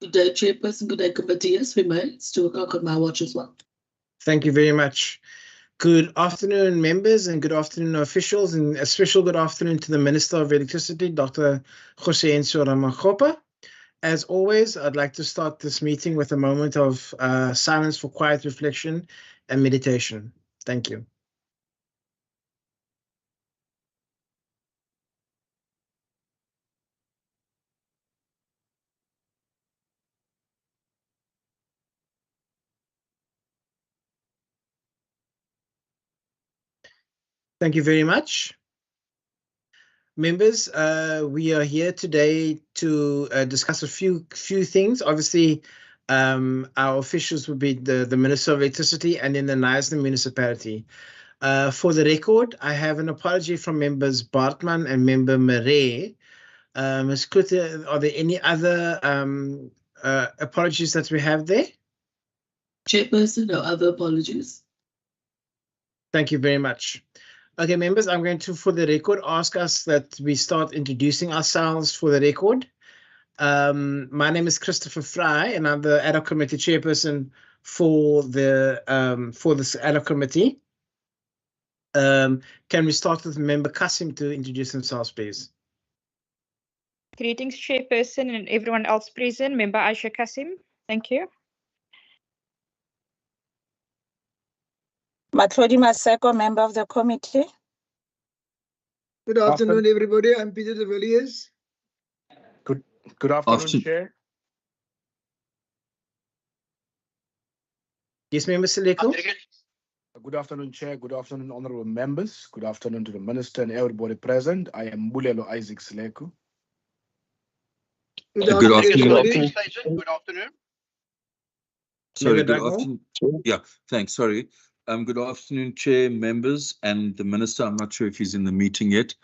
Good day, Chairperson. Good day, committee. Yes, we may. It's 2 o'clock on my watch as well. Thank you very much. Good afternoon, members, and good afternoon, officials, and a special good afternoon to the Minister of Electricity, Dr. Provincial Ramokgopa. As always, I'd like to start this meeting with a moment of silence for quiet reflection and meditation. Thank you. Thank you very much. Members, we are here today to discuss a few things. Obviously, our officials will be the Minister of Electricity and in the Knysna municipality. For the record, I have an apology from members Bartman and member Murray. Ms. Kutte, are there any other apologies that we have there? Chairperson, no other apologies. Thank you very much. Okay, members, I'm going to, for the record, ask us that we start introducing ourselves for the record. My name is Christopher Fry, and I'm the Ad-hoc Committee Chairperson for this Ad-hoc Committee. Can we start with Member Kasim to introduce themselves, please? Greetings, Chairperson and everyone else present. Member Aisha Kasim, thank you. Matlodi Maseko, member of the committee. Good afternoon, everybody. I'm Peter de Villiers. Good afternoon, Chair. Yes, Member Seleko. Good afternoon, Chair. Good afternoon, honorable members. Good afternoon to the Minister and everybody present. I am Bulelo Isaac Seleko. Good afternoon. Good afternoon. Sorry, good afternoon. Yeah, thanks. Sorry. Good afternoon, Chair, members, and the Minister. I'm not sure if he's in the meeting yet,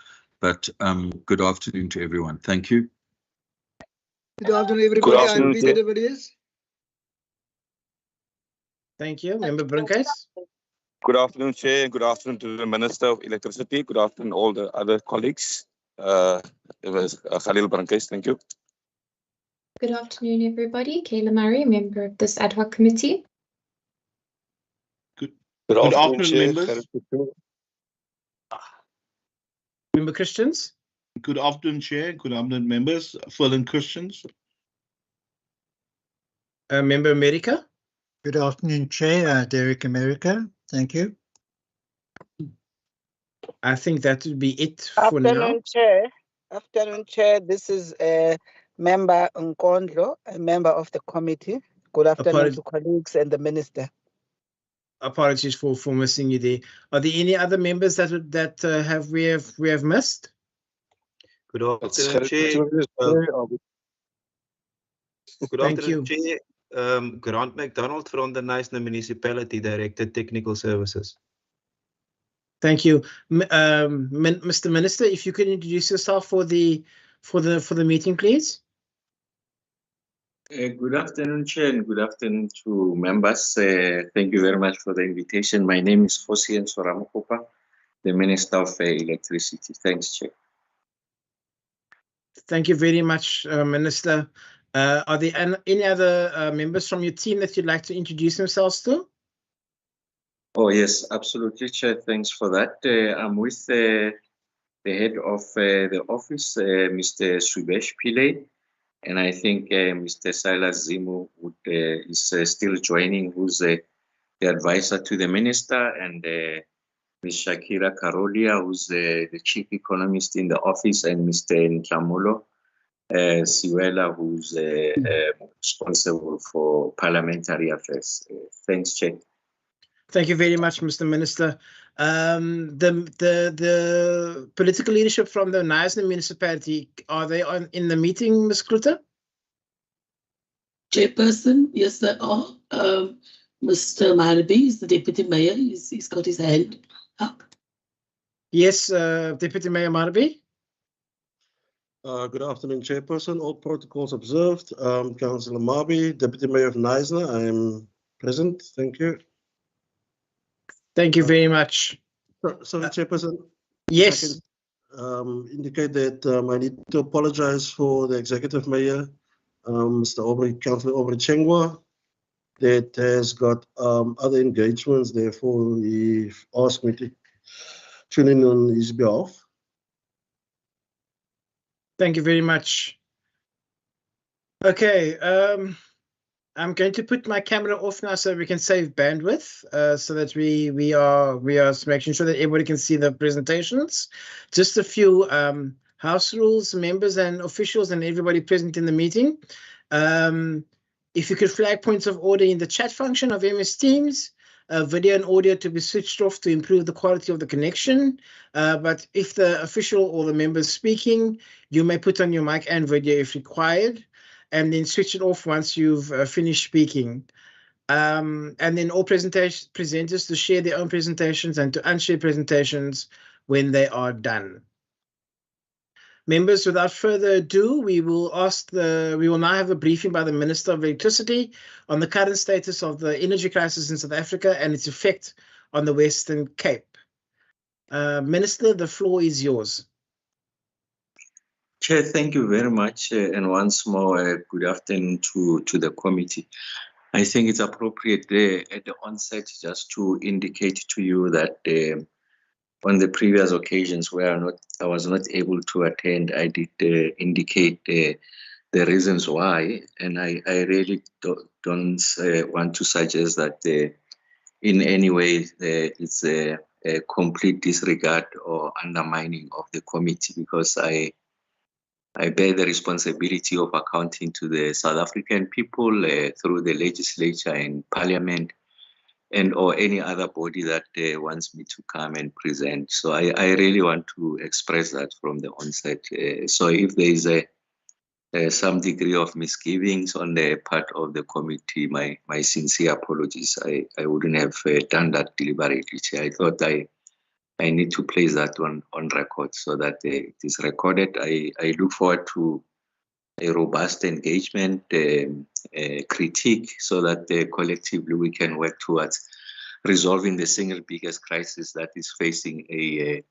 but good afternoon to everyone. Thank you. Good afternoon, everybody. I'm Peter de Villiers. Thank you. Member Brinkhuis. Good afternoon, Chair, and good afternoon to the Minister of Electricity. Good afternoon, all the other colleagues. It was Khalil Brinkhuis. Thank you. Good afternoon, everybody. Kayla Murray, member of this ad hoc committee. Good afternoon, members. Member Christians. Good afternoon, Chair. Good afternoon, members. Ferland Christians. Member America. Good afternoon, Chair. Derek America. Thank you. I think that would be it for now. Afternoon, Chair. This is Member Nkondlo, a member of the committee. Good afternoon to colleagues and the Minister. Apologies for missing you there. Are there any other members that we have missed? Good afternoon, Chair. Good afternoon, Chair. Grant McDonald from the Knysna Municipality, Director Technical Services. Thank you, Mr. Minister. If you could introduce yourself for the meeting, please. Good afternoon, Chair, and good afternoon to members. Thank you very much for the invitation. My name is Provincial Ramokgopa, the Minister of Electricity. Thanks, Chair. Thank you very much, Minister. Are there any other members from your team that you'd like to introduce themselves to? Oh, yes, absolutely, Chair. Thanks for that. I'm with the head of the office, Mr. Subesh Pillay. And I think Mr. Silas Zimu is still joining, who's the advisor to the minister, and Ms. Shakira Karolia, who's the chief economist in the office, and Mr. Ntlamulo Siwela, who's responsible for parliamentary affairs. Thanks, Chair. Thank you very much, Mr. Minister. The political leadership from the Knysna municipality, are they in the meeting, Ms. Kluter? Chairperson, yes, they are. Mr. Marby is the Deputy Mayor. He's got his hand up. Yes, Deputy Mayor Marby. Good afternoon, Chairperson. All protocols observed. Councillor Marby, Deputy Mayor of Knysna. I am present. Thank you. Thank you very much. Sorry, Chairperson. Yes. I can indicate that I need to apologize for the Executive Mayor Mr. Aubrey, Councillor Aubrey Chengwa, that has got other engagements. Therefore, he asked me to tune in on his behalf. Thank you very much. Okay, I'm going to put my camera off now so we can save bandwidth, so that we are making sure that everybody can see the presentations. Just a few house rules, members and officials and everybody present in the meeting. If you could flag points of order in the chat function of MS Teams, video and audio to be switched off to improve the quality of the connection. But if the official or the member is speaking, you may put on your mic and video if required, and then switch it off once you've finished speaking. And then all presenters to share their own presentations and to unshare presentations when they are done. Members, without further ado, we will now have a briefing by the Minister of Electricity on the current status of the energy crisis in South Africa and its effect on the Western Cape. Minister, the floor is yours. Chair, thank you very much. And once more, good afternoon to the committee. I think it's appropriate at the onset just to indicate to you that on the previous occasions where I was not able to attend, I did indicate the reasons why, and I really don't want to suggest that in any way it's a complete disregard or undermining of the committee, because I bear the responsibility of accounting to the South African people through the legislature and parliament, and or any other body that wants me to come and present. So I really want to express that from the onset. So if there is some degree of misgivings on the part of the committee, my sincere apologies. I wouldn't have done that deliberately. I thought I need to place that on record so that it is recorded. I look forward to a robust engagement, critique, so that collectively we can work towards resolving the single biggest crisis that is facing a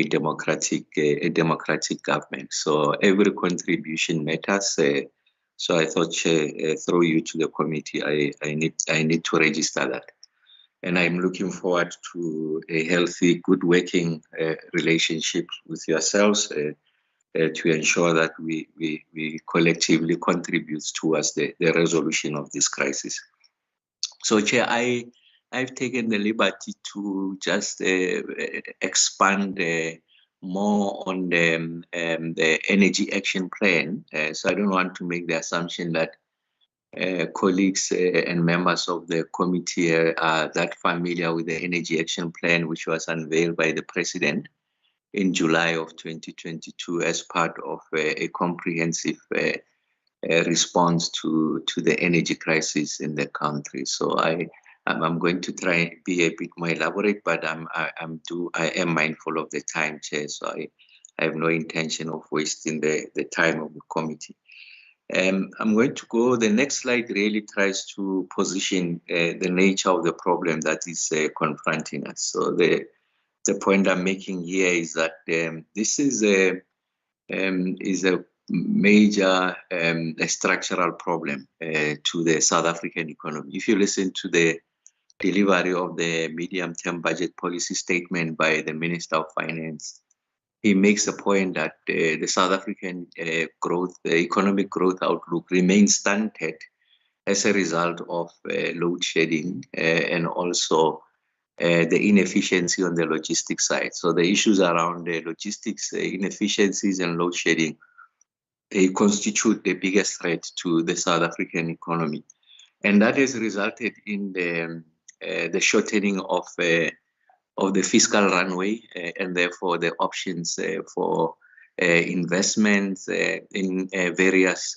democratic government. So every contribution matters. So I thought, through you to the committee, I need to register that. And I'm looking forward to a healthy, good working relationship with yourselves to ensure that we collectively contribute towards the resolution of this crisis. So, Chair, I've taken the liberty to just expand more on the energy action plan. So I don't want to make the assumption that colleagues and members of the committee are that familiar with the energy action plan, which was unveiled by the President in July of 2022 as part of a comprehensive response to the energy crisis in the country. So I'm going to try and be a bit more elaborate, but I am mindful of the time, Chair. So I have no intention of wasting the time of the committee. I'm going to go. The next slide really tries to position the nature of the problem that is confronting us. So the point I'm making here is that this is a major structural problem to the South African economy. If you listen to the delivery of the medium-term budget policy statement by the Minister of Finance, he makes a point that the South African the economic growth outlook remains stunted as a result of load shedding and also the inefficiency on the logistics side. So the issues around the logistics inefficiencies and load shedding, they constitute the biggest threat to the South African economy. And that has resulted in the shortening of the fiscal runway and therefore the options for investments in various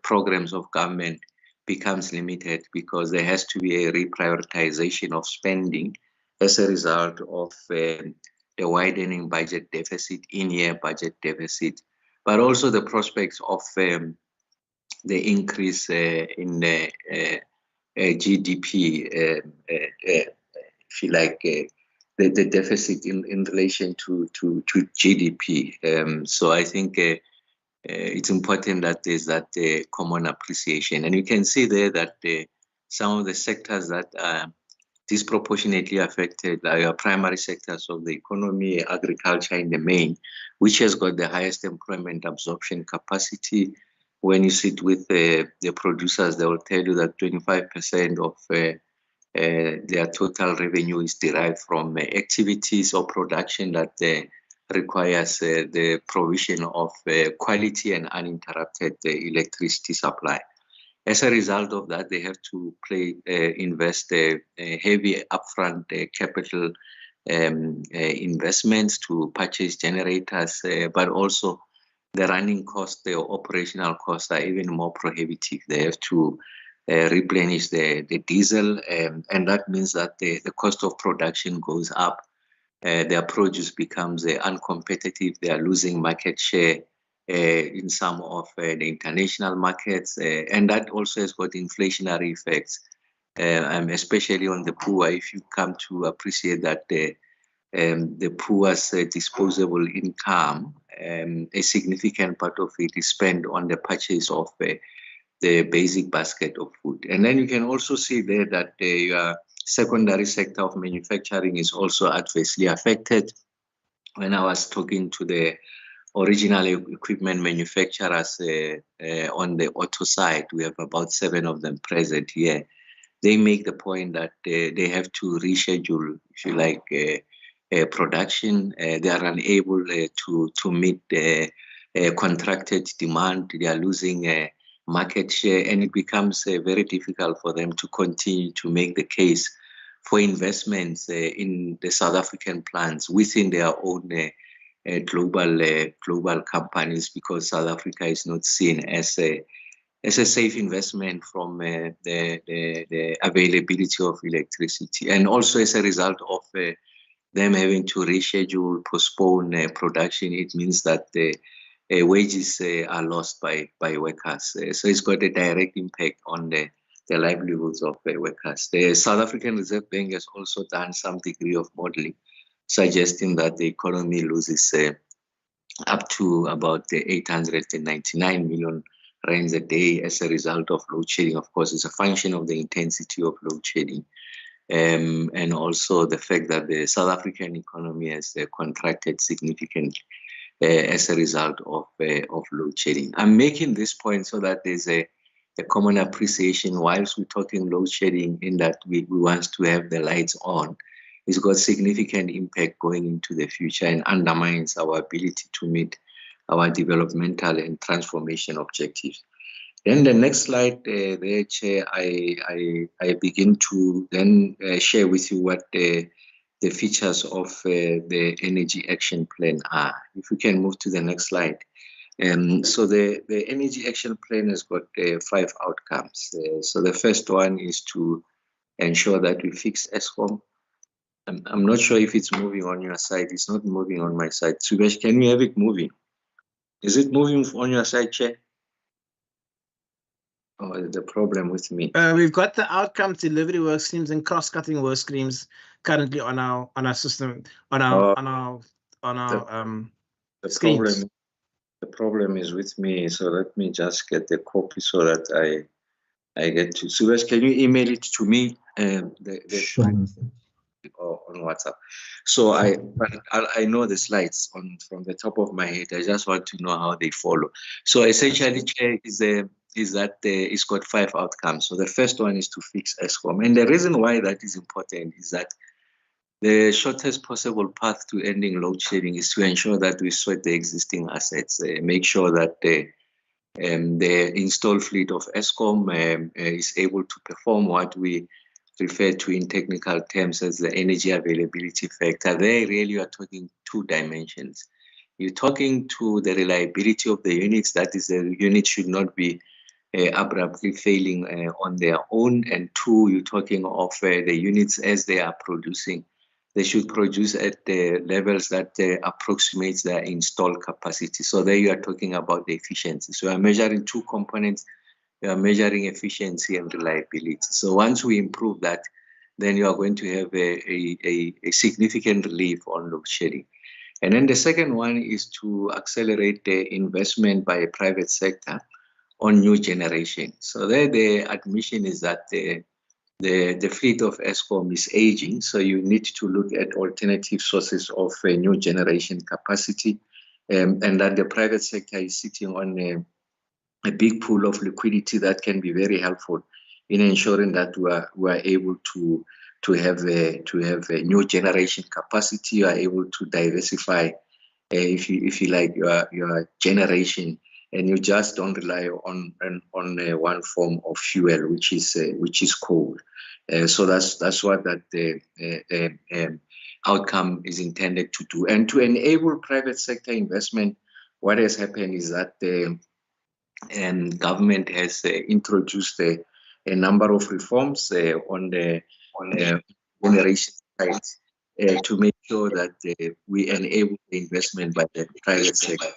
programs of government becomes limited, because there has to be a reprioritization of spending as a result of the widening budget deficit, in-year budget deficit, but also the prospects of the increase in the GDP, if you like, the deficit in relation to GDP. So I think it's important that there's that common appreciation. And you can see there that some of the sectors that are disproportionately affected are your primary sectors of the economy, agriculture in the main, which has got the highest employment absorption capacity. When you sit with the producers, they will tell you that 25% of their total revenue is derived from activities or production that requires the provision of quality and uninterrupted electricity supply. As a result of that, they have to invest heavy upfront capital investments to purchase generators, but also the running costs, the operational costs are even more prohibitive. They have to replenish the diesel, and that means that the cost of production goes up. Their produce becomes uncompetitive. They are losing market share in some of the international markets, and that also has got inflationary effects, especially on the poor. If you come to appreciate that the poor's disposable income, a significant part of it is spent on the purchase of the basic basket of food. And then you can also see there that your secondary sector of manufacturing is also adversely affected. When I was talking to the original equipment manufacturers on the auto side, we have about 7 of them present here. They make the point that they have to reschedule, if you like, production. They are unable to meet the contracted demand. They are losing market share, and it becomes very difficult for them to continue to make the case for investments in the South African plants within their own global companies, because South Africa is not seen as a safe investment from the availability of electricity, and also as a result of them having to reschedule, postpone production. It means that the wages are lost by workers. So it's got a direct impact on the livelihoods of workers. The South African Reserve Bank has also done some degree of modeling, suggesting that the economy loses up to about 899 million rands a day as a result of load shedding. Of course, it's a function of the intensity of load shedding, and also the fact that the South African economy has contracted significantly as a result of load shedding. I'm making this point so that there's a common appreciation whilst we're talking load shedding, in that we want to have the lights on. It's got significant impact going into the future and undermines our ability to meet our developmental and transformation objectives. Then the next slide, there, Chair, I begin to then share with you what the features of the Energy Action Plan are. If we can move to the next slide. So the Energy Action Plan has got 5 outcomes. So the first one is to ensure that we fix Eskom. I'm not sure if it's moving on your side. It's not moving on my side. Subesh, can you have it moving? Is it moving on your side, Chair? Oh, the problem with me. We've got the outcomes, delivery work streams, and cost-cutting work streams currently on our system, on our screens. The problem is with me, so let me just get the copy so that I get to. Suresh, can you email it to me? Sure. Or on WhatsApp. So I know the slides from the top of my head. I just want to know how they follow. So essentially, Chair, is that it's got 5 outcomes. So the first one is to fix Eskom, and the reason why that is important is that the shortest possible path to ending load shedding is to ensure that we sweat the existing assets, make sure that the installed fleet of Eskom is able to perform what we refer to in technical terms as the energy availability factor. There really you are talking 2 dimensions. You're talking to the reliability of the units, that is, the units should not be abruptly failing on their own. And 2, you're talking of the units as they are producing. They should produce at the levels that approximates their installed capacity. So there you are talking about the efficiency. So I'm measuring 2 components. You are measuring efficiency and reliability. So once we improve that, then you are going to have a significant relief on load shedding. And then the second one is to accelerate the investment by the private sector on new generation. So there the admission is that the fleet of Eskom is aging, so you need to look at alternative sources of new generation capacity, and that the private sector is sitting on a big pool of liquidity that can be very helpful in ensuring that we are able to have a new generation capacity. You are able to diversify, if you like, your generation, and you just don't rely on one form of fuel, which is coal. So that's what that outcome is intended to do. And to enable private sector investment, what has happened is that the government has introduced a number of reforms on the generation side to make sure that we enable the investment by the private sector.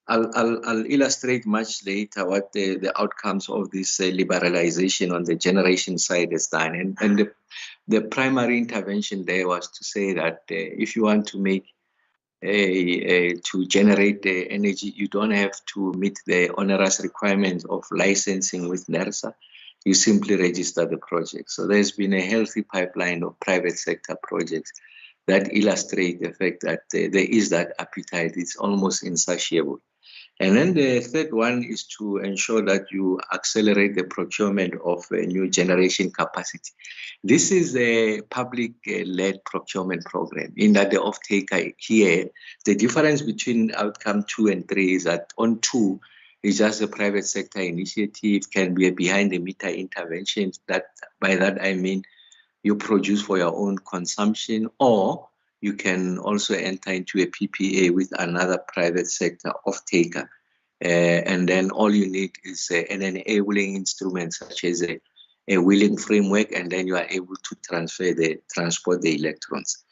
I'll illustrate much later what the outcomes of this liberalization on the generation side has done. And the primary intervention there was to say that if you want to make to generate the energy, you don't have to meet the onerous requirements of licensing with NERSA. You simply register the project. So there's been a healthy pipeline of private sector projects that illustrate the fact that there is that appetite. It's almost insatiable. And then the third one is to ensure that you accelerate the procurement of a new generation capacity. This is a public-led procurement program in that the off-taker here, the difference between outcome 2 and 3 is that on 2 is just a private sector initiative, can be a behind-the-meter intervention. By that I mean you produce for your own consumption, or you can also enter into a PPA with another private sector off-taker. And then all you need is an enabling instrument such as a wheeling framework, and then you are able to transport the electrons.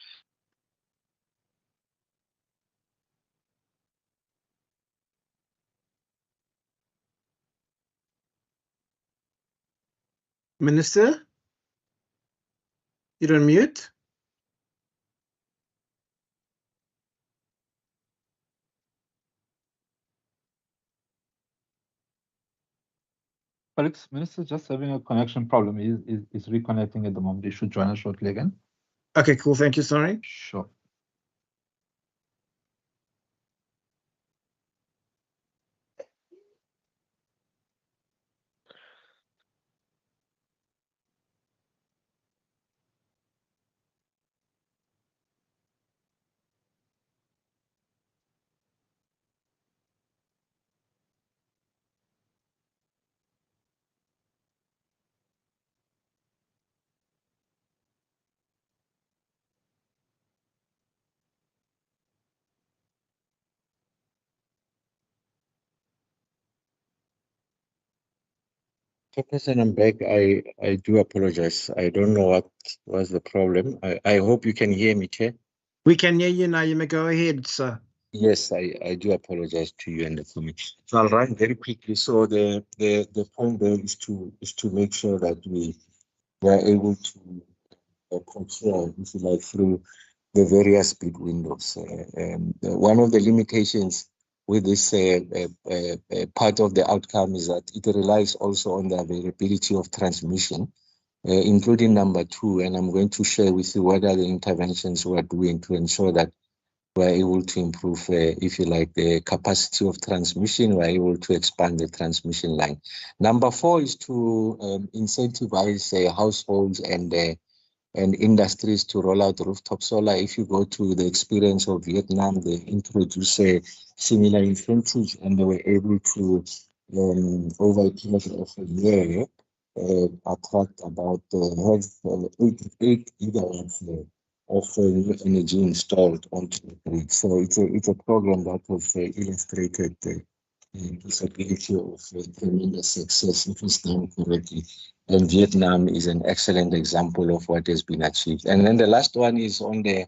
Minister, you're on mute. Alex, Minister is just having a connection problem. He's reconnecting at the moment. He should join us shortly again. Okay, cool. Thank you, sorry. Sure. Chairperson, I'm back. I do apologize. I don't know what was the problem. I hope you can hear me, Chair. We can hear you now. You may go ahead, sir. Yes, I do apologize to you and the committee. So I'll run very quickly. So the point there is to make sure that we are able to control, if you like, through the various bid windows. One of the limitations with this part of the outcome is that it relies also on the availability of transmission, including number 2. And I'm going to share with you what are the interventions we are doing to ensure that we're able to improve, if you like, the capacity of transmission. We're able to expand the transmission line. Number 4 is to incentivize households and industries to roll out rooftop solar. If you go to the experience of Vietnam, they introduced similar incentives, and they were able to, over a period of a year, attract about 8 gigawatts of energy installed onto the grid. So it's a program that has illustrated the possibility of tremendous success if it's done correctly. And Vietnam is an excellent example of what has been achieved. And then the last one is on the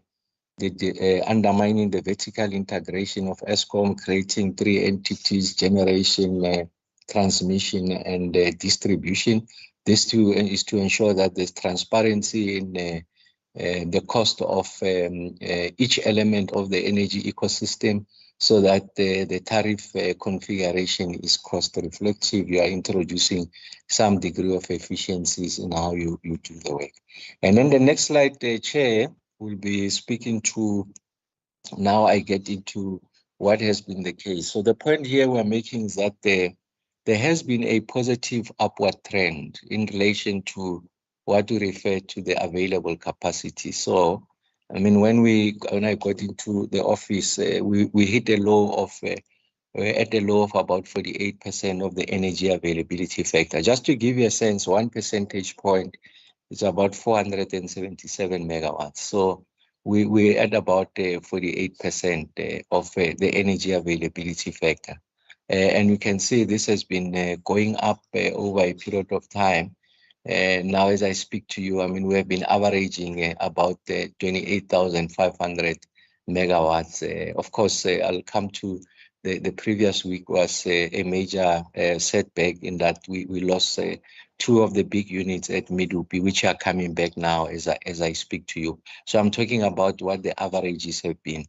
undermining the vertical integration of Eskom, creating 3 entities: generation, transmission, and distribution. This is to ensure that there's transparency in the cost of each element of the energy ecosystem, so that the tariff configuration is cost reflective. You are introducing some degree of efficiencies in how you do the work. And then the next slide, Chair, will be speaking to, now I get into what has been the case. So the point here we're making is that there has been a positive upward trend in relation to what we refer to the available capacity. So, I mean, when I got into the office, we hit a low of, we're at a low of about 48% of the energy availability factor. Just to give you a sense, 1 percentage point is about 477 megawatts. So we're at about 48% of the energy availability factor. And you can see this has been going up over a period of time. Now, as I speak to you, I mean, we have been averaging about 28,500 megawatts. Of course, I'll come to the previous week was a major setback in that we lost 2 of the big units at Medupi, which are coming back now as I speak to you. So I'm talking about what the averages have been.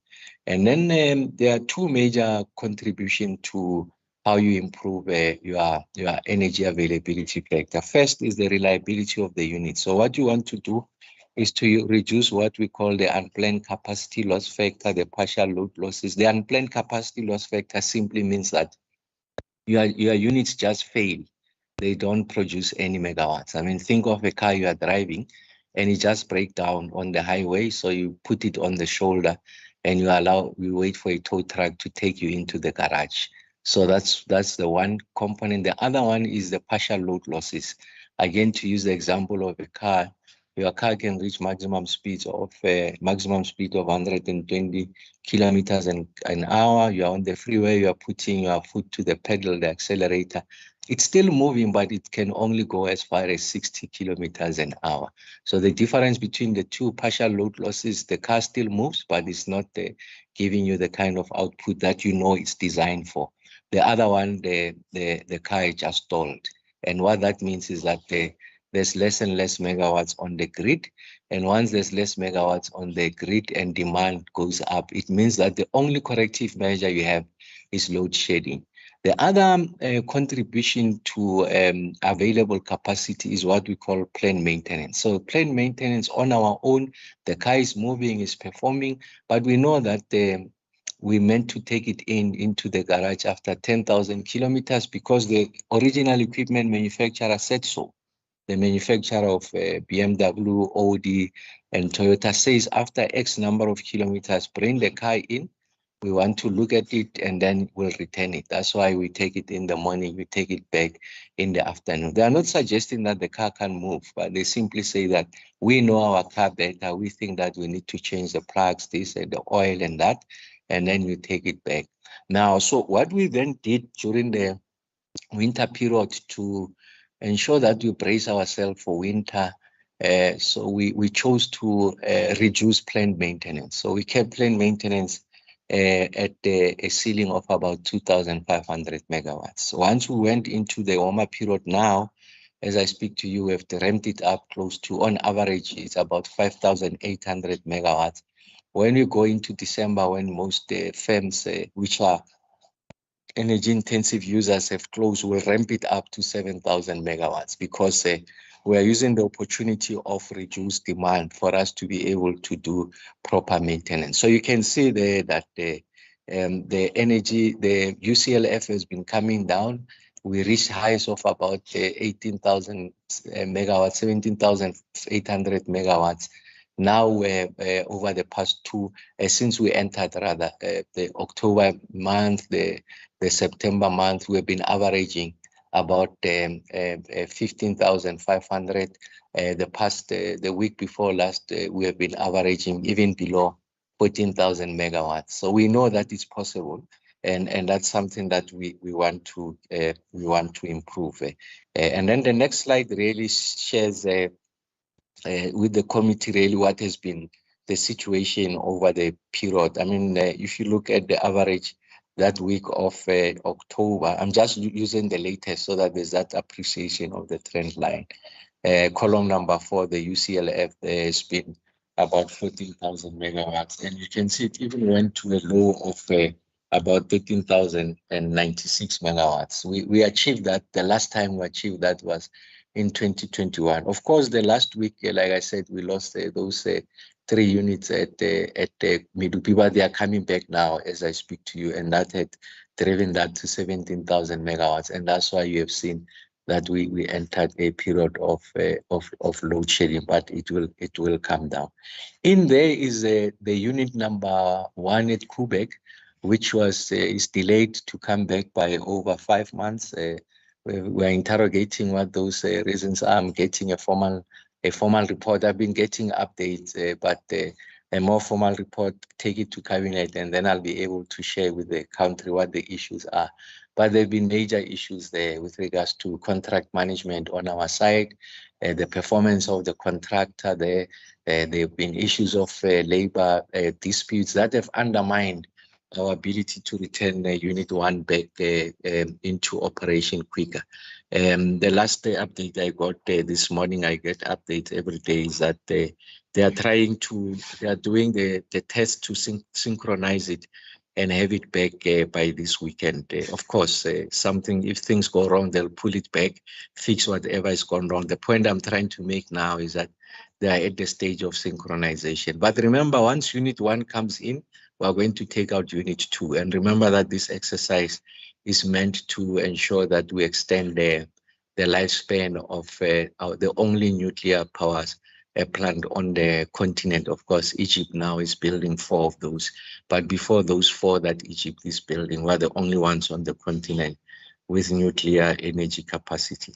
And then there are 2 major contributions to how you improve your energy availability factor. First is the reliability of the unit. So what you want to do is to reduce what we call the unplanned capacity loss factor, the partial load losses. The unplanned capacity loss factor simply means that your units just fail. They don't produce any megawatts. I mean, think of a car you are driving and it just breaks down on the highway. So you put it on the shoulder and you wait for a tow truck to take you into the garage. So that's the one component. The other one is the partial load losses. Again, to use the example of a car, your car can reach maximum speed of 120 kilometers an hour. You are on the freeway, you are putting your foot to the pedal, the accelerator. It's still moving, but it can only go as far as 60 kilometers an hour. So the difference between the 2 partial load losses, the car still moves, but it's not giving you the kind of output that you know it's designed for. The other one, the car is just stalled. And what that means is that there's less and less megawatts on the grid. And once there's less megawatts on the grid and demand goes up, it means that the only corrective measure you have is load shedding. The other contribution to available capacity is what we call planned maintenance. So planned maintenance on our own, the car is moving, is performing, but we know that we meant to take it into the garage after 10,000 kilometers because the original equipment manufacturer said so. The manufacturer of BMW, Audi, and Toyota says after X number of kilometers, bring the car in. We want to look at it and then we'll return it. That's why we take it in the morning, we take it back in the afternoon. They are not suggesting that the car can move, but they simply say that we know our car better. We think that we need to change the plugs, this and the oil and that, and then we take it back. Now, so what we then did during the winter period to ensure that we brace ourselves for winter, so we chose to reduce planned maintenance. So we kept planned maintenance at a ceiling of about 2,500 megawatts. Once we went into the warmer period now, as I speak to you, we have ramped it up close to, on average, it's about 5,800 megawatts. When we go into December, when most firms, which are energy intensive users, have closed, we'll ramp it up to 7,000 megawatts because we are using the opportunity of reduced demand for us to be able to do proper maintenance. So you can see there that the energy, the UCLF has been coming down. We reached highs of about 18,000 megawatts, 17,800 megawatts. Now, over the past since we entered rather, the October month, the September month, we've been averaging about 15,500. The week before last, we have been averaging even below 14,000 megawatts. So we know that it's possible, and that's something that we want to improve. And then the next slide really shares with the committee really what has been the situation over the period. I mean, if you look at the average, that week of October. I'm just using the latest so that there's that appreciation of the trend line. Column number 4, the UCLF, there has been about 14,000 megawatts, and you can see it even went to a low of about 13,096 megawatts. We achieved that. The last time we achieved that was in 2021. Of course, the last week, like I said, we lost those 3 units at Medupi, but they are coming back now as I speak to you, and that had driven that to 17,000 megawatts, and that's why you have seen that we entered a period of load shedding, but it will come down. In there is the unit number 1 at Quebec, which was is delayed to come back by over 5 months. We're interrogating what those reasons are. I'm getting a formal report. I've been getting updates, but a more formal report, take it to cabinet, and then I'll be able to share with the country what the issues are. But there have been major issues there with regards to contract management on our side, the performance of the contractor there. There have been issues of labor disputes that have undermined our ability to return Unit 1 back into operation quicker. The last update I got this morning, I get updates every day, is that they are doing the test to synchronize it and have it back by this weekend. Of course, if things go wrong, they'll pull it back, fix whatever has gone wrong. The point I'm trying to make now is that they are at the stage of synchronization. But remember, once Unit 1 comes in, we're going to take out Unit 2. And remember that this exercise is meant to ensure that we extend the lifespan of the only nuclear powers plant on the continent. Of course, Egypt now is building 4 of those. But before those 4 that Egypt is building, we're the only ones on the continent with nuclear energy capacity.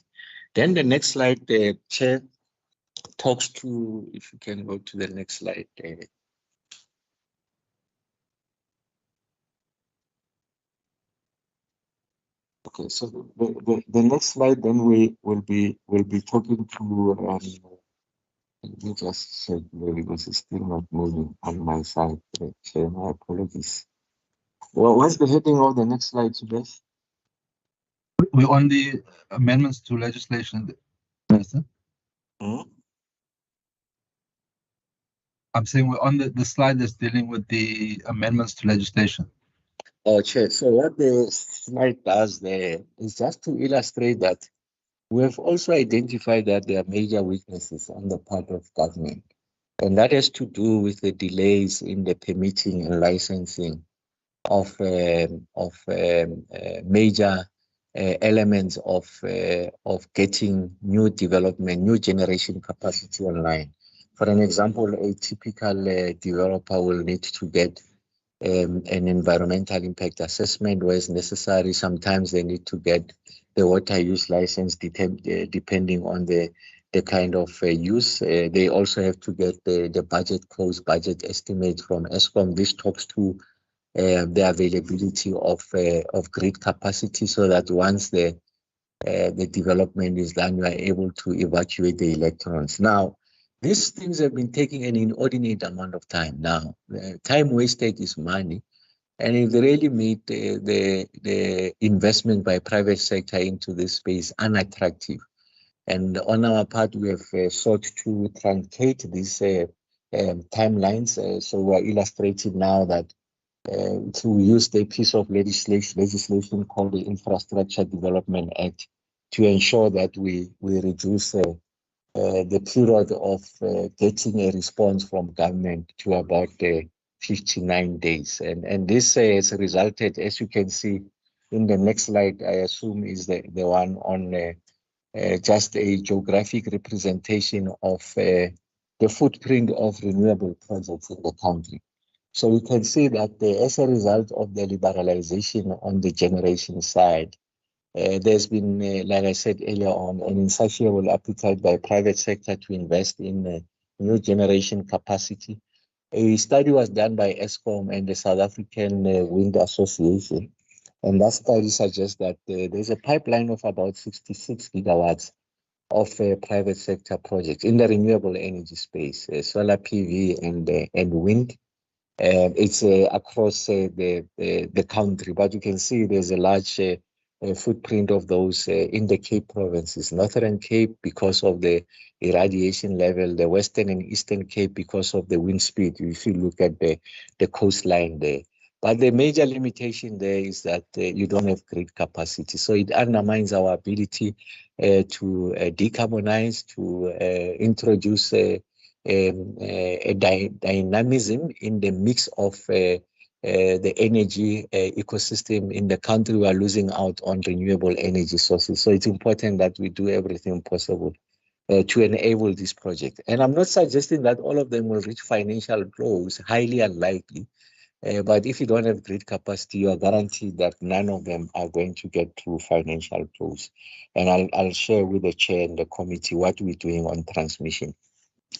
Then the next slide, Chair, talks to, if you can go to the next slide. Okay, so the next slide, then we will be talking to. Let me just check because it's still not moving on my side. Chair, my apologies. Well, what's the heading of the next slide, Subesh? We're on the amendments to legislation, Minister. I'm saying we're on the slide that's dealing with the amendments to legislation. Oh, Chair. So what the slide does there is just to illustrate that we have also identified that there are major weaknesses on the part of government, and that has to do with the delays in the permitting and licensing of major elements of getting new development, new generation capacity online. For an example, a typical developer will need to get an environmental impact assessment where it's necessary. Sometimes they need to get the water use license depending on the kind of use. They also have to get the budget estimate from Eskom. This talks to the availability of grid capacity, so that once the development is done, you are able to evacuate the electrons. Now, these things have been taking an inordinate amount of time. Now, time wasted is money, and it really made the investment by private sector into this space unattractive. And on our part, we have sought to truncate these timelines. So we're illustrating now that to use the piece of legislation called the Infrastructure Development Act to ensure that we reduce the period of getting a response from government to about 59 days. And this has resulted, as you can see in the next slide, I assume is the one on just a geographic representation of the footprint of renewable projects in the country. So we can see that as a result of the liberalization on the generation side, there's been, like I said earlier on, an insatiable appetite by private sector to invest in new generation capacity. A study was done by Eskom and the South African Wind Association, and that study suggests that there's a pipeline of about 66 gigawatts of private sector projects in the renewable energy space, solar PV and wind. It's across the country, but you can see there's a large footprint of those in the Cape provinces. Northern Cape because of the irradiation level, the Western and Eastern Cape because of the wind speed, if you look at the coastline there. But the major limitation there is that you don't have grid capacity. So it undermines our ability to decarbonize, to introduce a dynamism in the mix of the energy ecosystem in the country. We are losing out on renewable energy sources. So it's important that we do everything possible to enable this project. And I'm not suggesting that all of them will reach financial close, highly unlikely. But if you don't have grid capacity, you are guaranteed that none of them are going to get to financial close. And I'll share with the chair and the committee what we're doing on transmission.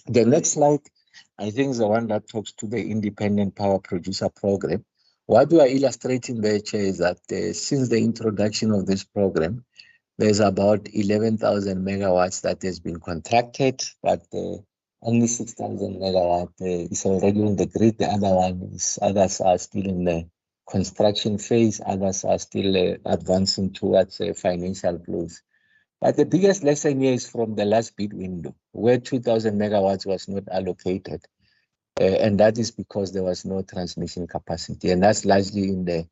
The next slide, I think, is the one that talks to the independent power producer program. What we are illustrating there, Chair, is that since the introduction of this program, there's about 11,000 megawatts that has been contracted, but only 6,000 megawatt is already on the grid. The others are still in the construction phase. Others are still advancing towards financial close. But the biggest lesson here is from the last bid window, where 2,000 megawatts was not allocated. And that is because there was no transmission capacity. And that's largely in the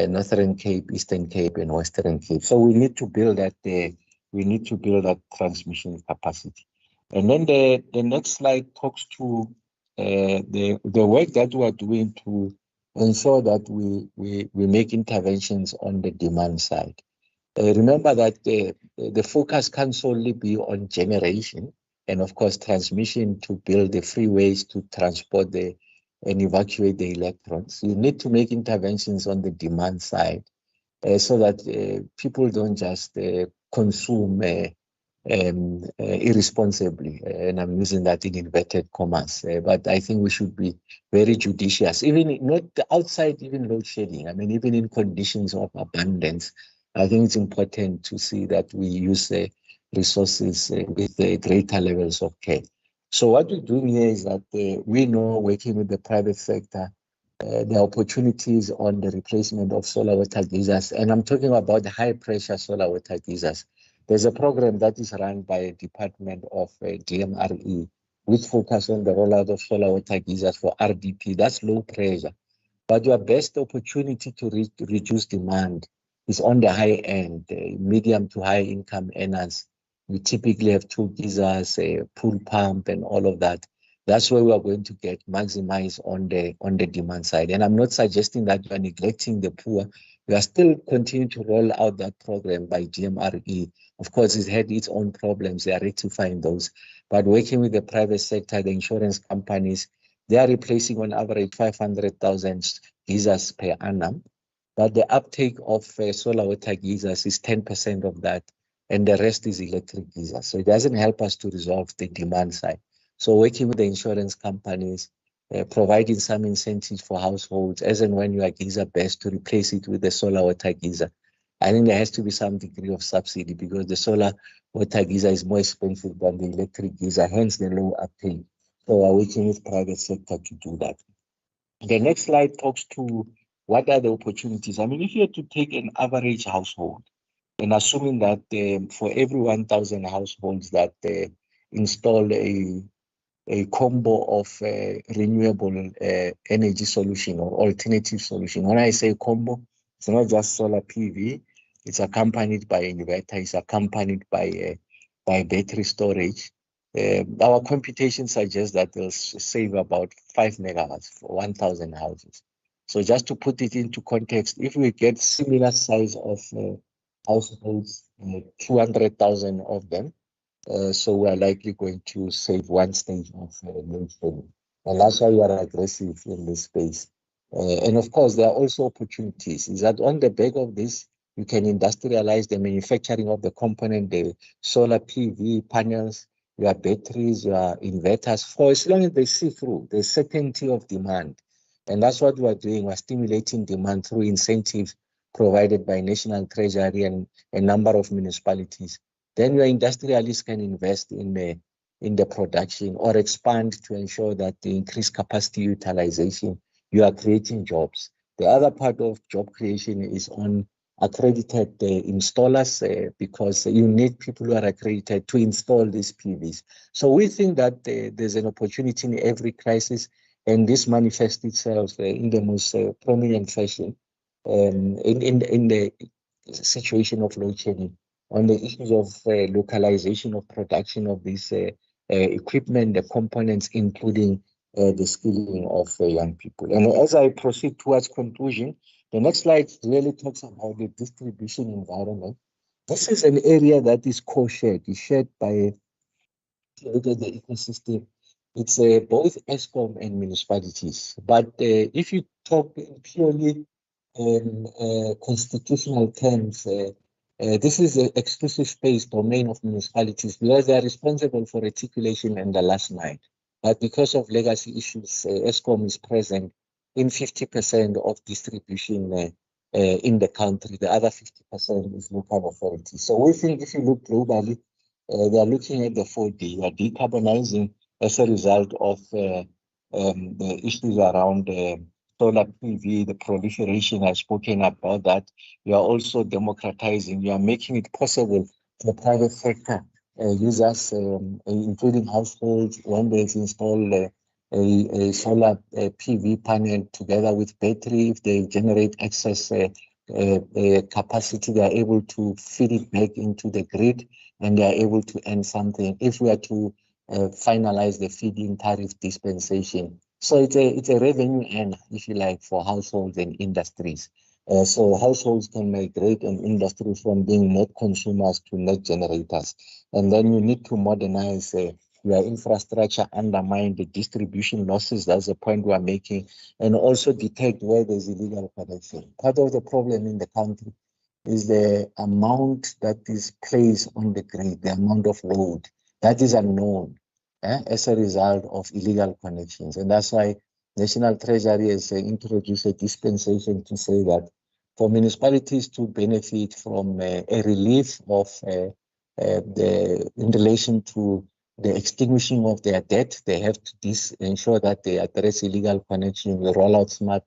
Northern Cape, Eastern Cape, and Western Cape. So we need to build that. We need to build that transmission capacity. And then the next slide talks to the work that we are doing to ensure that we make interventions on the demand side. Remember that the focus can't solely be on generation and, of course, transmission to build the freeways to transport and evacuate the electrons. You need to make interventions on the demand side so that people don't just consume irresponsibly. And I'm using that in inverted commas. But I think we should be very judicious, even not outside even load shedding. I mean, even in conditions of abundance, I think it's important to see that we use the resources with the greater levels of care. So what we're doing here is that we know, working with the private sector, the opportunities on the replacement of solar water geysers, and I'm talking about the high pressure solar water geysers. There's a program that is run by a department of DMRE, which focuses on the rollout of solar water geysers for RDP. That's low pressure. But your best opportunity to reduce demand is on the high end, medium to high income earners. We typically have 2 geysers, a pool pump, and all of that. That's where we are going to get maximized on the demand side. And I'm not suggesting that we are neglecting the poor. We are still continuing to roll out that program by DMRE. Of course, it's had its own problems. They are rectifying those. But working with the private sector, the insurance companies, they are replacing on average 500,000 geysers per annum. But the uptake of solar water geysers is 10% of that, and the rest is electric geysers. So it doesn't help us to resolve the demand side. So working with the insurance companies, providing some incentives for households, as and when you are geyser best, to replace it with the solar water geyser. I think there has to be some degree of subsidy because the solar water geyser is more expensive than the electric geyser, hence the low uptake. So we're working with private sector to do that. The next slide talks to what are the opportunities. I mean, if you had to take an average household, and assuming that for every 1,000 households that install a combo of renewable energy solution or alternative solution. When I say combo, it's not just solar PV. It's accompanied by inverter. It's accompanied by battery storage. Our computation suggests that they'll save about 5 megawatts for 1,000 houses. So just to put it into context, if we get similar size of households, 200,000 of them, so we are likely going to save one stage of load shedding. And that's why we are aggressive in this space. And of course, there are also opportunities. Is that on the back of this, you can industrialize the manufacturing of the component, the solar PV panels, your batteries, your inverters, for as long as they see through the certainty of demand. And that's what we are doing. We're stimulating demand through incentives provided by National Treasury and a number of municipalities. Then your industrialists can invest in the production or expand to ensure that the increased capacity utilization you are creating jobs. The other part of job creation is on accredited installers because you need people who are accredited to install these PVs. So we think that there's an opportunity in every crisis, and this manifests itself in the most prominent fashion in the situation of load shedding, on the issues of localization of production of this equipment, the components, including the skilling of young people. And as I proceed towards conclusion, the next slide really talks about the distribution environment. This is an area that is co-shared, is shared by the ecosystem. It's both ESCOM and municipalities. But if you talk in purely constitutional terms, this is the exclusive space domain of municipalities because they are responsible for reticulation and the last mile. But because of legacy issues, ESCOM is present in 50% of distribution in the country. The other 50% is local authorities. So we think if you look globally, they are looking at the 4D. You are decarbonizing as a result of the issues around solar PV, the proliferation. I've spoken about that. You are also democratizing. You are making it possible for private sector users, including households, when they install a solar PV panel together with battery, if they generate excess capacity, they are able to feed it back into the grid and they are able to earn something. If we are to finalize the feed-in tariff dispensation, so it's a revenue earner, if you like, for households and industries. So households can migrate and industries from being net consumers to net generators. And then you need to modernize your infrastructure, undermine the distribution losses. That's the point we are making, and also detect where there's illegal connection. Part of the problem in the country is the amount that is placed on the grid, the amount of load that is unknown as a result of illegal connections. And that's why National Treasury has introduced a dispensation to say that for municipalities to benefit from a relief of in relation to the extinguishing of their debt, they have to ensure that they address illegal connection, roll out smart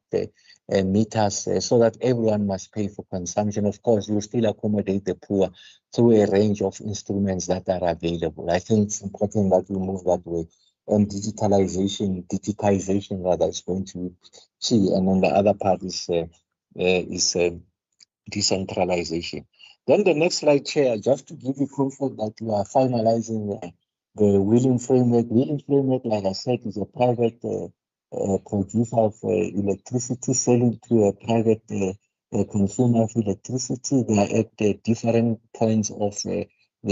meters so that everyone must pay for consumption. Of course, you still accommodate the poor through a range of instruments that are available. I think it's important that we move that way. And digitization rather is going to be key. And then the other part is decentralization. Then the next slide, Chair, just to give you comfort that we are finalizing the wheeling framework. Wheeling framework, like I said, is a private producer of electricity selling to a private consumer of electricity. They are at different points of the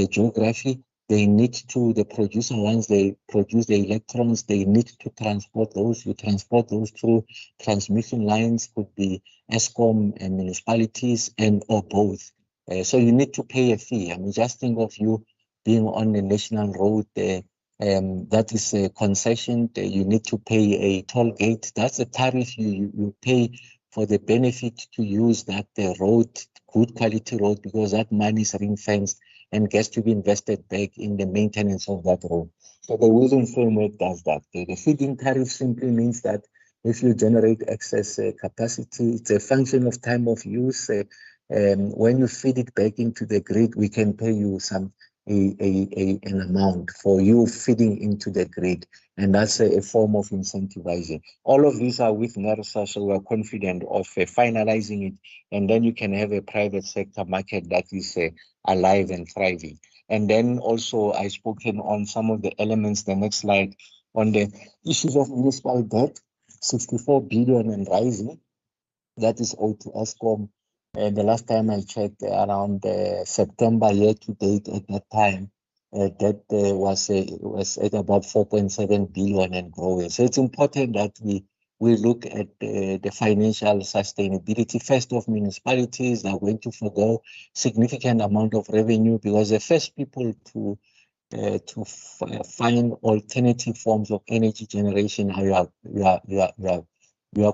geography. They need to, the producer, once they produce the electrons, they need to transport those. You transport those through transmission lines, could be ESCOM and municipalities and or both. So you need to pay a fee. I mean, just think of you being on a national road that is a concession. You need to pay a toll gate. That's a tariff you pay for the benefit to use that road, good quality road, because that money is ring-fenced and gets to be invested back in the maintenance of that road. So the wheeling framework does that. The feed-in tariff simply means that if you generate excess capacity, it's a function of time of use. When you feed it back into the grid, we can pay you an amount for you feeding into the grid, and that's a form of incentivizing. All of these are with NERSA, so we're confident of finalizing it, and then you can have a private sector market that is alive and thriving. And then also I've spoken on some of the elements, the next slide, on the issues of municipal debt, 64 billion and rising, that is owed to ESCOM. The last time I checked, around September year to date at that time, that was at about 4.7 billion and growing. So it's important that we look at the financial sustainability first of municipalities that are going to forgo significant amount of revenue, because the first people to find alternative forms of energy generation are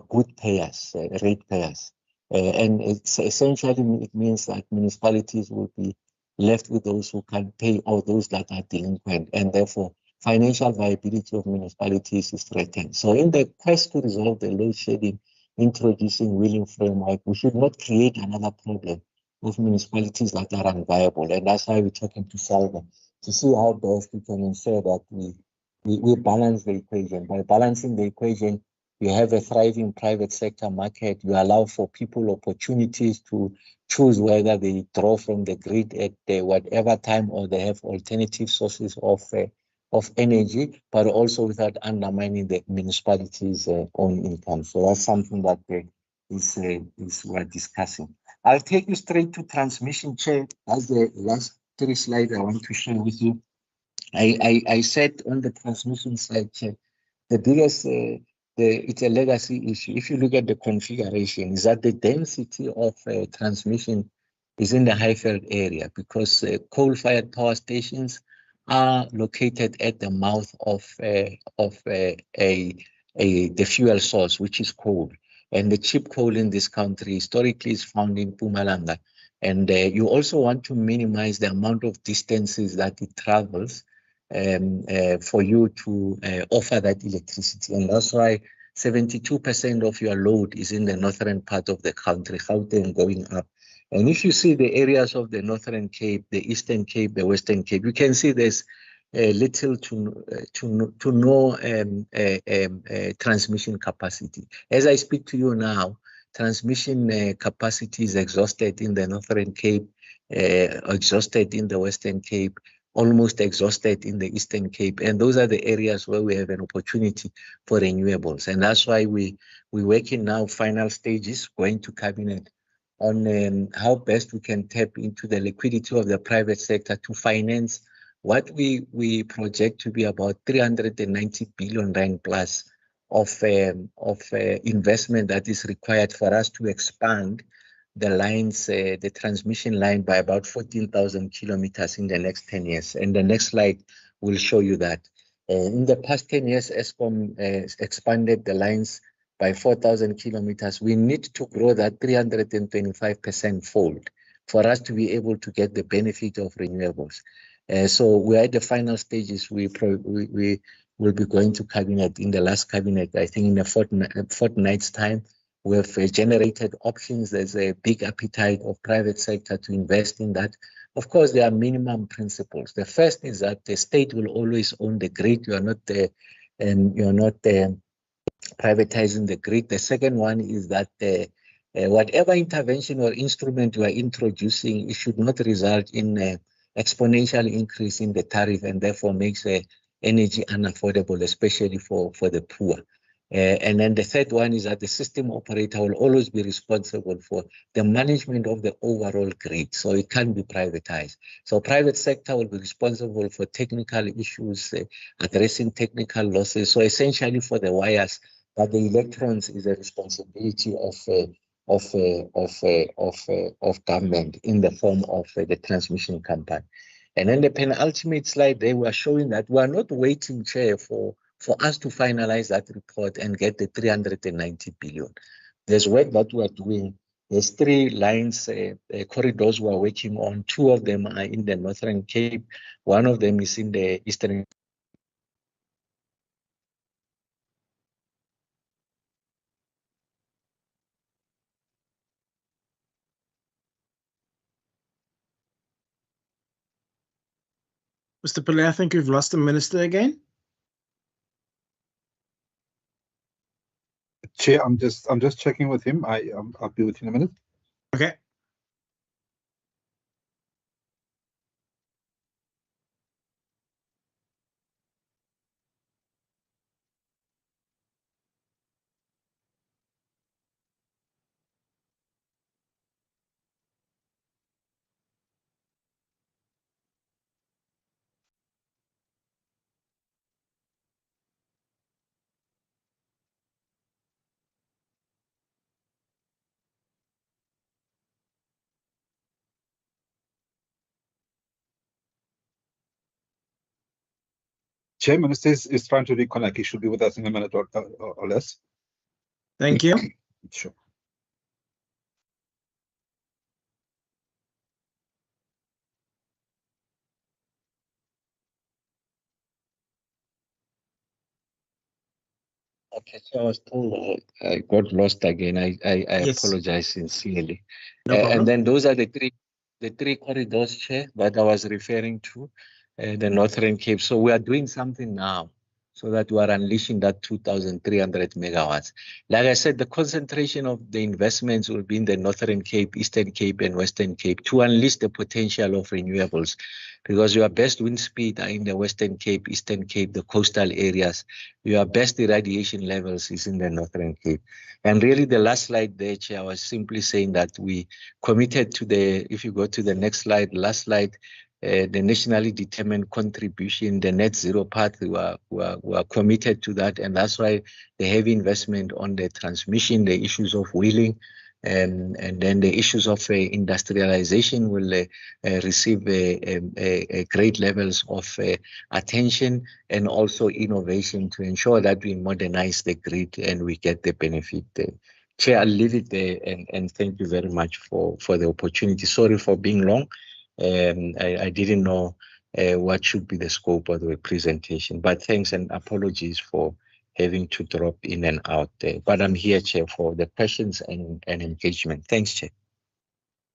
good payers, rate payers. And it's essentially, it means that municipalities will be left with those who can pay or those that are delinquent, and therefore financial viability of municipalities is threatened. So in the quest to resolve the load shedding, introducing wheeling framework, we should not create another problem of municipalities that are unviable. And that's why we're talking to Salva to see how best we can ensure that we balance the equation. By balancing the equation, you have a thriving private sector market. You allow for people opportunities to choose whether they draw from the grid at whatever time or they have alternative sources of energy, but also without undermining the municipalities' own income. So that's something that is we're discussing. I'll take you straight to transmission, Chair. That's the last 3 slides I want to share with you. I said on the transmission side, Chair, the biggest, it's a legacy issue. If you look at the configuration, is that the density of transmission is in the Highveld area because coal-fired power stations are located at the mouth of the fuel source, which is coal. And the cheap coal in this country historically is found in Mpumalanga. And you also want to minimize the amount of distances that it travels for you to offer that electricity. And that's why 72% of your load is in the northern part of the country, Gauteng going up. And if you see the areas of the Northern Cape, the Eastern Cape, the Western Cape, you can see there's little to no transmission capacity. As I speak to you now, transmission capacity is exhausted in the Northern Cape, exhausted in the Western Cape, almost exhausted in the Eastern Cape. And those are the areas where we have an opportunity for renewables. And that's why we're working now, final stages, going to cabinet on how best we can tap into the liquidity of the private sector to finance what we project to be about 390 billion rand plus of investment that is required for us to expand the lines, the transmission line by about 14,000 kilometers in the next 10 years. And the next slide will show you that. In the past 10 years, Eskom expanded the lines by 4,000 kilometers. We need to grow that 325% fold for us to be able to get the benefit of renewables. So we're at the final stages. We will be going to cabinet in the last cabinet, I think in a fortnight's time. We have generated options. There's a big appetite of private sector to invest in that. Of course, there are minimum principles. The first is that the state will always own the grid. You are not privatizing the grid. The second one is that whatever intervention or instrument you are introducing, it should not result in an exponential increase in the tariff and therefore makes energy unaffordable, especially for the poor. And then the third one is that the system operator will always be responsible for the management of the overall grid, so it can't be privatized. So private sector will be responsible for technical issues, addressing technical losses. So essentially for the wires, but the electrons is a responsibility of government in the form of the transmission company. And then the penultimate slide, they were showing that we are not waiting, Chair, for us to finalize that report and get the 390 billion. There's work that we are doing. There's 3 lines, corridors we are working on. 2 of them are in the Northern Cape. 1 of them is in the Eastern. Mr. Pillay, I think we've lost the minister again. Chair, I'm just checking with him. I'll be with you in a minute. Okay. Chair, Minister is trying to reconnect. He should be with us in a minute or less. Thank you. Sure. Okay, so I was told I got lost again. I Yes. apologize sincerely. No problem. And then those are the three corridors, Chair, that I was referring to, the Northern Cape. So we are doing something now so that we are unleashing that 2,300 megawatts. Like I said, the concentration of the investments will be in the Northern Cape, Eastern Cape, and Western Cape to unleash the potential of renewables, because your best wind speed are in the Western Cape, Eastern Cape, the coastal areas. Your best irradiation levels is in the Northern Cape. And really the last slide there, Chair, I was simply saying that we committed to the, if you go to the next slide, last slide, the nationally determined contribution, the net zero path, we are committed to that. And that's why the heavy investment on the transmission, the issues of wheeling, and then the issues of industrialization will receive great levels of attention, and also innovation to ensure that we modernize the grid and we get the benefit there. Chair, I'll leave it there, and thank you very much for the opportunity. Sorry for being long. I didn't know what should be the scope of the presentation, but thanks and apologies for having to drop in and out there. But I'm here, Chair, for the questions and engagement. Thanks, Chair.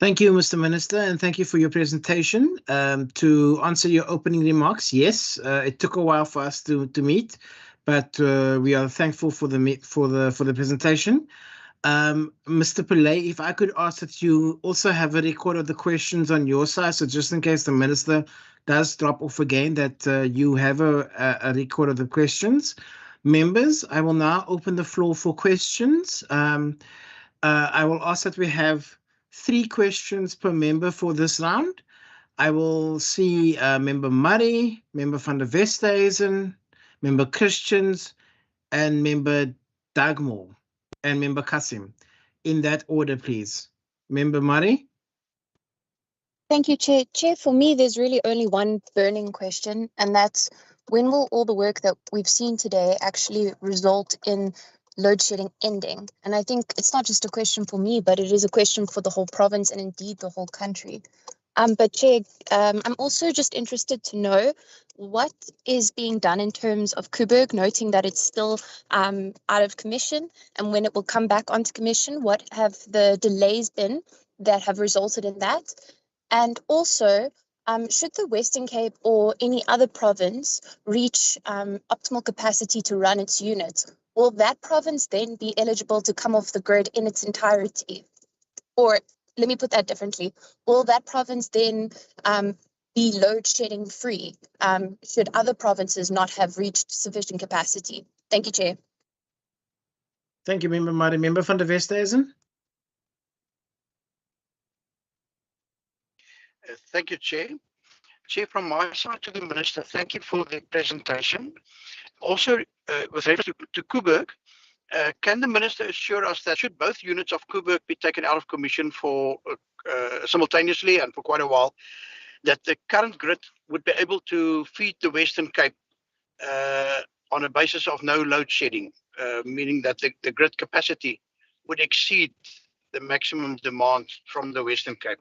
Thank you, Mr. Minister, and thank you for your presentation. To answer your opening remarks, yes, it took a while for us to meet, but we are thankful for the presentation. Mr. Pillay, if I could ask that you also have a record of the questions on your side, so just in case the Minister does drop off again, that you have a record of the questions. Members, I will now open the floor for questions. I will ask that we have 3 questions per member for this round. I will see Member Murray, Member van der Westhuizen, Member Christians, and Member Dagmore, and Member Kasim. In that order, please. Member Murray? Thank you, Chair. Chair, for me, there's really only one burning question, and that's when will all the work that we've seen today actually result in load shedding ending? And I think it's not just a question for me, but it is a question for the whole province and indeed the whole country. But Chair, I'm also just interested to know what is being done in terms of Kuiberg, noting that it's still out of commission, and when it will come back onto commission, what have the delays been that have resulted in that? And also, should the Western Cape or any other province reach optimal capacity to run its units, will that province then be eligible to come off the grid in its entirety? Or let me put that differently. Will that province then be load shedding free should other provinces not have reached sufficient capacity? Thank you, Chair. Thank you, Member Murray. Member van der Westhuizen? Thank you, Chair. Chair, from my side to the Minister, thank you for the presentation. Also, with reference to Kuiberg, can the Minister assure us that should both units of Kuiberg be taken out of commission for simultaneously and for quite a while, that the current grid would be able to feed the Western Cape on a basis of no load shedding, meaning that the grid capacity would exceed the maximum demand from the Western Cape?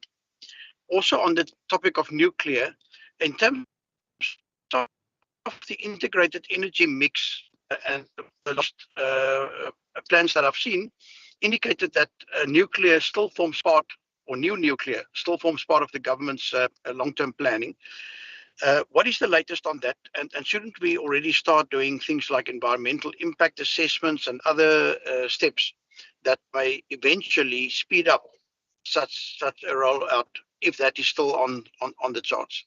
Also, on the topic of nuclear, in terms of the integrated energy mix and the last plans that I've seen, indicated that nuclear still forms part, or new nuclear still forms part of the government's long-term planning. What is the latest on that? And shouldn't we already start doing things like environmental impact assessments and other steps that may eventually speed up such a rollout, if that is still on the charts?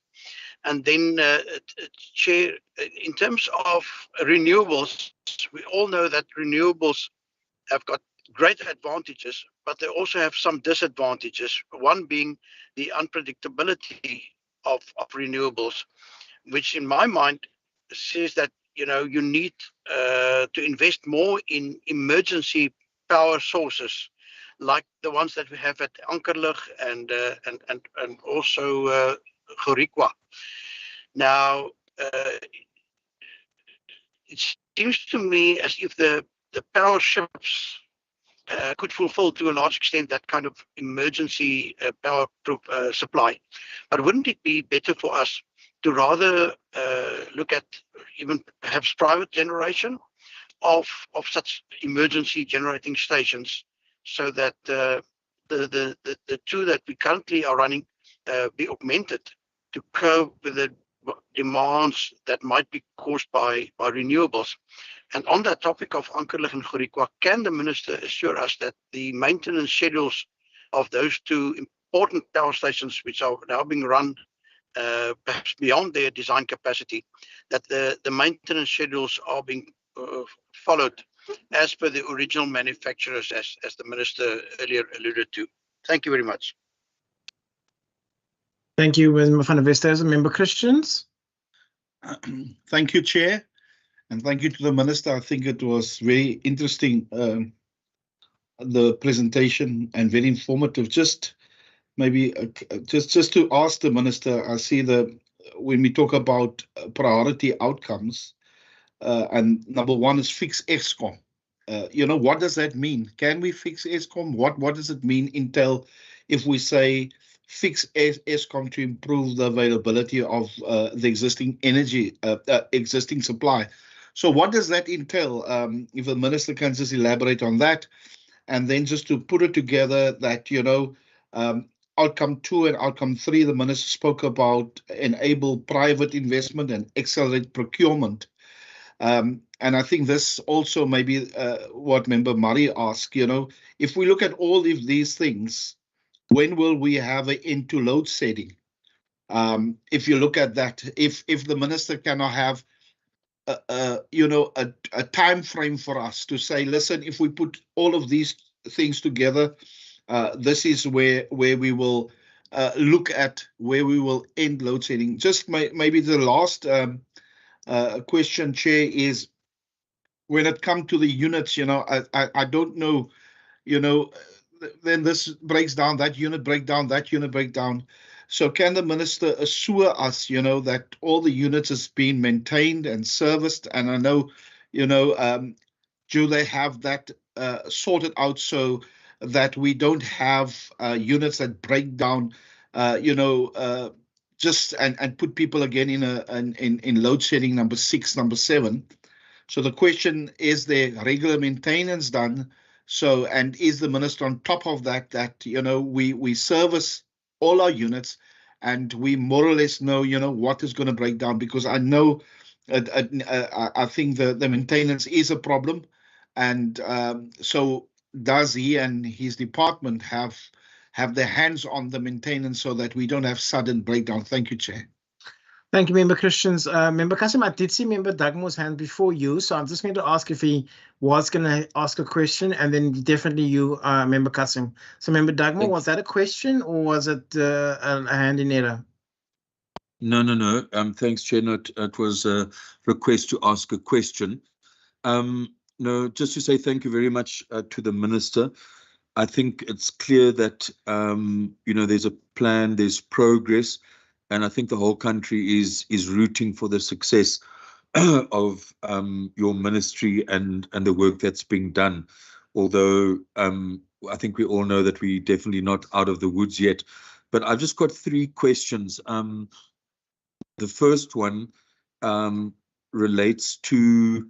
And then, Chair, in terms of renewables, we all know that renewables have got great advantages, but they also have some disadvantages. One being the unpredictability of renewables, which in my mind says that you need to invest more in emergency power sources, like the ones that we have at Ankerlig and also Gorikwa. Now, it seems to me as if the power ships could fulfill to a large extent that kind of emergency power supply. But wouldn't it be better for us to rather look at even perhaps private generation of such emergency generating stations, so that the two that we currently are running be augmented to cope with the demands that might be caused by renewables. And on that topic of Ankerlig and Goriqua, can the minister assure us that the maintenance schedules of those two important power stations, which are now being run perhaps beyond their design capacity, that the maintenance schedules are being followed as per the original manufacturers, as the minister earlier alluded to? Thank you very much. Thank you, Member van der Westhuizen. Member Christians. Thank you, Chair, and thank you to the Minister. I think it was very interesting, the presentation, and very informative. Just maybe just to ask the Minister, I see when we talk about priority outcomes, and number one is fix Eskom. What does that mean? Can we fix Eskom? What does it mean, Intel, if we say fix Eskom to improve the availability of the existing energy, existing supply? So what does that entail? If the Minister can just elaborate on that, and then just to put it together that, outcome 2 and outcome 3, the Minister spoke about enable private investment and accelerate procurement. And I think this also may be what Member Murray asked, if we look at all of these things, when will we have an end to load shedding? If you look at that, if the Minister cannot have a time frame for us to say, listen, if we put all of these things together, this is where we will look at where we will end load shedding. Just maybe the last question, Chair, is when it comes to the units, I don't know, then this breaks down, that unit breakdown, that unit breakdown. So can the Minister assure us, that all the units is being maintained and serviced? And I know, do they have that sorted out so that we don't have units that break down, just and put people again in load shedding number 6, number 7. So the question, is there regular maintenance done? So, and is the Minister on top of that, we service all our units and we more or less know, what is going to break down? Because I know, I think the maintenance is a problem. And so does he and his department have their hands on the maintenance so that we don't have sudden breakdown? Thank you, Chair. Thank you, Member Christians. Member Kasim, I did see Member Dagmo's hand before you, so I'm just going to ask if he was going to ask a question, and then definitely you, Member Kasim. So, Member Dagmo, was that a question or was it a hand in error? No. Thanks, Chair. No, it was a request to ask a question. No, just to say thank you very much to the Minister. I think it's clear that, there's a plan, there's progress, and I think the whole country is rooting for the success of your ministry and the work that's being done. Although I think we all know that we're definitely not out of the woods yet. But I've just got 3 questions. The first one relates to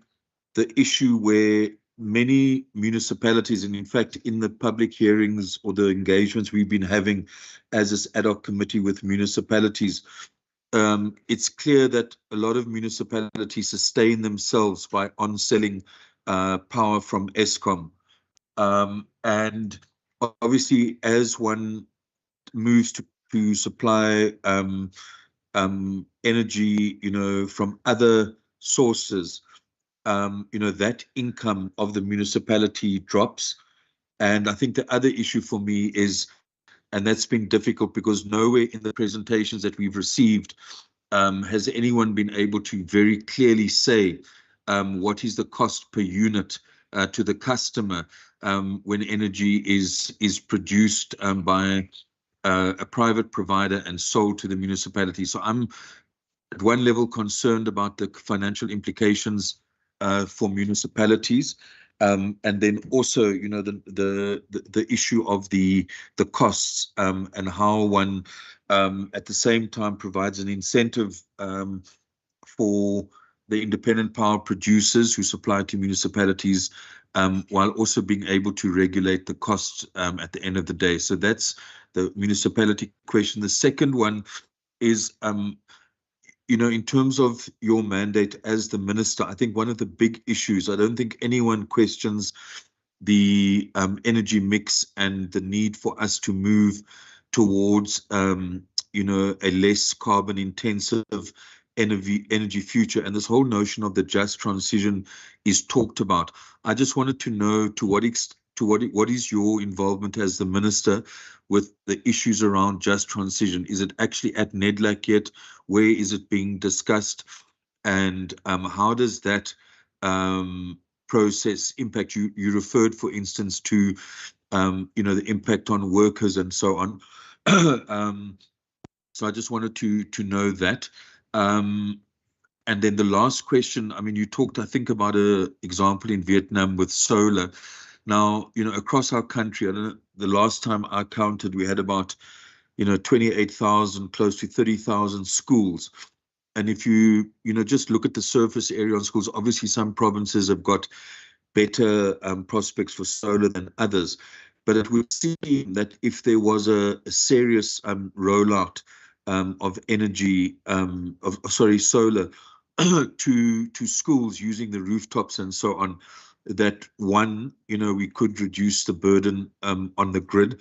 the issue where many municipalities, and in fact, in the public hearings or the engagements we've been having as this ad hoc committee with municipalities, it's clear that a lot of municipalities sustain themselves by on-selling power from Eskom. And obviously, as one moves to supply energy, from other sources, that income of the municipality drops. And I think the other issue for me is, and that's been difficult because nowhere in the presentations that we've received has anyone been able to very clearly say what is the cost per unit to the customer when energy is produced by a private provider and sold to the municipality. So I'm at one level concerned about the financial implications for municipalities, and then also, the issue of the costs and how one at the same time provides an incentive for the independent power producers who supply to municipalities, while also being able to regulate the costs at the end of the day. So that's the municipality question. The second one is, in terms of your mandate as the minister, I think one of the big issues, I don't think anyone questions the energy mix and the need for us to move towards, a less carbon intensive energy future. And this whole notion of the just transition is talked about. I just wanted to know what is your involvement as the minister with the issues around just transition? Is it actually at NEDLAC yet? Where is it being discussed? And how does that process impact you? You referred, for instance, to the impact on workers and so on. So I just wanted to know that. And then the last question, I mean, you talked, I think, about an example in Vietnam with solar. Now, across our country, I don't know, the last time I counted, we had about, 28,000, close to 30,000 schools. And if you, just look at the surface area on schools, obviously some provinces have got better prospects for solar than others. But it would seem that if there was a serious rollout of energy, solar to schools using the rooftops and so on, that one, we could reduce the burden on the grid.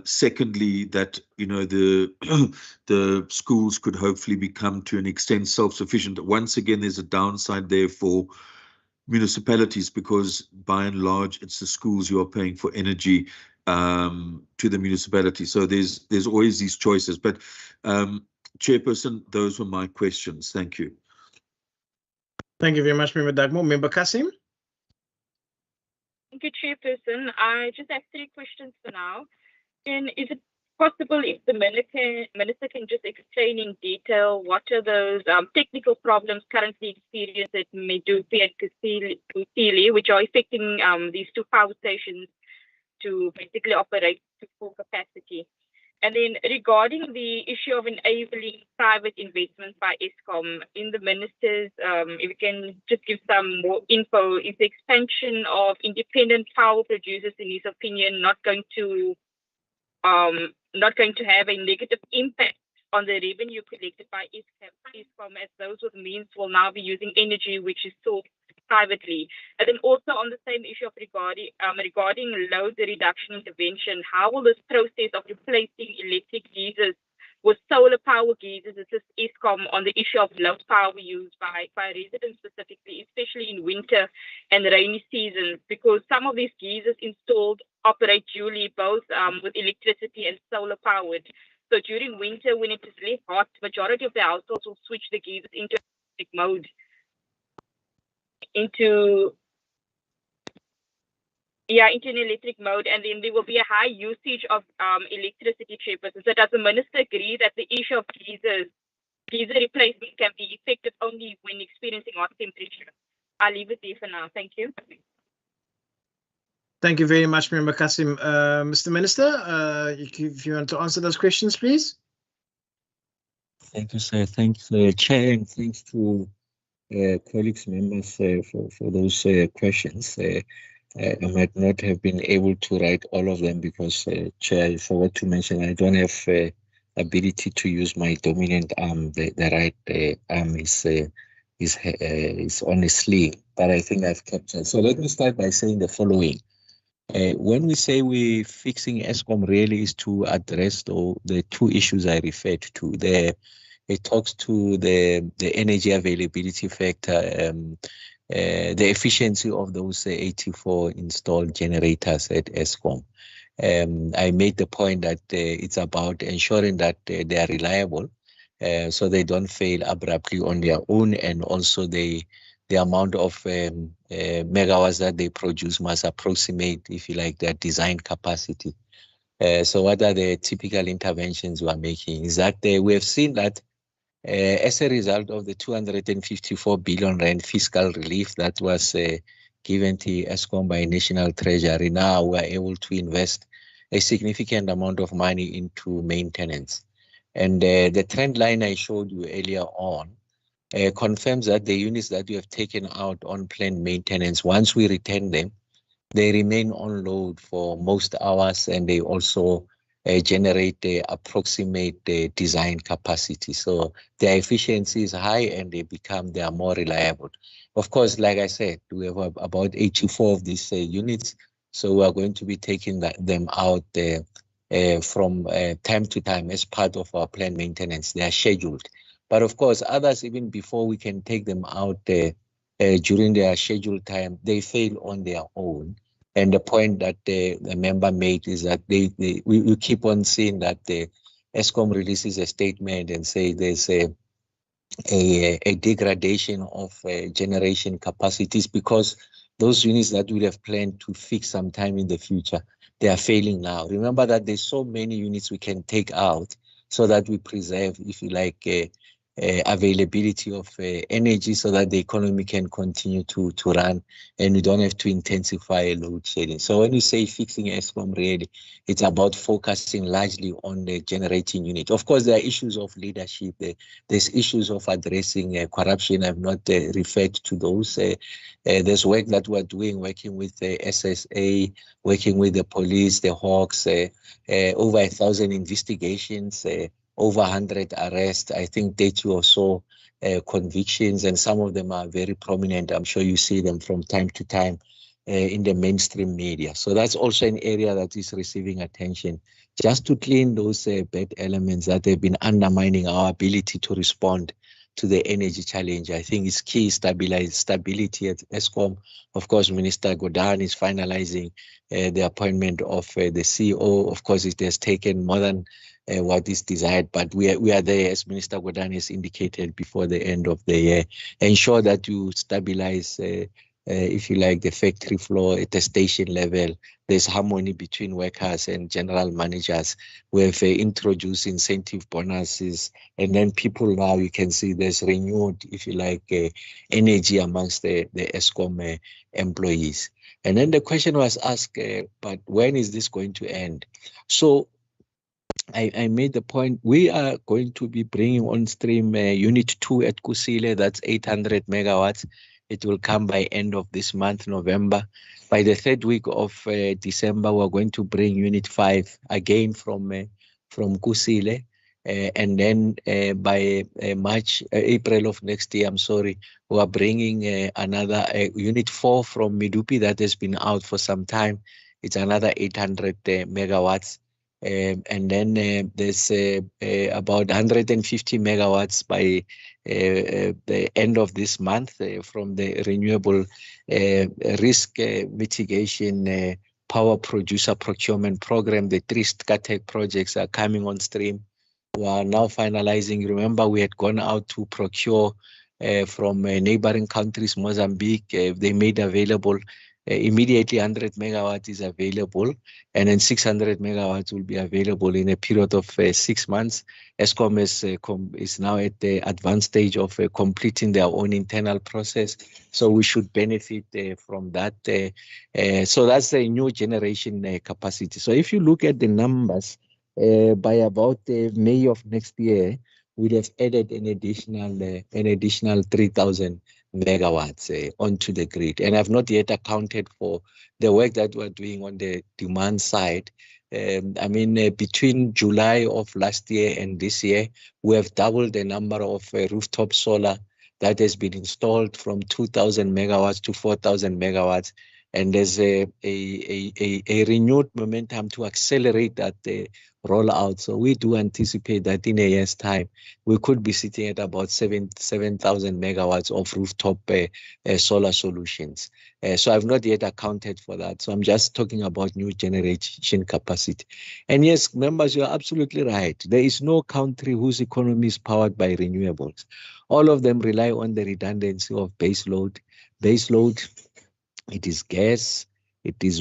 Secondly, that the schools could hopefully become to an extent self-sufficient. Once again, there's a downside there for municipalities, because by and large it's the schools who are paying for energy to the municipality. So there's always these choices. But Chairperson, those were my questions. Thank you. Thank you very much, Member Dagmo. Member Kasim. Thank you, Chairperson. I just have 3 questions for now. And is it possible if the minister can just explain in detail what are those technical problems currently experienced at Medupi and Kusile, which are affecting these 2 power stations to basically operate to full capacity? And then regarding the issue of enabling private investment by Eskom, in the ministers, if you can just give some more info, is the expansion of independent power producers, in his opinion, not going to have a negative impact on the revenue collected by Eskom, as those with means will now be using energy which is sold privately? And then also on the same issue of regarding load reduction intervention, how will this process of replacing electric geysers with solar power geysers assist Eskom on the issue of low power used by residents specifically, especially in winter and rainy seasons, because some of these geysers installed operate dually, both with electricity and solar powered. So during winter, when it is less hot, majority of the households will switch the geysers into electric mode. Into an electric mode, and then there will be a high usage of electricity, Chairperson. So does the minister agree that the issue of geyser replacement can be effective only when experiencing hot temperature? I'll leave it there for now. Thank you. Thank you very much, Member Kasim. Mr. Minister, if you want to answer those questions, please. Thank you, sir. Thanks, Chair, and thanks to colleagues, members for those questions. I might not have been able to write all of them because, Chair, I forgot to mention I don't have ability to use my dominant arm. The right arm is on a sling, but I think I've captured. So let me start by saying the following. When we say we're fixing Eskom, really is to address the 2 issues I referred to. It talks to the energy availability factor, the efficiency of those 84 installed generators at Eskom. I made the point that it's about ensuring that they are reliable, so they don't fail abruptly on their own, and also the amount of megawatts that they produce must approximate, if you like, their design capacity. So what are the typical interventions we are making? Is that we have seen that as a result of the 254 billion rand fiscal relief that was given to Eskom by National Treasury, now we are able to invest a significant amount of money into maintenance. And the trend line I showed you earlier on confirms that the units that we have taken out on planned maintenance, once we return them, they remain on load for most hours, and they also generate the approximate design capacity. So their efficiency is high, and they are more reliable. Of course, like I said, we have about 84 of these units, so we are going to be taking them out from time to time as part of our planned maintenance. They are scheduled. But of course, others, even before we can take them out during their scheduled time, they fail on their own. And the point that the member made is that we keep on seeing that the ESCOM releases a statement and say there's a degradation of generation capacities because those units that we have planned to fix sometime in the future, they are failing now. Remember that there's so many units we can take out so that we preserve, if you like, availability of energy so that the economy can continue to run and we don't have to intensify load shedding. So when you say fixing ESCOM, really, it's about focusing largely on the generating unit. Of course, there are issues of leadership. There's issues of addressing corruption. I've not referred to those. There's work that we're doing, working with the SSA, working with the police, the Hawks, over 1,000 investigations, over 100 arrests, I think 30 or so convictions, and some of them are very prominent. I'm sure you see them from time to time in the mainstream media. So that's also an area that is receiving attention, just to clean those bad elements that have been undermining our ability to respond to the energy challenge. I think it's key stability at ESCOM. Of course, Minister Godan is finalizing the appointment of the CEO. Of course, it has taken more than what is desired, but we are there, as Minister Godan has indicated, before the end of the year. Ensure that you stabilize, if you like, the factory floor at the station level. There's harmony between workers and general managers. We have introduced incentive bonuses, and then people now, you can see there's renewed, if you like, energy amongst the ESCOM employees. And then the question was asked, but when is this going to end? So I made the point, we are going to be bringing on stream Unit 2 at Kusile, that's 800 megawatts. It will come by end of this month, November. By the third week of December, we're going to bring Unit 5 again from Kusile. And then by April of next year, we are bringing another Unit 4 from Midupi that has been out for some time. It's another 800 megawatts. And then there's about 150 megawatts by the end of this month from the renewable risk mitigation power producer procurement program. The 3 SCATEC projects are coming on stream. We are now finalizing. Remember, we had gone out to procure from neighboring countries, Mozambique. They made available immediately 100 megawatts is available, and then 600 megawatts will be available in a period of 6 months. ESCOM is now at the advanced stage of completing their own internal process, so we should benefit from that. So that's a new generation capacity. So if you look at the numbers, by about May of next year, we'd have added an additional 3,000 megawatts onto the grid. And I've not yet accounted for the work that we're doing on the demand side. I mean, between July of last year and this year, we have doubled the number of rooftop solar that has been installed from 2,000 megawatts to 4,000 megawatts. And there's a renewed momentum to accelerate that rollout. So we do anticipate that in a year's time, we could be sitting at about 7,000 megawatts of rooftop solar solutions. So I've not yet accounted for that. So I'm just talking about new generation capacity. And yes, members, you're absolutely right. There is no country whose economy is powered by renewables. All of them rely on the redundancy of base load. Base load, it is gas, it is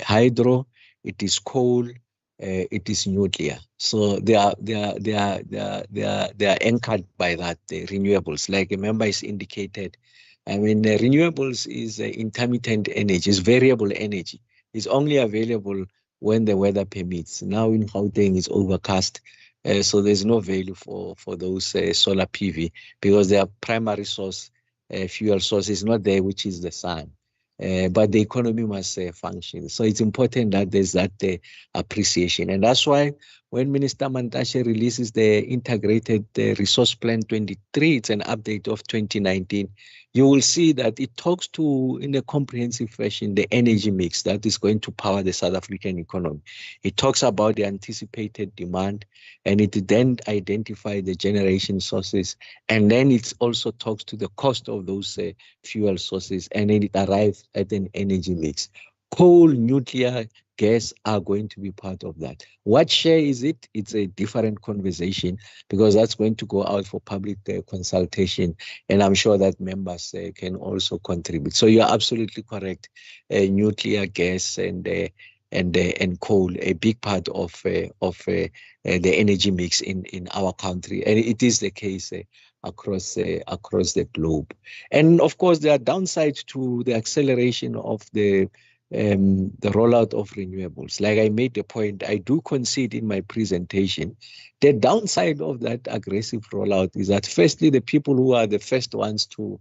hydro, it is coal, it is nuclear. So they are anchored by that renewables. Like a member is indicated, I mean, renewables is intermittent energy, it's variable energy. It's only available when the weather permits. Now in Gauteng it's overcast. So there's no value for those solar PV because their primary source, fuel source is not there, which is the sun. But the economy must function. So it's important that there's that appreciation. And that's why when Minister Mantashe releases the Integrated Resource Plan 23, it's an update of 2019, you will see that it talks to, in a comprehensive fashion, the energy mix that is going to power the South African economy. It talks about the anticipated demand, and it then identifies the generation sources, and then it also talks to the cost of those fuel sources, and then it arrives at an energy mix. Coal, nuclear, gas are going to be part of that. What share is it? It's a different conversation because that's going to go out for public consultation, and I'm sure that members can also contribute. So you're absolutely correct. Nuclear, gas, and coal, a big part of the energy mix in our country, and it is the case across the globe. And of course, there are downsides to the acceleration of the rollout of renewables. Like I made the point, I do concede in my presentation, the downside of that aggressive rollout is that firstly, the people who are the first ones to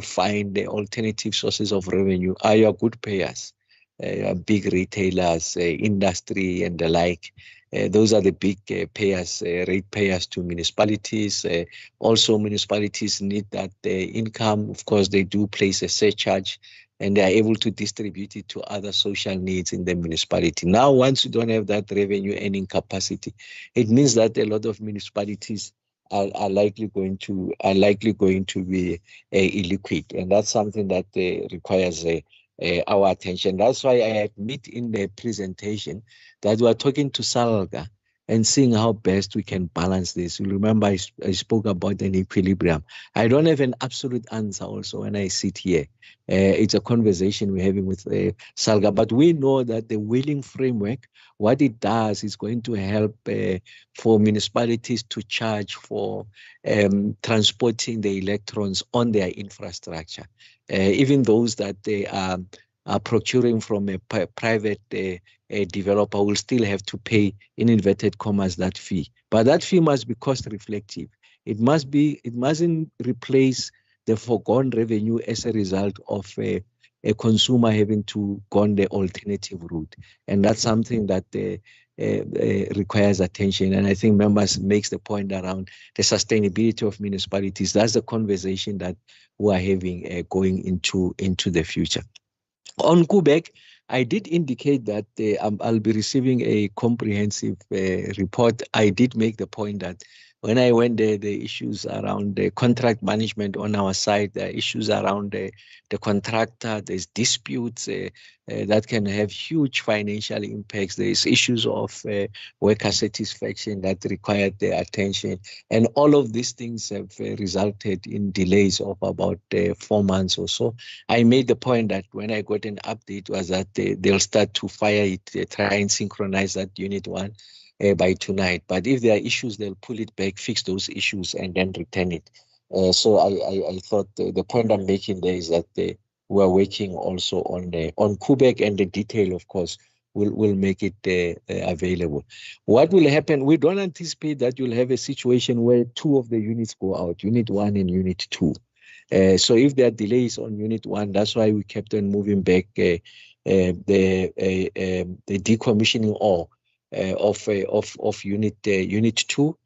find the alternative sources of revenue are your good payers, big retailers, industry, and the like. Those are the big payers, rate payers to municipalities. Also, municipalities need that income. Of course, they do place a surcharge, and they are able to distribute it to other social needs in the municipality. Now, once you don't have that revenue earning capacity, it means that a lot of municipalities are likely going to be illiquid, and that's something that requires our attention. That's why I admit in the presentation that we are talking to SALGA and seeing how best we can balance this. You remember I spoke about an equilibrium. I don't have an absolute answer also when I sit here. It's a conversation we're having with SALGA, but we know that the wheeling framework, what it does is going to help for municipalities to charge for transporting the electrons on their infrastructure. Even those that they are procuring from a private developer will still have to pay, in inverted commas, that fee. But that fee must be cost reflective. It mustn't replace the foregone revenue as a result of a consumer having to go on the alternative route. And that's something that requires attention. And I think members makes the point around the sustainability of municipalities. That's the conversation that we are having going into the future. On Quebec, I did indicate that I'll be receiving a comprehensive report. I did make the point that when I went there, the issues around the contract management on our side, the issues around the contractor, there's disputes that can have huge financial impacts. There's issues of worker satisfaction that required their attention. And all of these things have resulted in delays of about 4 months or so. I made the point that when I got an update was that they'll start to fire it, try and synchronize that unit 1 by tonight. But if there are issues, they'll pull it back, fix those issues, and then return it. So I thought the point I'm making there is that we're working also on Quebec, and the detail, of course, will make it available. What will happen? We don't anticipate that you'll have a situation where 2 of the units go out, Unit 1 and Unit 2. So if there are delays on Unit 1, that's why we kept on moving back the decommissioning of Unit 2,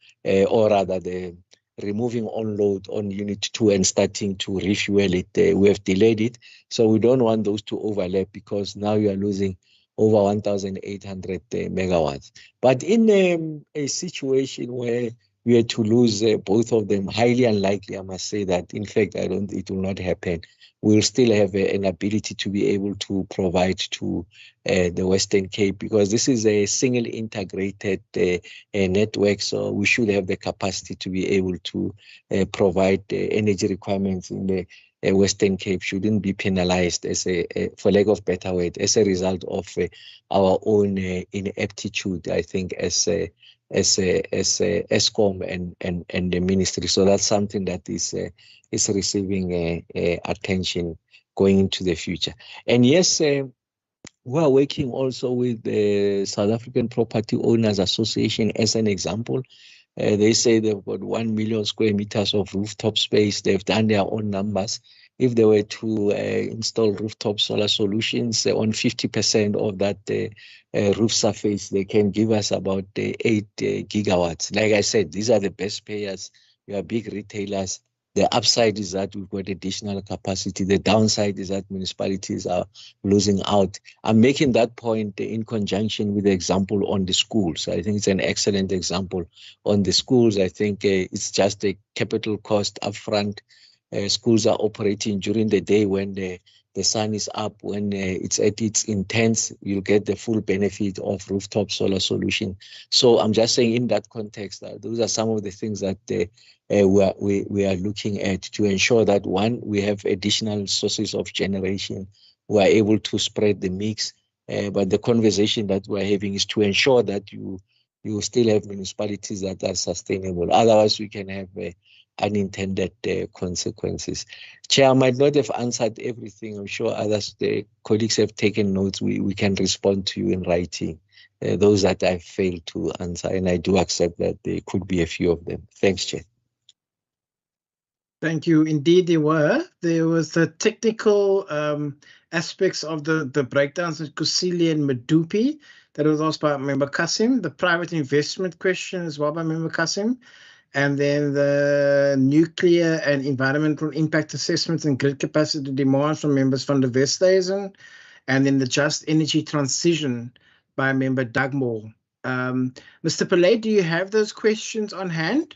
or rather the removing on load on Unit 2 and starting to refuel it. We have delayed it, so we don't want those to overlap because now you are losing over 1,800 megawatts. But in a situation where we had to lose both of them, highly unlikely, I must say that. In fact, it will not happen. We'll still have an ability to be able to provide to the Western Cape, because this is a single integrated network, so we should have the capacity to be able to provide energy requirements in the Western Cape. Shouldn't be penalized as for lack of better word, as a result of our own ineptitude, I think, as ESCOM and the ministry. So that's something that is receiving attention going into the future. And yes, We are working also with the South African Property Owners Association as an example. They say they've got 1 million square meters of rooftop space. They've done their own numbers. If they were to install rooftop solar solutions on 50% of that roof surface, they can give us about 8 gigawatts. Like I said, these are the best payers. We are big retailers. The upside is that we've got additional capacity. The downside is that municipalities are losing out. I'm making that point in conjunction with the example on the schools. I think it's an excellent example. On the schools, I think it's just a capital cost upfront. Schools are operating during the day when the sun is up, when it's at its intense, you'll get the full benefit of rooftop solar solution. So I'm just saying in that context, those are some of the things that we are looking at to ensure that, one, we have additional sources of generation. We are able to spread the mix. But the conversation that we're having is to ensure that you still have municipalities that are sustainable. Otherwise, we can have unintended consequences. Chair, I might not have answered everything. I'm sure others, the colleagues have taken notes. We can respond to you in writing. Those that I failed to answer, and I do accept that there could be a few of them. Thanks, Chair. Thank you. Indeed, there were. There was the technical aspects of the breakdowns of Kusile and Medupi that was asked by Member Kasim. The private investment question as well by Member Kasim. And then the nuclear and environmental impact assessments and grid capacity demands from members van der Westhuizen. And then the just energy transition by Member Dugmore. Mr. Pillay, do you have those questions on hand?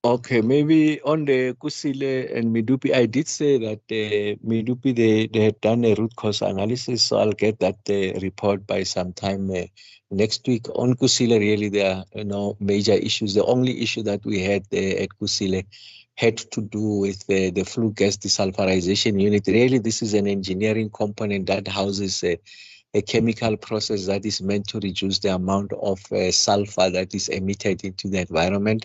Okay, maybe on the Kusile and Medupi, I did say that Medupi, they had done a root cause analysis, so I'll get that report by sometime next week. On Kusile, really, there are no major issues. The only issue that we had at Kusile had to do with the flue gas desulfurization unit. Really, this is an engineering component that houses a chemical process that is meant to reduce the amount of sulfur that is emitted into the environment.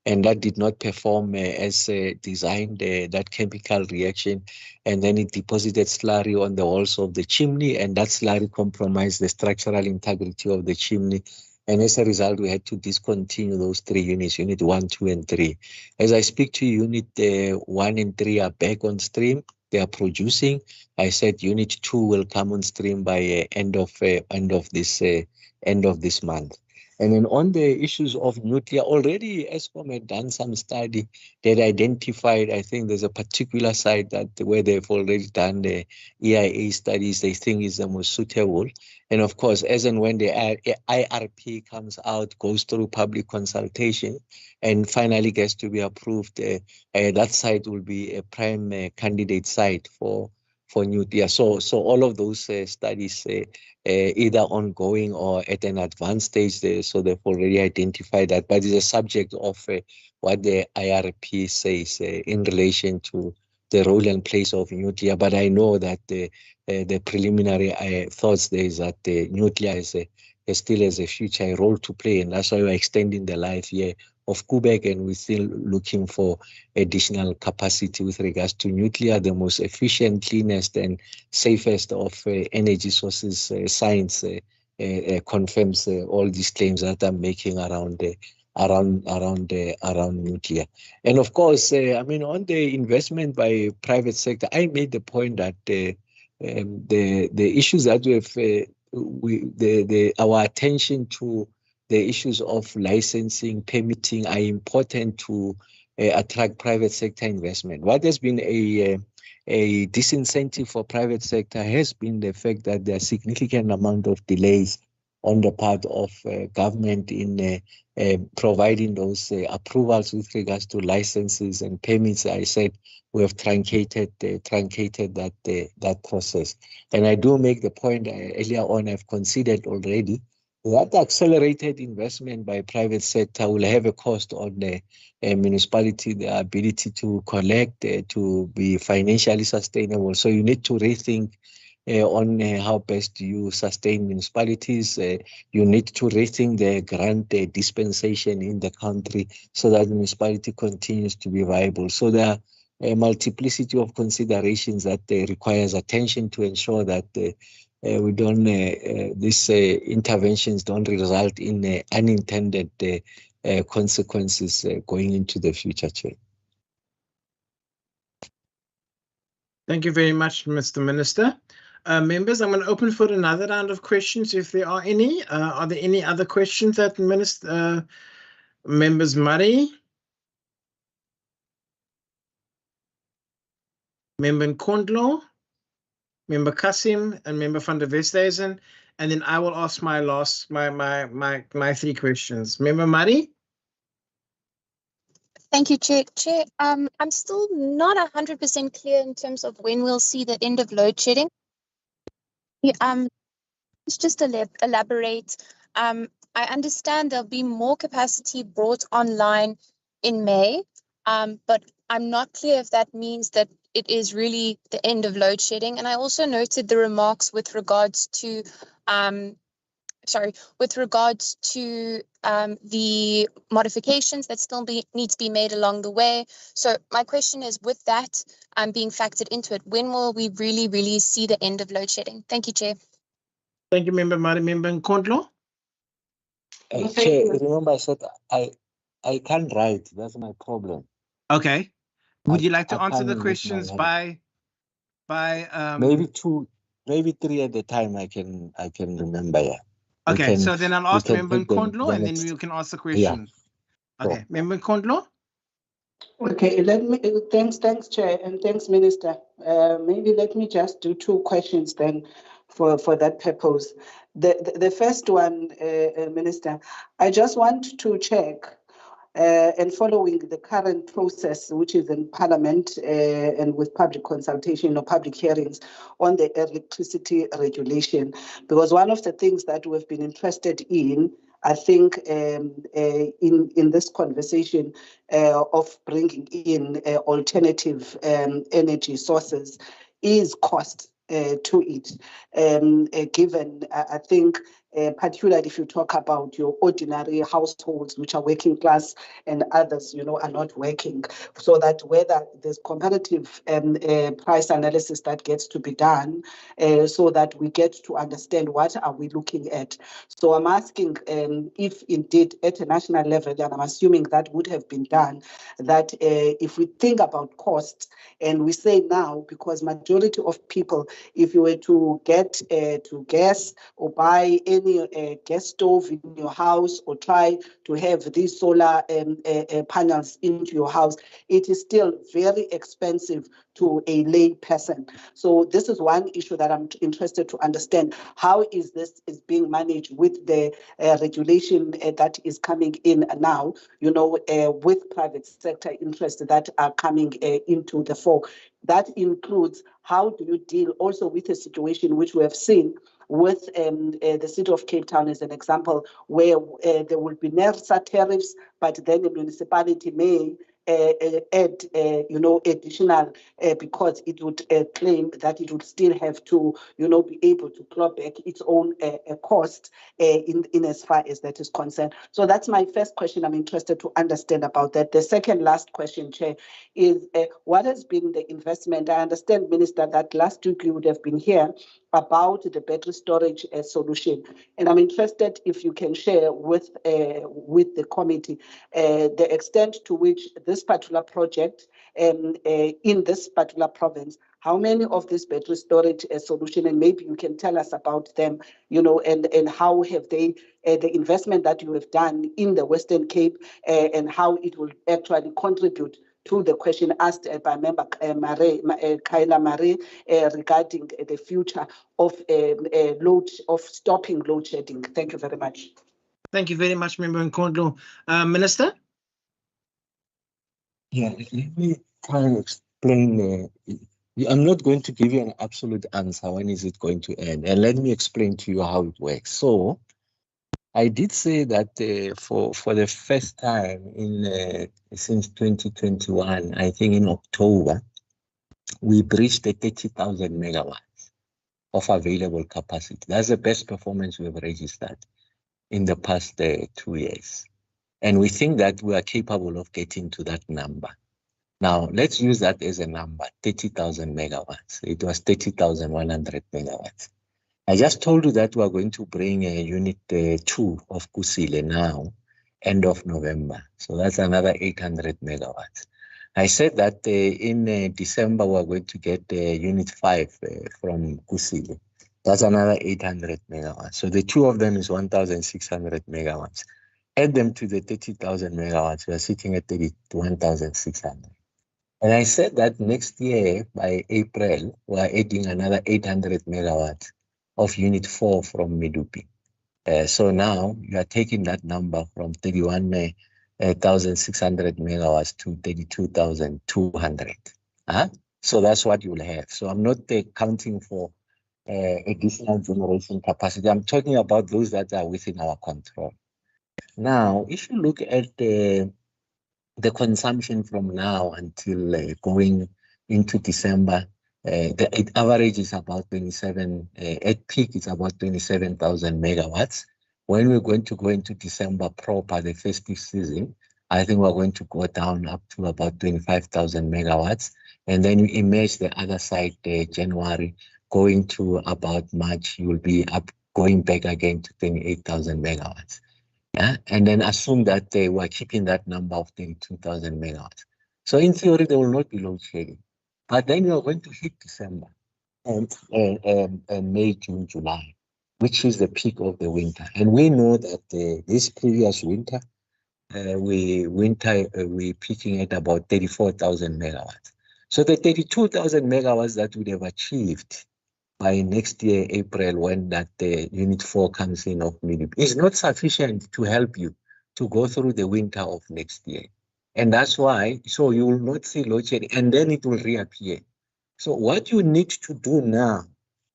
And that did not perform as designed, that chemical reaction. And then it deposited slurry on the walls of the chimney, and that slurry compromised the structural integrity of the chimney. And as a result, we had to discontinue those 3 units, unit 1, 2, and 3. As I speak to you, unit 1 and 3 are back on stream. They are producing. I said unit 2 will come on stream by end of this month. And then on the issues of nuclear, already Eskom had done some study that identified, I think there's a particular site that where they've already done the EIA studies they think is the most suitable. And of course, as and when the IRP comes out, goes through public consultation, and finally gets to be approved, that site will be a prime candidate site for nuclear. So all of those studies either ongoing or at an advanced stage, so they've already identified that, but it's a subject of what the IRP says in relation to the role and place of nuclear. But I know that the preliminary thoughts there is that nuclear still has a future role to play, and that's why we're extending the life here of Kubek, and we're still looking for additional capacity with regards to nuclear, the most efficient, cleanest, and safest of energy sources. Science confirms all these claims that I'm making around nuclear. And of course, I mean, on the investment by private sector, I made the point that the issues that our attention to the issues of licensing, permitting are important to attract private sector investment. What has been a disincentive for private sector has been the fact that there are significant amount of delays on the part of government in providing those approvals with regards to licenses and permits. I said we have truncated that process. And I do make the point earlier on, I've considered already that accelerated investment by private sector will have a cost on the municipality, the ability to collect, to be financially sustainable. So you need to rethink on how best do you sustain municipalities. You need to rethink the grant dispensation in the country so that the municipality continues to be viable. So there a multiplicity of considerations that requires attention to ensure that we don't these interventions don't result in unintended consequences going into the future, Chair. Thank you very much, Mr. Minister. Members, I'm going to open for another round of questions if there are any. Are there any other questions that Members Murray, Member Nkondlo, Member Kasim, and Member van der Westhuizen, and then I will ask my three questions. Member Murray? Thank you, Chair. Chair, I'm still not 100% clear in terms of when we'll see the end of load shedding. Just to elaborate, I understand there'll be more capacity brought online in May, but I'm not clear if that means that it is really the end of load shedding. And I also noted the remarks with regards to the modifications that still need to be made along the way. So my question is, with that being factored into it, when will we really see the end of load shedding? Thank you, Chair. Thank you, Member Murray. Member Nkondlo? Chair, remember I said I can't write. That's my problem. Okay. Would you like to answer the questions by maybe two, maybe three at a time? I can remember. Yeah. Okay, so then I'll ask Member Nkondlo, and then we can ask the questions. Yeah. Okay, Member Nkondlo? Okay, thanks, Chair, and thanks, Minister. Maybe let me just do two questions then for that purpose. The first one, Minister, I just want to check, and following the current process, which is in Parliament and with public consultation or public hearings on the electricity regulation, because one of the things that we've been interested in, I think, in this conversation of bringing in alternative energy sources is cost to it, given, I think, particularly if you talk about your ordinary households, which are working class and others, are not working, so that whether there's comparative price analysis that gets to be done, so that we get to understand what are we looking at. So I'm asking if indeed at a national level, and I'm assuming that would have been done, that if we think about costs, and we say now, because majority of people, if you were to get to gas or buy any gas stove in your house or try to have these solar panels into your house, it is still very expensive to a lay person. So this is one issue that I'm interested to understand. How is this being managed with the regulation that is coming in now, with private sector interests that are coming into the fore? That includes, how do you deal also with a situation which we have seen with the city of Cape Town as an example, where there will be NERSA tariffs, but then the municipality may add, additional, because it would claim that it would still have to, be able to claw back its own cost in as far as that is concerned. So that's my first question. I'm interested to understand about that. The second last question, Chair, is what has been the investment? I understand, Minister, that last week you would have been here about the battery storage solution, and I'm interested if you can share with the committee the extent to which this particular project in this particular province, how many of this battery storage solution, and maybe you can tell us about them, and how have they, the investment that you have done in the Western Cape, and how it will actually contribute to the question asked by Member Kyla Marie regarding the future of stopping load shedding. Thank you very much. Thank you very much, Member Nkondlo. Minister? Yeah, let me try and explain. I'm not going to give you an absolute answer. When is it going to end? And let me explain to you how it works. So I did say that for the first time since 2021, I think in October, we breached the 30,000 megawatts of available capacity. That's the best performance we have registered in the past 2 years. And we think that we are capable of getting to that number. Now, let's use that as a number, 30,000 megawatts. It was 30,100 megawatts. I just told you that we are going to bring unit 2 of Kusile now, end of November. So that's another 800 megawatts. I said that in December, we're going to get unit 5 from Kusile. That's another 800 megawatts. So the two of them is 1,600 megawatts. Add them to the 30,000 megawatts, we're sitting at 31,600. And I said that next year, by April, we're adding another 800 megawatts of unit 4 from Medupi. So now you are taking that number from 31,600 megawatts to 32,200. So that's what you will have. So I'm not counting for additional generation capacity. I'm talking about those that are within our control. Now, if you look at the consumption from now until going into December, the average is about 27, at peak it's about 27,000 megawatts. When we're going to go into December proper, the festive season, I think we're going to go down up to about 25,000 megawatts. And then you image the other side, January, going to about March, you will be up, going back again to 28,000 megawatts. Yeah? And then assume that they were keeping that number of 32,000 megawatts. So in theory, there will not be load shedding. But then you're going to hit December and May, June, July, which is the peak of the winter. And we know that this previous winter, we're peaking at about 34,000 megawatts. So the 32,000 megawatts that we'd have achieved by next year, April, when that unit 4 comes in of Medupi, is not sufficient to help you to go through the winter of next year. And that's why, so you will not see load shedding, and then it will reappear. So what you need to do now,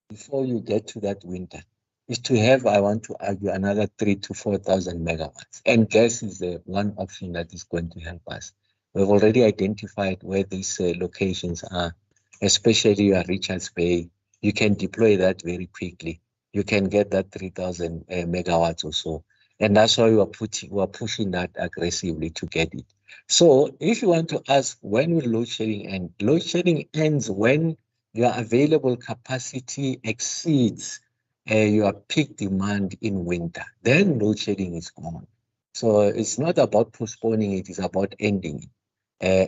before you get to that winter, is to have, I want to argue, another 3,000 to 4,000 megawatts. And gas is the one option that is going to help us. We've already identified where these locations are, especially your Richards Bay. You can deploy that very quickly. You can get that 3,000 megawatts or so. And that's why we are pushing that aggressively to get it. So if you want to ask when will load shedding end? Load shedding ends when your available capacity exceeds your peak demand in winter. Then load shedding is gone. So it's not about postponing it, it's about ending it.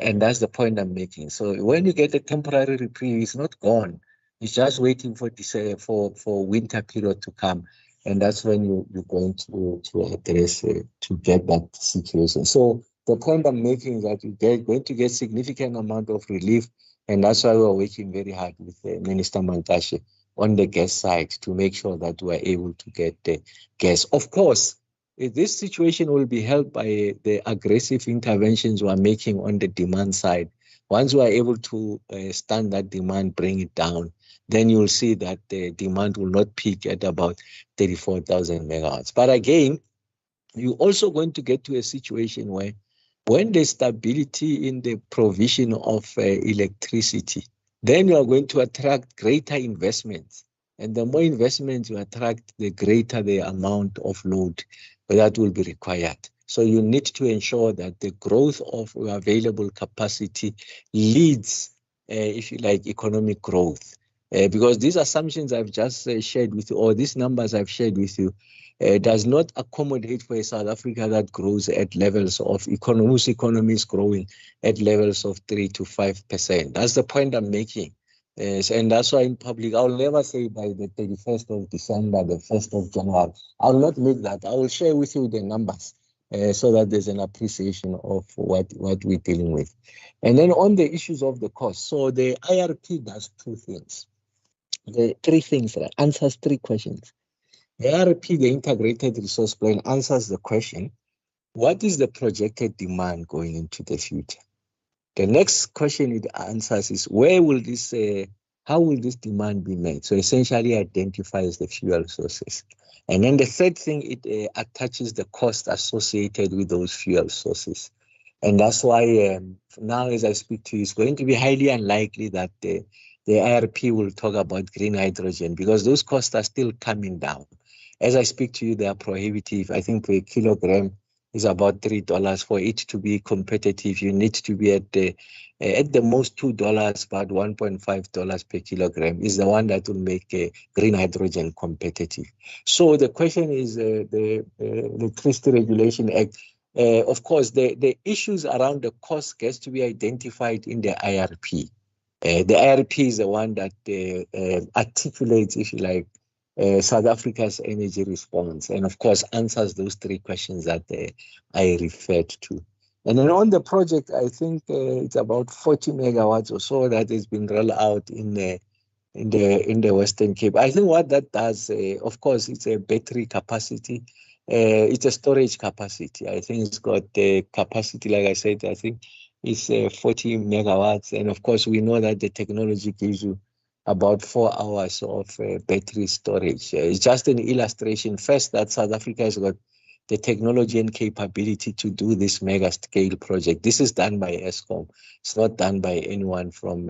And that's the point I'm making. So when you get a temporary reprieve, it's not gone. It's just waiting for this for winter period to come, and that's when you're going to address to get that situation. So the point I'm making is that you're going to get significant amount of relief, and that's why we're working very hard with Minister Mantashe on the gas side to make sure that we're able to get the gas. Of course, this situation will be helped by the aggressive interventions we're making on the demand side. Once we're able to stand that demand, bring it down, then you'll see that the demand will not peak at about 34,000 megawatts. But again, you're also going to get to a situation where when there's stability in the provision of electricity, then you are going to attract greater investments. And the more investments you attract, the greater the amount of load that will be required. So you need to ensure that the growth of available capacity leads, if you like, economic growth. Because these assumptions I've just shared with you, or these numbers I've shared with you, does not accommodate for a South Africa that grows at levels of whose economy is growing at levels of 3 to 5%. That's the point I'm making. And that's why in public, I'll never say by the 31st of December, the 1st of January. I'll not make that. I will share with you the numbers so that there's an appreciation of what we're dealing with. And then on the issues of the cost, so the IRP does two things. The three things, right? Answers three questions. The IRP, the Integrated Resource Plan, answers the question, what is the projected demand going into the future? The next question it answers is, where will this, how will this demand be met? So essentially identifies the fuel sources. And then the third thing, it attaches the cost associated with those fuel sources. And that's why now as I speak to you, it's going to be highly unlikely that the IRP will talk about green hydrogen because those costs are still coming down. As I speak to you, they are prohibitive. I think per kilogram, is about $3. For it to be competitive, you need to be at the most $2, but $1.5 per kilogram is the one that will make green hydrogen competitive. So the question is the Electricity Regulation Act. Of course, the issues around the cost gets to be identified in the IRP. The IRP is the one that articulates, if you like, South Africa's energy response, and of course answers those three questions that I referred to. And then on the project, I think it's about 40 megawatts or so that has been rolled out in the Western Cape. I think what that does, of course, it's a battery capacity. It's a storage capacity. I think it's got the capacity, like I said, I think it's 40 megawatts. And of course, we know that the technology gives you about 4 hours of battery storage. It's just an illustration first that South Africa has got the technology and capability to do this mega scale project. This is done by Eskom. It's not done by anyone from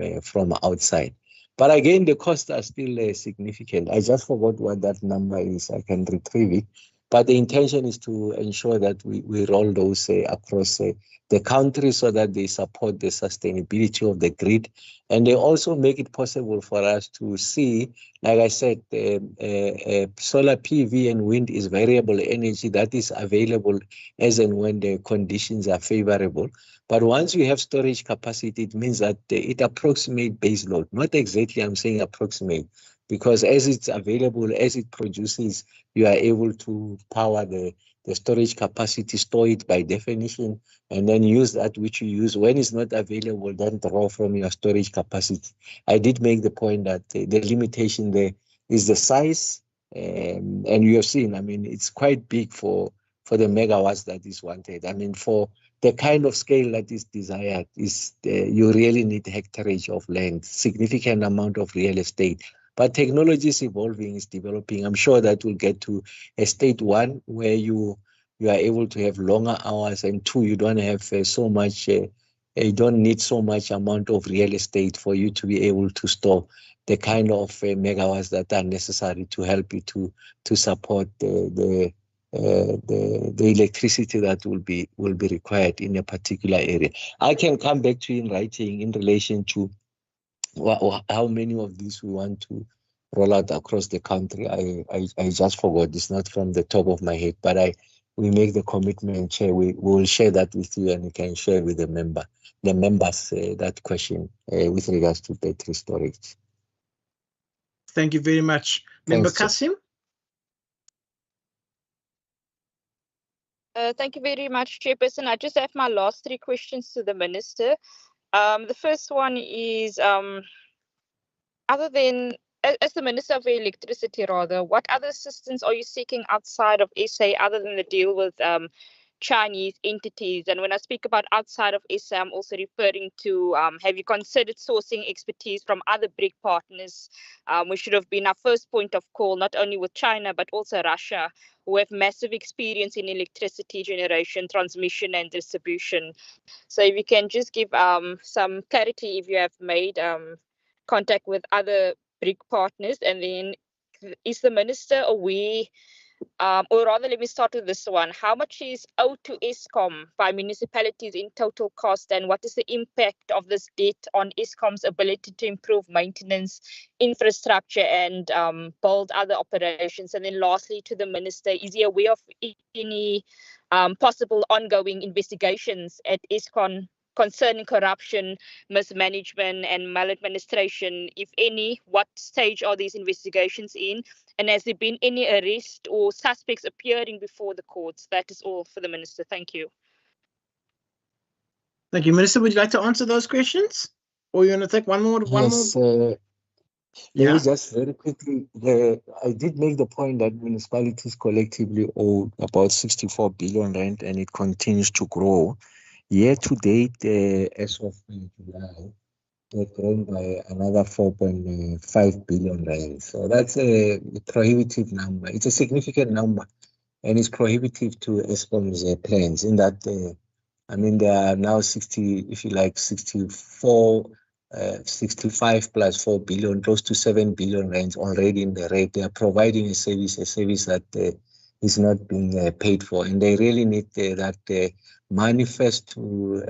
outside. But again, the costs are still significant. I just forgot what that number is. I can retrieve it. But the intention is to ensure that we roll those across the country so that they support the sustainability of the grid. And they also make it possible for us to see, like I said, solar PV and wind is variable energy that is available as and when the conditions are favorable. But once you have storage capacity, it means that it approximates base load. Not exactly, I'm saying approximate, because as it's available, as it produces, you are able to power the storage capacity, store it by definition, and then use that which you use. When it's not available, then draw from your storage capacity. I did make the point that the limitation there is the size, and you have seen, I mean, it's quite big for the megawatts that is wanted. I mean, for the kind of scale that is desired, you really need hectareage of land, significant amount of real estate. But technology is evolving, is developing. I'm sure that we'll get to a state one where you are able to have longer hours, and two, you don't have so much, you don't need so much amount of real estate for you to be able to store the kind of megawatts that are necessary to help you to support the electricity that will be required in a particular area. I can come back to you in writing in relation to how many of these we want to roll out across the country. I just forgot. It's not from the top of my head, but we make the commitment, Chair. We will share that with you, and you can share with the members that question with regards to battery storage. Thank you very much. Member Kasim? Thank you very much, Chairperson. I just have my last three questions to the Minister. The first one is, other than, as the Minister of Electricity, what other assistance are you seeking outside of SA other than the deal with Chinese entities? And when I speak about outside of SA, I'm also referring to, have you considered sourcing expertise from other BRIC partners, which should have been our first point of call, not only with China, but also Russia, who have massive experience in electricity generation, transmission and distribution. So if you can just give some clarity if you have made contact with other BRIC partners, and then is the Minister aware, or rather let me start with this one, how much is owed to Eskom by municipalities in total cost, and what is the impact of this debt on Eskom's ability to improve maintenance, infrastructure and build other operations? And then lastly, to the Minister, is he aware of any possible ongoing investigations at Eskom concerning corruption, mismanagement and maladministration? If any, what stage are these investigations in? And has there been any arrest or suspects appearing before the courts? That is all for the Minister. Thank you. Thank you. Minister, would you like to answer those questions? Or you want to take one more? Yes, let me just very quickly, I did make the point that municipalities collectively owe about 64 billion rand, and it continues to grow. Year to date, as of July, they've grown by another 4.5 billion rand. So that's a prohibitive number. It's a significant number, and it's prohibitive to Eskom's plans in that, I mean, there are now 60, if you like, 64, 65 plus 4 billion, close to 7 billion rands already in the rate. They are providing a service that is not being paid for, and they really need that money first to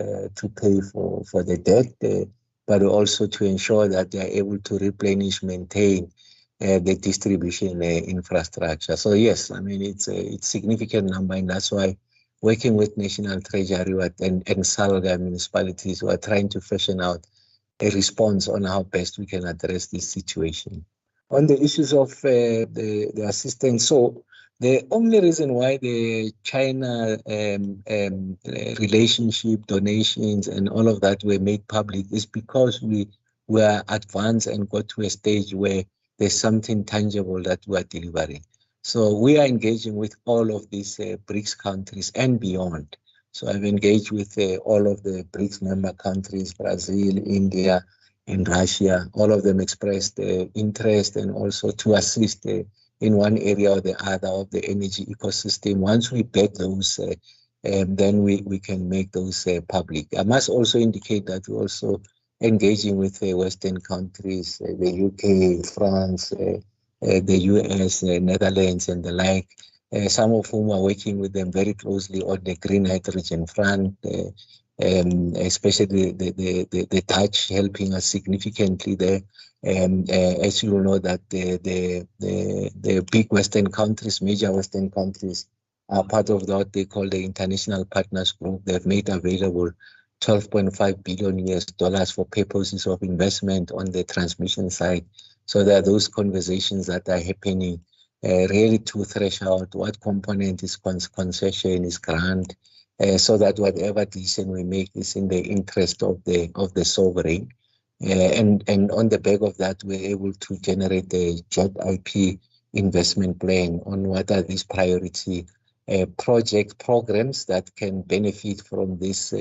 pay for the debt, but also to ensure that they are able to replenish, maintain the distribution infrastructure. So yes, I mean it's a significant number, and that's why working with National Treasury and SALGA municipalities, who are trying to fashion out a response on how best we can address this situation. On the issues of the assistance, so the only reason why the China relationship, donations, and all of that were made public is because we were advanced and got to a stage where there's something tangible that we are delivering. So we are engaging with all of these BRICS countries and beyond. So I've engaged with all of the BRICS member countries, Brazil, India, and Russia. All of them expressed interest and also to assist in one area or the other of the energy ecosystem. Once we get those, then we can make those public. I must also indicate that we're also engaging with Western countries, the UK, France, the US, Netherlands, and the like, some of whom are working with them very closely on the green hydrogen front, especially the Dutch helping us significantly there. As you know, that the big Western countries, major Western countries, are part of what they call the International Partners Group. They've made available $12.5 billion for purposes of investment on the transmission side. So there are those conversations that are happening really to thresh out what component is concession, is grant, so that whatever decision we make is in the interest of the sovereign. And on the back of that, we're able to generate a JET IP investment plan on what are these priority programs that can benefit from this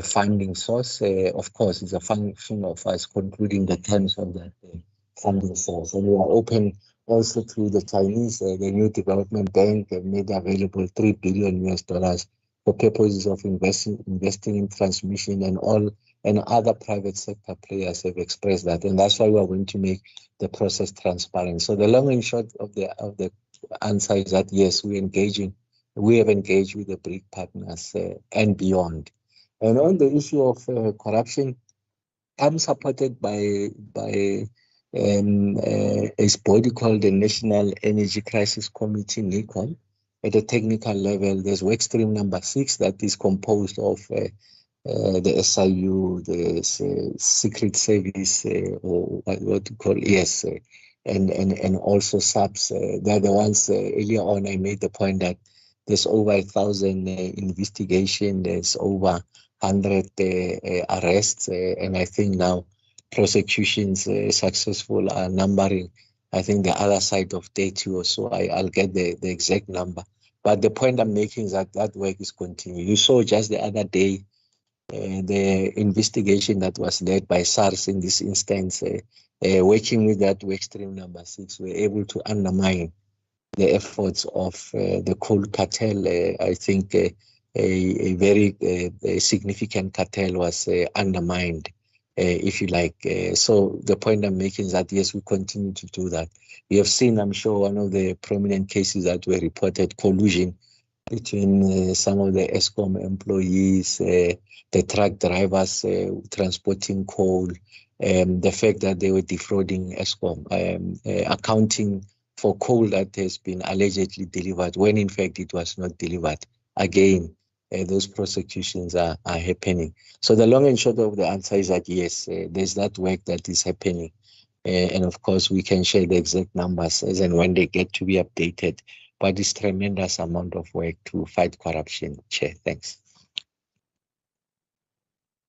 funding source. Of course, it's a function of us concluding the terms of that funding source. And we are open also through the Chinese, the New Development Bank have made available $3 billion for purposes of investing in transmission, and other private sector players have expressed that, and that's why we are going to make the process transparent. So the long and short of the answer is that yes, we have engaged with the BRIC partners and beyond. And on the issue of corruption, I'm supported by a body called the National Energy Crisis Committee, NECOM. At a technical level, there's work stream number 6 that is composed of the SIU, the Secret Service, or what you call ES, and also SAPS. They're the ones, earlier on I made the point that there's over 1,000 investigations, there's over 100 arrests, and I think now prosecutions successful are numbering, I think, the other side of 30 or so. I'll get the exact number. But the point I'm making is that work is continuing. You saw just the other day the investigation that was led by SARS in this instance, working with that work stream number 6, we're able to undermine the efforts of the coal cartel. I think a very significant cartel was undermined, if you like. So the point I'm making is that, yes, we continue to do that. You have seen, I'm sure, one of the prominent cases that were reported, collusion between some of the ESCOM employees, the truck drivers transporting coal, the fact that they were defrauding ESCOM, accounting for coal that has been allegedly delivered when in fact it was not delivered. Again, those prosecutions are happening. So the long and short of the answer is that yes, there's that work that is happening. And of course, we can share the exact numbers as and when they get to be updated. But it's tremendous amount of work to fight corruption, Chair. Thanks.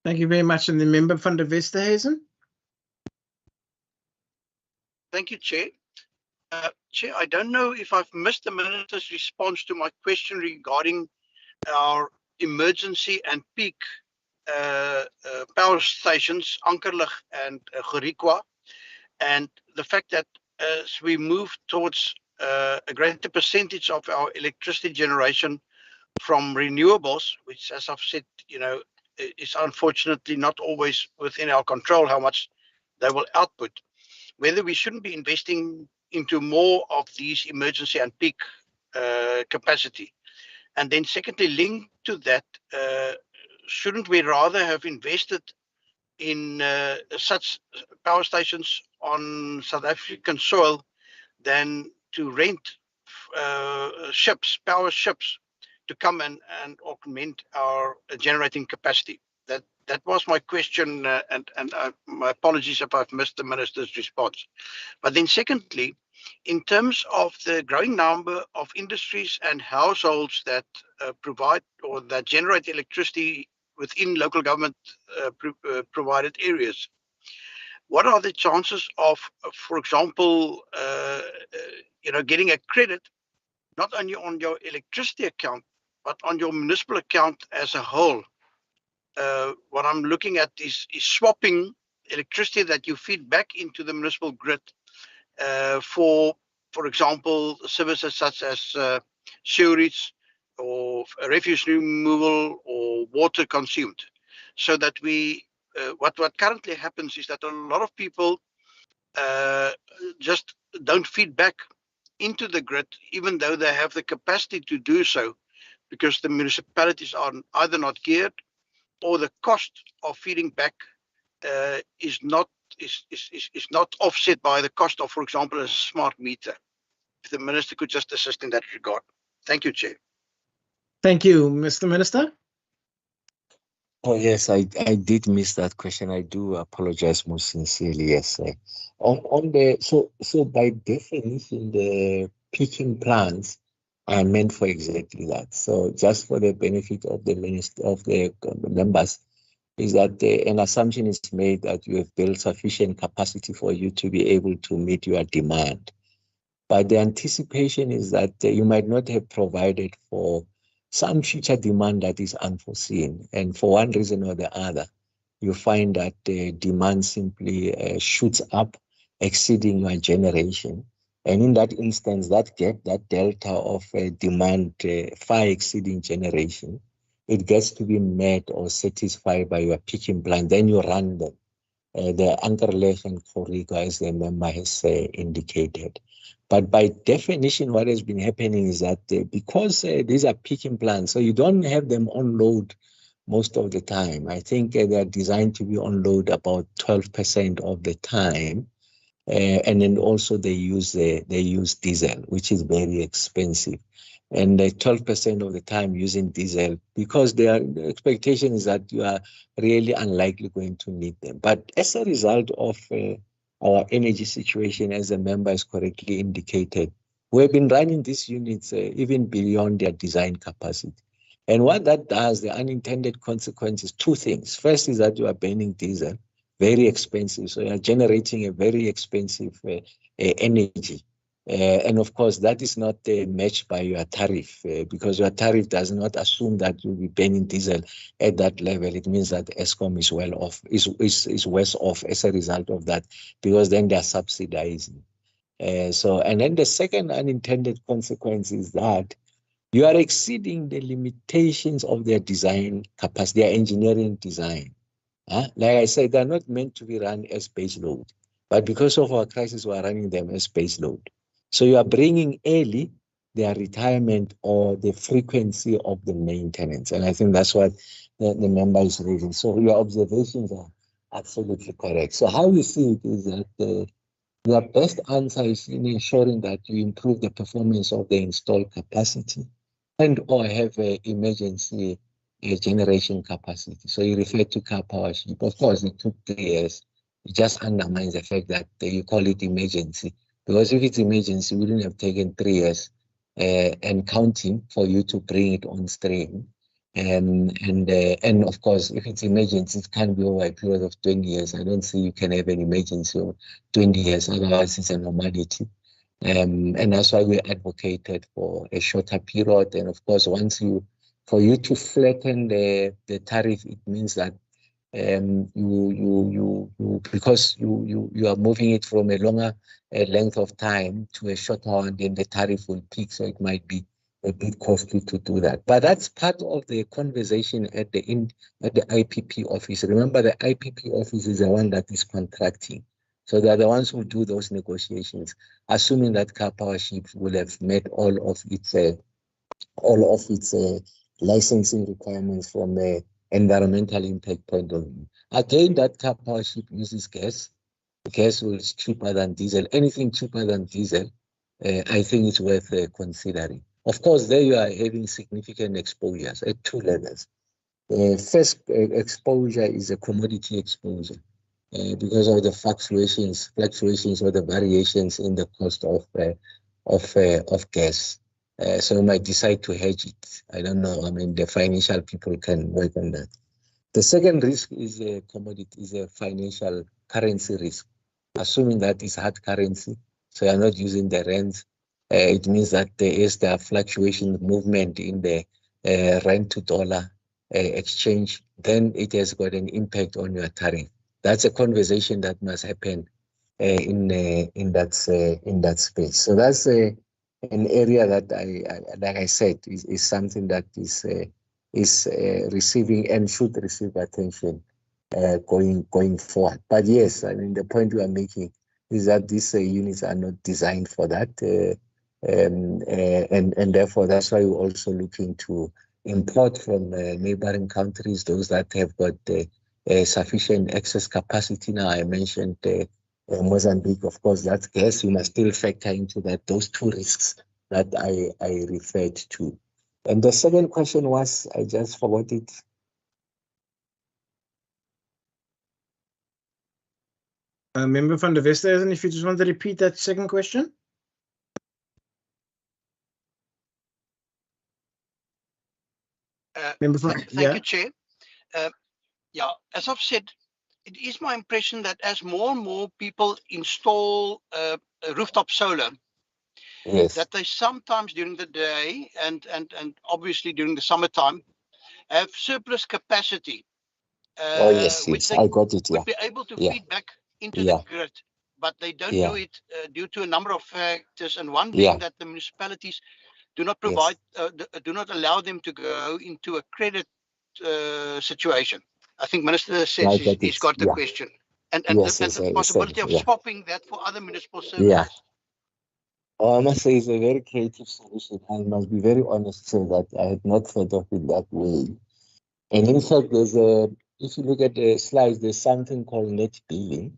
Thank you very much. And the member from the Westerhuizen. Thank you, Chair. Chair, I don't know if I've missed the Minister's response to my question regarding our emergency and peak power stations, Ankerlig and Gerikwa, and the fact that as we move towards a greater percentage of our electricity generation from renewables, which, as I've said, is unfortunately not always within our control how much they will output, whether we shouldn't be investing into more of these emergency and peak capacity? And then secondly, linked to that, shouldn't we rather have invested in such power stations on South African soil than to rent power ships to come and augment our generating capacity? That was my question, and my apologies if I've missed the minister's response. But then secondly, in terms of the growing number of industries and households that provide or that generate electricity within local government provided areas, what are the chances of, for example, getting a credit not only on your electricity account, but on your municipal account as a whole? What I'm looking at is swapping electricity that you feed back into the municipal grid for example, services such as sewerage or refuse removal or water consumed, so that we what currently happens is that a lot of people just don't feed back into the grid, even though they have the capacity to do so, because the municipalities are either not geared, or the cost of feeding back is not offset by the cost of, for example, a smart meter. If the minister could just assist in that regard. Thank you, Chair. Thank you, Mr. Minister. Oh, yes, I did miss that question. I do apologize most sincerely. Yes, so by definition, the peaking plants are meant for exactly that. So just for the benefit of the members, is that an assumption is made that you have built sufficient capacity for you to be able to meet your demand. But the anticipation is that you might not have provided for some future demand that is unforeseen. And for one reason or the other, you find that the demand simply shoots up, exceeding your generation. And in that instance, that gap, that delta of demand far exceeding generation, it gets to be met or satisfied by your peaking plant. Then you run them. The Ankerlechen corridor, as the member has indicated. But by definition, what has been happening is that because these are peaking plants, so you don't have them on load most of the time. I think they are designed to be on load about 12% of the time. And then also they use diesel, which is very expensive. And 12% of the time using diesel, because the expectation is that you are really unlikely going to need them. But as a result of our energy situation, as the member has correctly indicated, we've been running these units even beyond their design capacity. And what that does, the unintended consequences, two things. First is that you are burning diesel, very expensive. So you are generating a very expensive energy. And of course, that is not matched by your tariff, because your tariff does not assume that you'll be burning diesel at that level. It means that Eskom is well off, is worse off as a result of that, because then they are subsidizing. And then the second unintended consequence is that you are exceeding the limitations of their design capacity, their engineering design. Like I said, they're not meant to be run as base load, but because of our crisis, we are running them as base load. So you are bringing early their retirement or the frequency of the maintenance. And I think that's what the member is raising. So your observations are absolutely correct. So how we see it is that the best answer is in ensuring that you improve the performance of the installed capacity and or have an emergency generation capacity. So you refer to car power ship. Of course, it took 3 years. It just undermines the fact that you call it emergency. Because if it's emergency, we wouldn't have taken 3 years and counting for you to bring it on stream. And of course, if it's emergency, it can't be over a period of 20 years. I don't see you can have an emergency of 20 years, otherwise it's a normality. And that's why we advocated for a shorter period. And of course, for you to flatten the tariff, it means that because you are moving it from a longer length of time to a shorter one, then the tariff will peak. So it might be a bit costly to do that. But that's part of the conversation at the IPP office. Remember, the IPP office is the one that is contracting. So they are the ones who do those negotiations, assuming that Car Powership will have met all of its licensing requirements from an environmental impact point of view. Again, that Car Powership uses gas. Gas is cheaper than diesel. Anything cheaper than diesel, I think it's worth considering. Of course, there you are having significant exposures at two levels. First exposure is a commodity exposure because of the fluctuations or the variations in the cost of gas. So you might decide to hedge it. I don't know. I mean, the financial people can work on that. The second risk is a commodity, is a financial currency risk, assuming that it's hard currency. So you're not using the rand. It means that there are fluctuation movement in the rand to dollar exchange. Then it has got an impact on your tariff. That's a conversation that must happen in that space. So that's an area that like I said, is something that is receiving and should receive attention going forward. But yes, I mean, the point we are making is that these units are not designed for that, and therefore that's why we're also looking to import from neighboring countries, those that have got sufficient excess capacity. Now I mentioned Mozambique, of course, that's gas. We must still factor into that those two risks that I referred to. And the second question was, I just forgot it. Member van der Westhuizen, if you just want to repeat that second question. Thank you, Chair. As I've said, it is my impression that as more and more people install rooftop solar, yes, that they sometimes during the day and obviously during the summertime have surplus capacity. Yes, I got it. Would be able to feed back into the grid, but they don't do it due to a number of factors, and one being that the municipalities do not provide, do not allow them to go into a credit situation. I think Minister says he's got the question, and the possibility of swapping that for other municipal services. Yeah. I must say it's a very creative solution. I must be very honest, say that I had not thought of it that way. And in fact, if you look at the slides, there's something called net billing.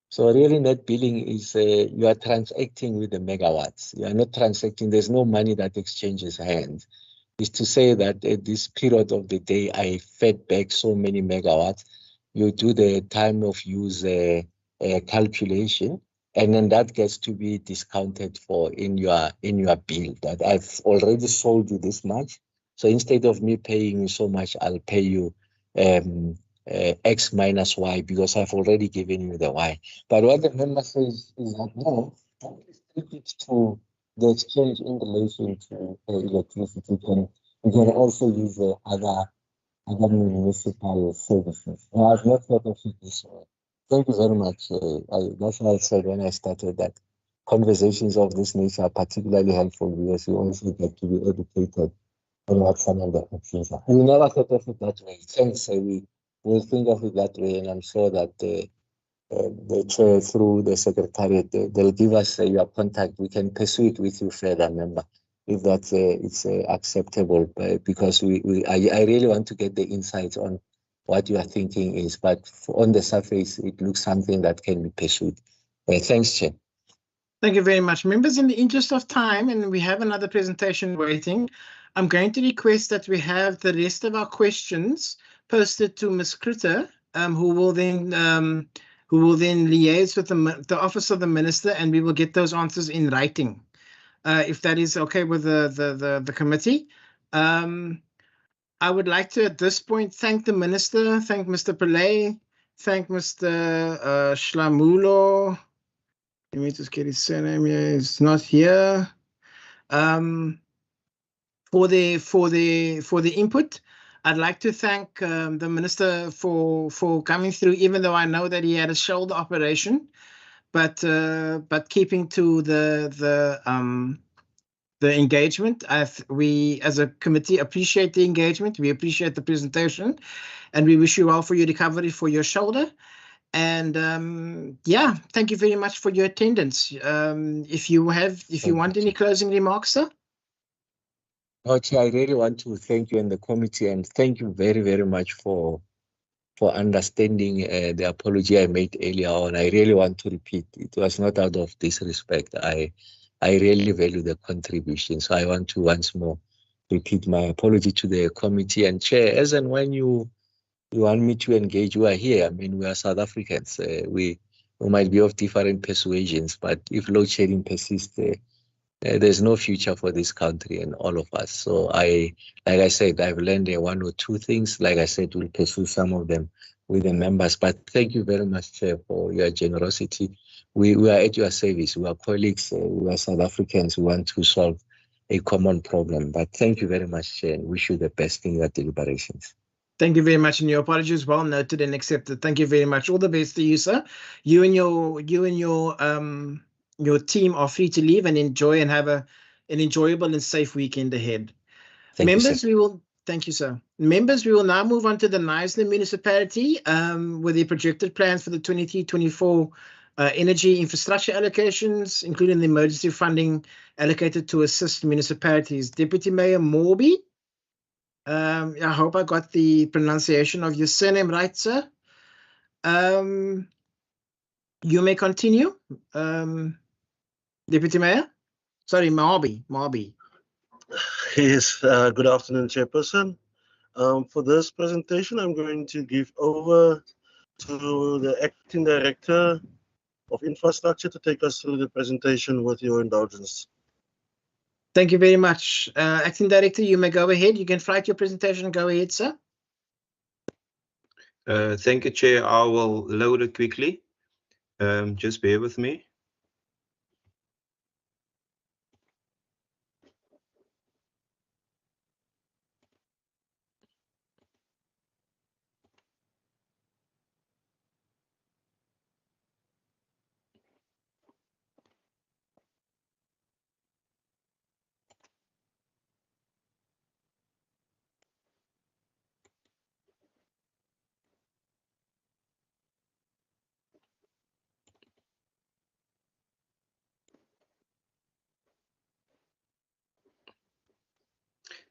So really net billing is you are transacting with the megawatts. You are not transacting, there's no money that exchanges hands. It's to say that at this period of the day, I fed back so many megawatts. You do the time of use calculation, and then that gets to be discounted for in your bill, that I've already sold you this much. So instead of me paying you so much, I'll pay you X minus Y because I've already given you the Y. But what the member says is that no, don't restrict it to the exchange in relation to electricity. You can also use other municipal services. Now, I've not thought of it this way. Thank you very much. That's what I said when I started that conversations of this nature are particularly helpful because you also get to be educated on what some of the options are. We never thought of it that way. Thanks. We'll think of it that way, and I'm sure that the chair through the secretariat, they'll give us your contact. We can pursue it with you further, member, if that's it's acceptable. Because I really want to get the insights on what your thinking is, but on the surface, it looks something that can be pursued. Thanks, Chair. Thank you very much. Members, in the interest of time, and we have another presentation waiting, I'm going to request that we have the rest of our questions posted to Ms. Kritter, who will then liaise with the Office of the Minister, and we will get those answers in writing, if that is okay with the committee. I would like to, at this point, thank the Minister, thank Mr. Pillay, thank Mr. Schlamulo. Let me just get his surname here. It's not here. For the input. I'd like to thank the Minister for coming through, even though I know that he had a shoulder operation, but keeping to the engagement. We as a committee appreciate the engagement. We appreciate the presentation, and we wish you well for your recovery for your shoulder. And yeah, thank you very much for your attendance. If you want any closing remarks, sir? Okay, I really want to thank you and the committee, and thank you very, very much for understanding the apology I made earlier on. I really want to repeat, it was not out of disrespect. I really value the contribution. So I want to once more repeat my apology to the committee and chair. As and when you want me to engage, we are here. I mean, we are South Africans. We might be of different persuasions, but if load shedding persists, there's no future for this country and all of us. So like I said, I've learned one or two things. Like I said, we'll pursue some of them with the members. But thank you very much, Chair, for your generosity. We are at your service. We are colleagues. We are South Africans. We want to solve a common problem. But thank you very much, Chair, and wish you the best in your deliberations. Thank you very much, and your apologies well noted and accepted. Thank you very much. All the best to you, sir. You and your team are free to leave and enjoy and have an enjoyable and safe weekend ahead. Members, thank you, sir. Members, we will now move on to the Knysna municipality with the projected plans for the 23-24 energy infrastructure allocations, including the emergency funding allocated to assist municipalities. Deputy Mayor Morby. I hope I got the pronunciation of your surname right, sir. You may continue, Deputy Mayor. Sorry, Marby. Yes, good afternoon, Chairperson. For this presentation, I'm going to give over to the Acting Director of Infrastructure to take us through the presentation with your indulgence. Thank you very much. Acting Director, you may go ahead. You can write your presentation and go ahead, sir. Thank you, Chair. I will load it quickly. Just bear with me.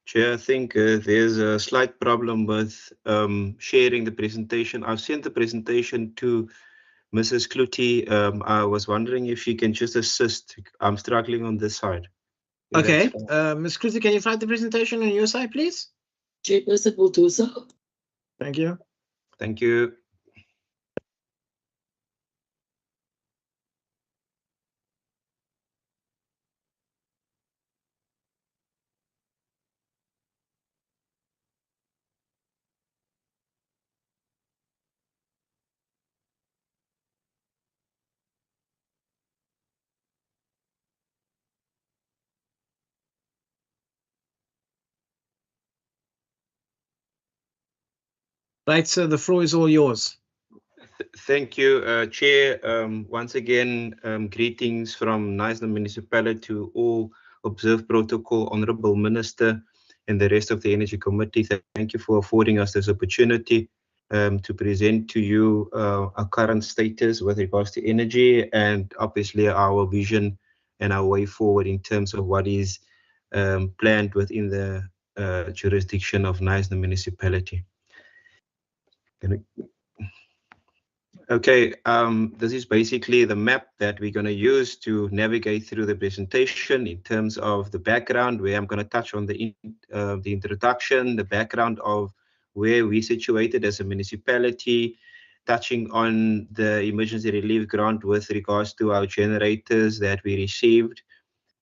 Chair, I think there's a slight problem with sharing the presentation. I've sent the presentation to Mrs. Kluti. I was wondering if she can just assist. I'm struggling on this side. Okay, Ms. Kluti, can you write the presentation on your side, please? Chairperson will do so. Thank you. Thank you. Right, sir, the floor is all yours. Thank you, Chair. Once again, greetings from Knysna Municipality to all observed protocol, Honourable Minister, and the rest of the Energy Committee. Thank you for affording us this opportunity to present to you our current status with regards to energy and obviously our vision and our way forward in terms of what is planned within the jurisdiction of Knysna Municipality. Okay, this is basically the map that we're going to use to navigate through the presentation in terms of the background, where I'm going to touch on the introduction, the background of where we're situated as a municipality, touching on the emergency relief grant with regards to our generators that we received,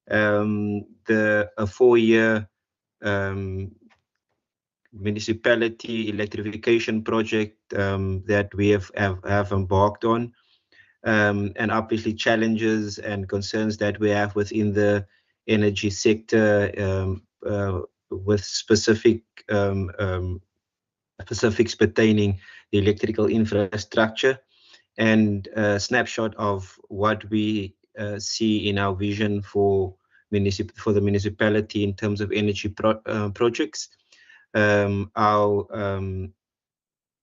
the 4-year municipality electrification project that we have embarked on, and obviously challenges and concerns that we have within the energy sector with specifics pertaining the electrical infrastructure, and a snapshot of what we see in our vision for the municipality in terms of energy projects. Our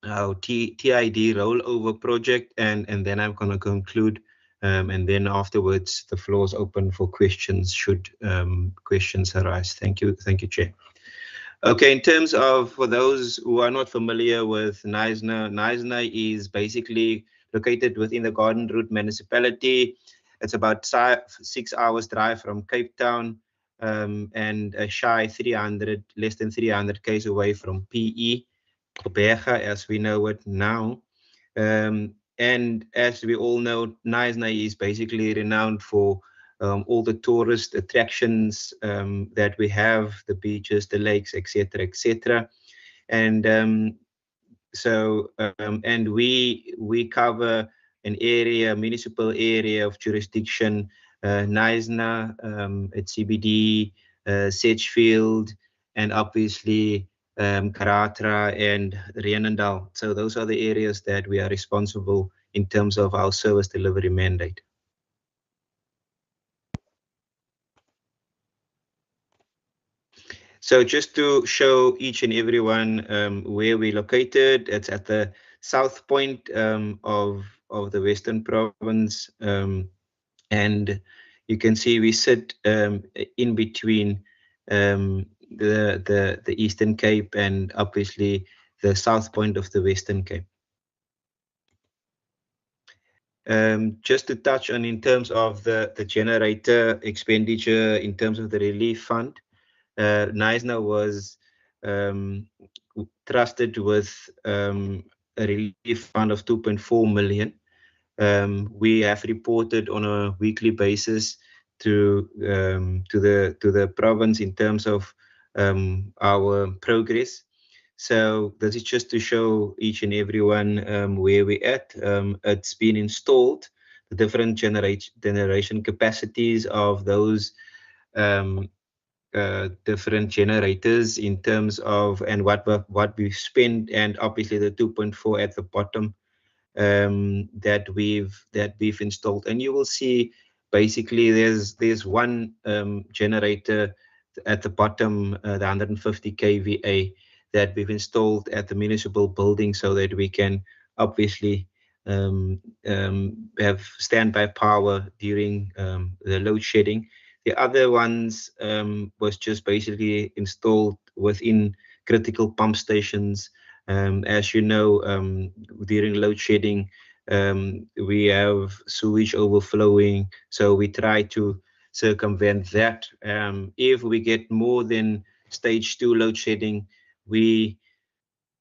our TID rollover project, and then I'm going to conclude, and then afterwards the floor is open for questions should questions arise. Thank you, Chair. Okay, in terms of, for those who are not familiar with Knysna is basically located within the Garden Route municipality. It's about 6 hours drive from Cape Town, and a shy 300, less than 300 km away from PE, Berga, as we know it now. And as we all know, Knysna is basically renowned for all the tourist attractions that we have, the beaches, the lakes, etc., etc. And and we cover an area, municipal area of jurisdiction, Knysna, at CBD, Sedgefield, and obviously Karatra and Reenendal. So those are the areas that we are responsible in terms of our service delivery mandate. So just to show each and every one where we're located, it's at the south point of the Western Province, and you can see we sit in between the Eastern Cape and obviously the south point of the Western Cape. Just to touch on in terms of the generator expenditure in terms of the relief fund, Knysna was trusted with a relief fund of 2.4 million. We have reported on a weekly basis to the province in terms of our progress. So this is just to show each and everyone where we're at. It's been installed, the different generation capacities of those different generators in terms of and what we've spent, and obviously the 2.4 at the bottom that we've installed. And you will see basically there's one generator at the bottom, the 150 kVA that we've installed at the municipal building so that we can obviously have standby power during the load shedding. The other ones was just basically installed within critical pump stations. As you know, during load shedding, we have sewage overflowing, so we try to circumvent that. If we get more than stage 2 load shedding, we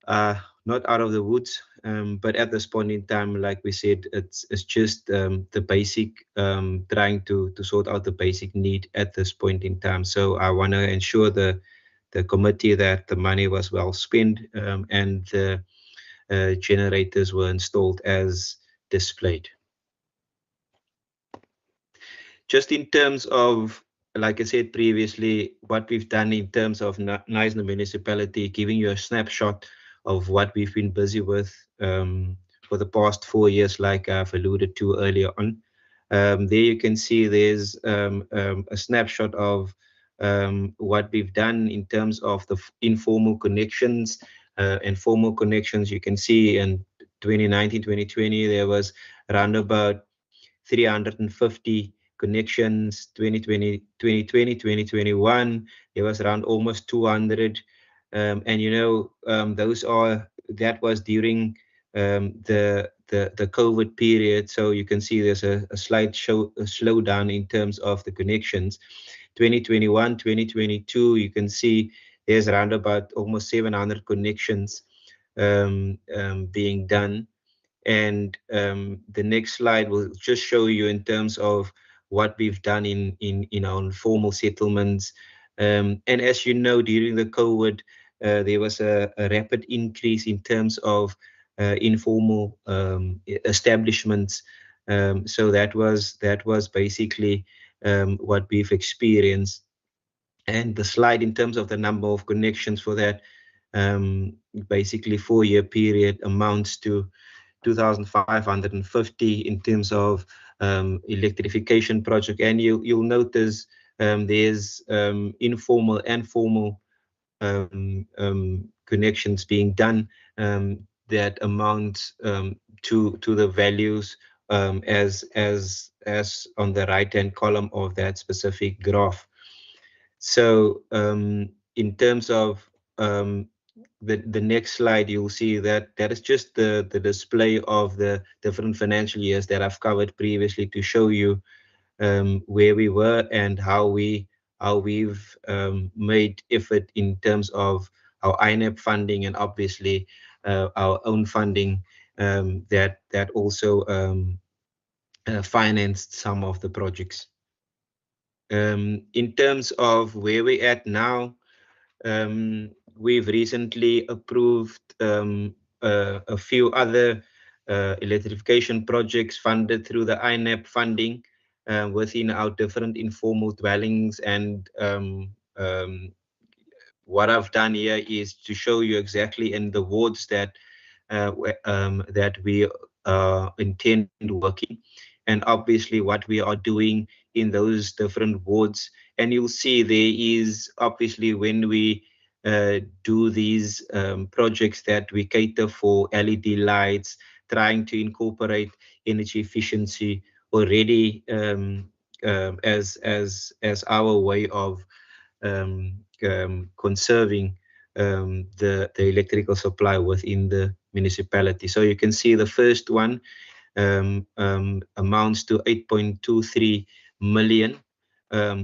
are not out of the woods, but at this point in time, like we said, it's just the basic, trying to sort out the basic need at this point in time. So I want to ensure the committee that the money was well spent, and the generators were installed as displayed. Just in terms of, like I said previously, what we've done in terms of Knysna municipality, giving you a snapshot of what we've been busy with for the past 4 years, like I've alluded to earlier on. There you can see there's a snapshot of what we've done in terms of the informal connections and formal connections. You can see in 2019, 2020, there was around about 350 connections. 2020, 2021, there was around almost 200. And you know, that was during the COVID period. So you can see there's a slight slowdown in terms of the connections. 2021, 2022, you can see there's around about almost 700 connections being done. And the next slide will just show you in terms of what we've done in our informal settlements. And as you know, during the COVID, there was a rapid increase in terms of informal establishments. So that was basically what we've experienced. And the slide in terms of the number of connections for that basically 4-year period amounts to 2,550 in terms of electrification project. And you'll notice there's informal and formal connections being done. that amounts to the values as on the right-hand column of that specific graph. So in terms of the next slide, you'll see that that is just the display of the different financial years that I've covered previously to show you where we were and how we've made effort in terms of our INEP funding and obviously our own funding that also financed some of the projects. In terms of where we're at now, we've recently approved a few other electrification projects funded through the INEP funding within our different informal dwellings. And what I've done here is to show you exactly in the wards that that we intend working, and obviously what we are doing in those different wards. And you'll see there is obviously when we do these projects that we cater for LED lights, trying to incorporate energy efficiency already as our way of conserving the electrical supply within the municipality. So you can see the first one amounts to 8.23 million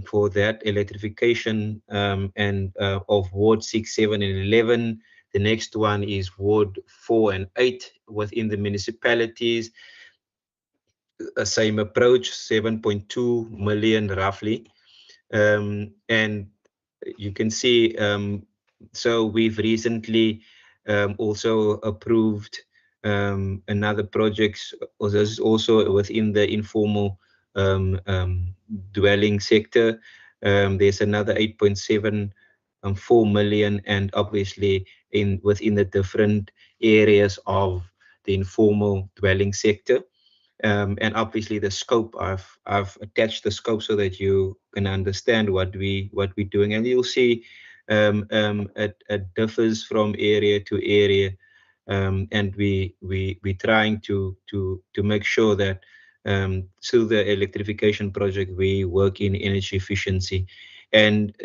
for that electrification and of Ward 6, 7, and 11. The next one is Ward 4 and 8 within the municipalities. Same approach, 7.2 million roughly. And you can see, so we've recently also approved another project, this is also within the informal dwelling sector. There's another 8.74 million, and obviously within the different areas of the informal dwelling sector. And obviously the scope, I've attached the scope so that you can understand what we're doing, and you'll see it differs from area to area, and we're trying to make sure that through the electrification project we work in energy efficiency, and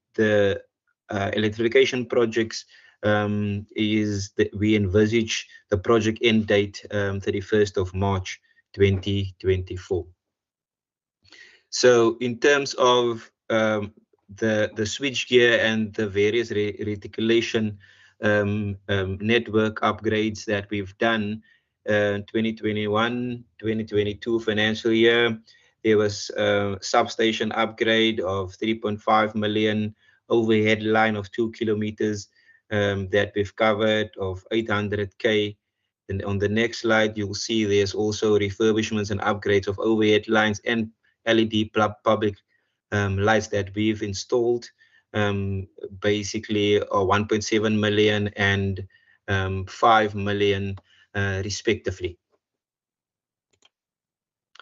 the electrification projects is that we envisage the project end date 31st of March 2024. So in terms of the switchgear and the various reticulation network upgrades that we've done 2021-2022 financial year, there was a substation upgrade of 3.5 million, overhead line of 2 kilometers that we've covered of 800k. And on the next slide, you'll see there's also refurbishments and upgrades of overhead lines and LED public lights that we've installed, basically 1.7 million and 5 million respectively.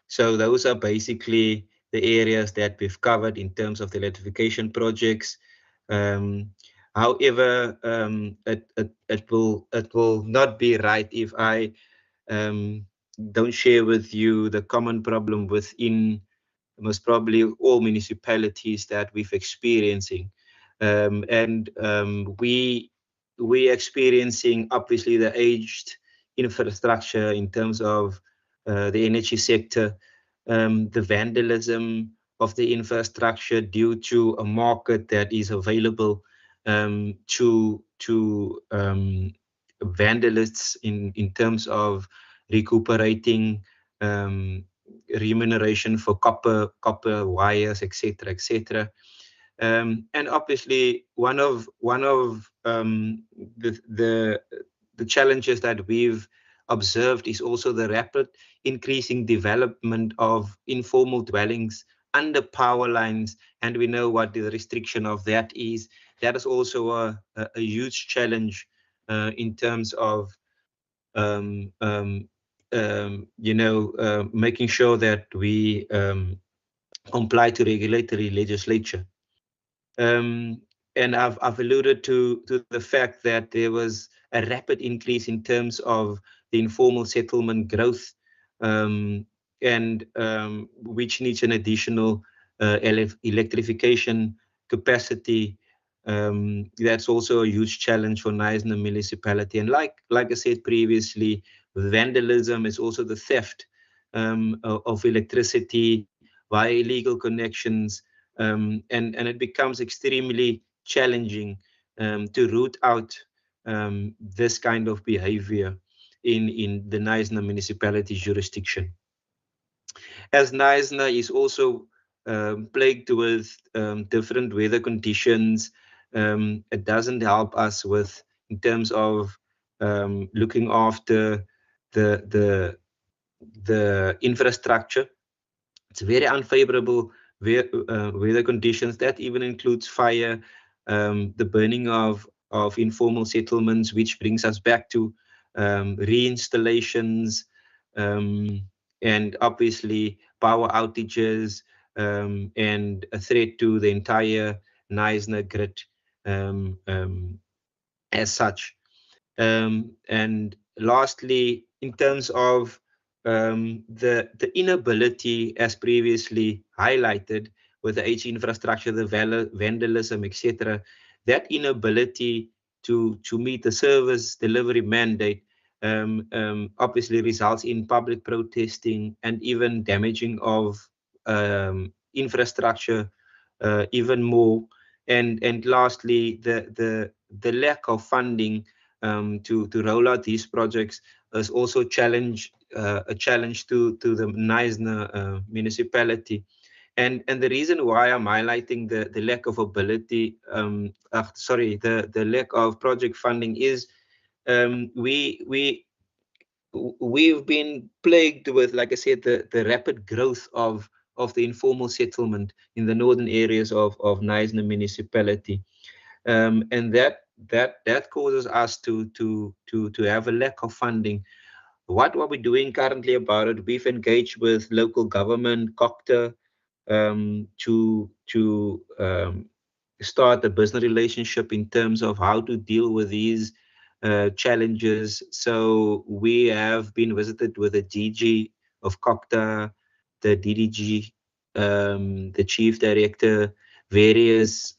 So those are basically the areas that we've covered in terms of the electrification projects. However, it will not be right if I don't share with you the common problem within most probably all municipalities that we've experiencing, and we're experiencing obviously the aged infrastructure in terms of the energy sector, the vandalism of the infrastructure due to a market that is available to vandalists in terms of recuperating remuneration for copper wires, etc., etc. And obviously one of the challenges that we've observed is also the rapid increasing development of informal dwellings under power lines, and we know what the restriction of that is. That is also a huge challenge in terms of making sure that we comply to regulatory legislation. And I've alluded to the fact that there was a rapid increase in terms of the informal settlement growth, which needs an additional electrification capacity. That's also a huge challenge for Knysna municipality. And like I said previously, vandalism is also the theft of electricity via illegal connections, and it becomes extremely challenging to root out this kind of behavior in the Knysna municipality jurisdiction. As Knysna is also plagued with different weather conditions, it doesn't help us with in terms of looking after the infrastructure. It's very unfavorable weather conditions. That even includes fire, the burning of informal settlements, which brings us back to reinstallations, and obviously power outages, and a threat to the entire Knysna grid as such. And lastly, in terms of the inability, as previously highlighted, with the HE infrastructure, the vandalism, etc., that inability to meet the service delivery mandate obviously results in public protesting and even damaging of infrastructure even more. And lastly, the lack of funding to roll out these projects is also a challenge to the Knysna municipality. And the reason why I'm highlighting the lack of ability, the lack of project funding is we've been plagued with, like I said, the rapid growth of the informal settlement in the northern areas of Knysna municipality, and that causes us to have a lack of funding. What are we doing currently about it? We've engaged with local government, COCTA, to start a business relationship in terms of how to deal with these challenges. So we have been visited with the DG of COCTA, the DDG, the Chief Director, various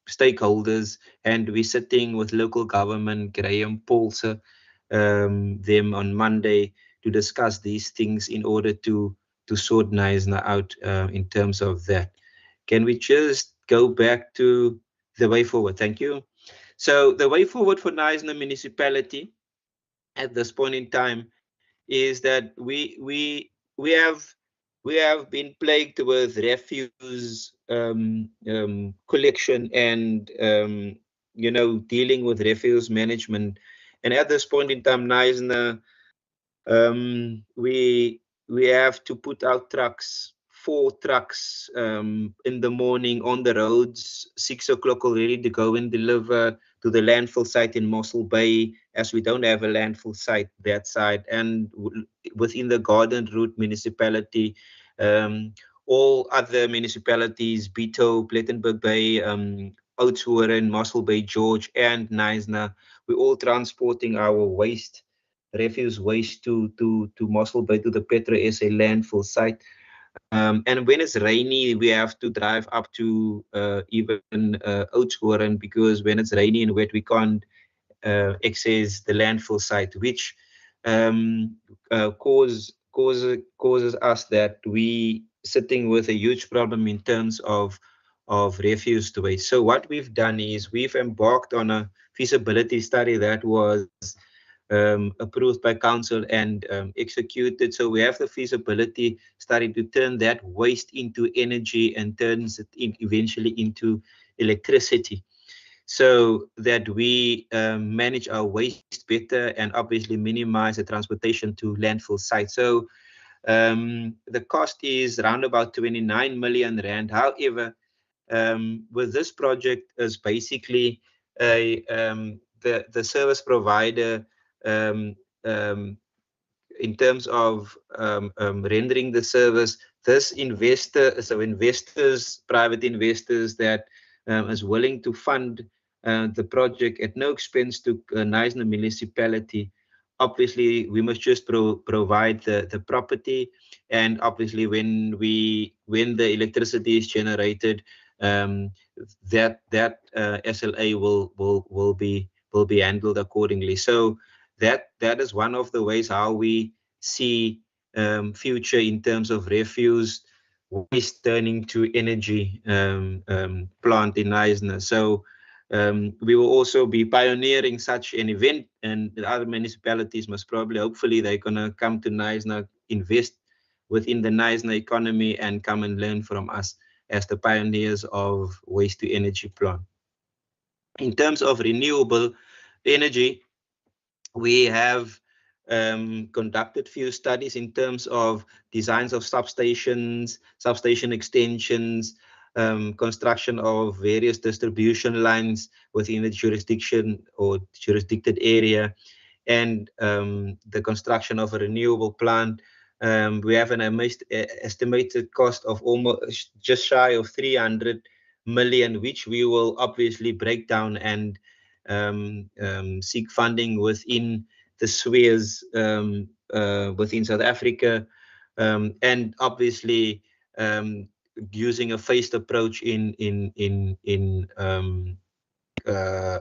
stakeholders, and we're sitting with local government, Graham Paulse, them on Monday to discuss these things in order to sort Knysna out in terms of that. Can we just go back to the way forward? Thank you. So the way forward for Knysna municipality at this point in time is that we have been plagued with refuse collection and dealing with refuse management. And at this point in time, Knysna, we have to put out trucks, 4 trucks in the morning on the roads, 6 o'clock already to go and deliver to the landfill site in Mossel Bay, as we don't have a landfill site that side. And within the Garden Route municipality, all other municipalities, Beto, Plettenberg Bay, Oudtshoorn, Mossel Bay, George, and Knysna, we're all transporting our waste, refuse waste to Mossel Bay, to the Petro SA landfill site. And when it's rainy, we have to drive up to even Oudtshoorn, because when it's rainy and wet, we can't access the landfill site, which causes us that we sitting with a huge problem in terms of refuse to waste. So what we've done is we've embarked on a feasibility study that was approved by council and executed. So we have the feasibility study to turn that waste into energy and turns it eventually into electricity, so that we manage our waste better and obviously minimize the transportation to landfill sites. So the cost is around about 29 million rand. However, with this project is basically the service provider, in terms of rendering the service, this investor, so investors, private investors that is willing to fund the project at no expense to Knysna municipality, obviously we must just provide the property, and obviously when the electricity is generated, that SLA will be handled accordingly. So that is one of the ways how we see future in terms of refuse waste turning to energy plant in Knysna. So we will also be pioneering such an event, and the other municipalities must probably, hopefully, they're going to come to Knysna, invest within the Knysna economy, and come and learn from us as the pioneers of waste to energy plant. In terms of renewable energy, we have conducted few studies in terms of designs of substations, substation extensions, construction of various distribution lines within the jurisdiction or jurisdicted area, and the construction of a renewable plant. We have an estimated cost of almost just shy of 300 million, which we will obviously break down and seek funding within the spheres within South Africa, and obviously using a phased approach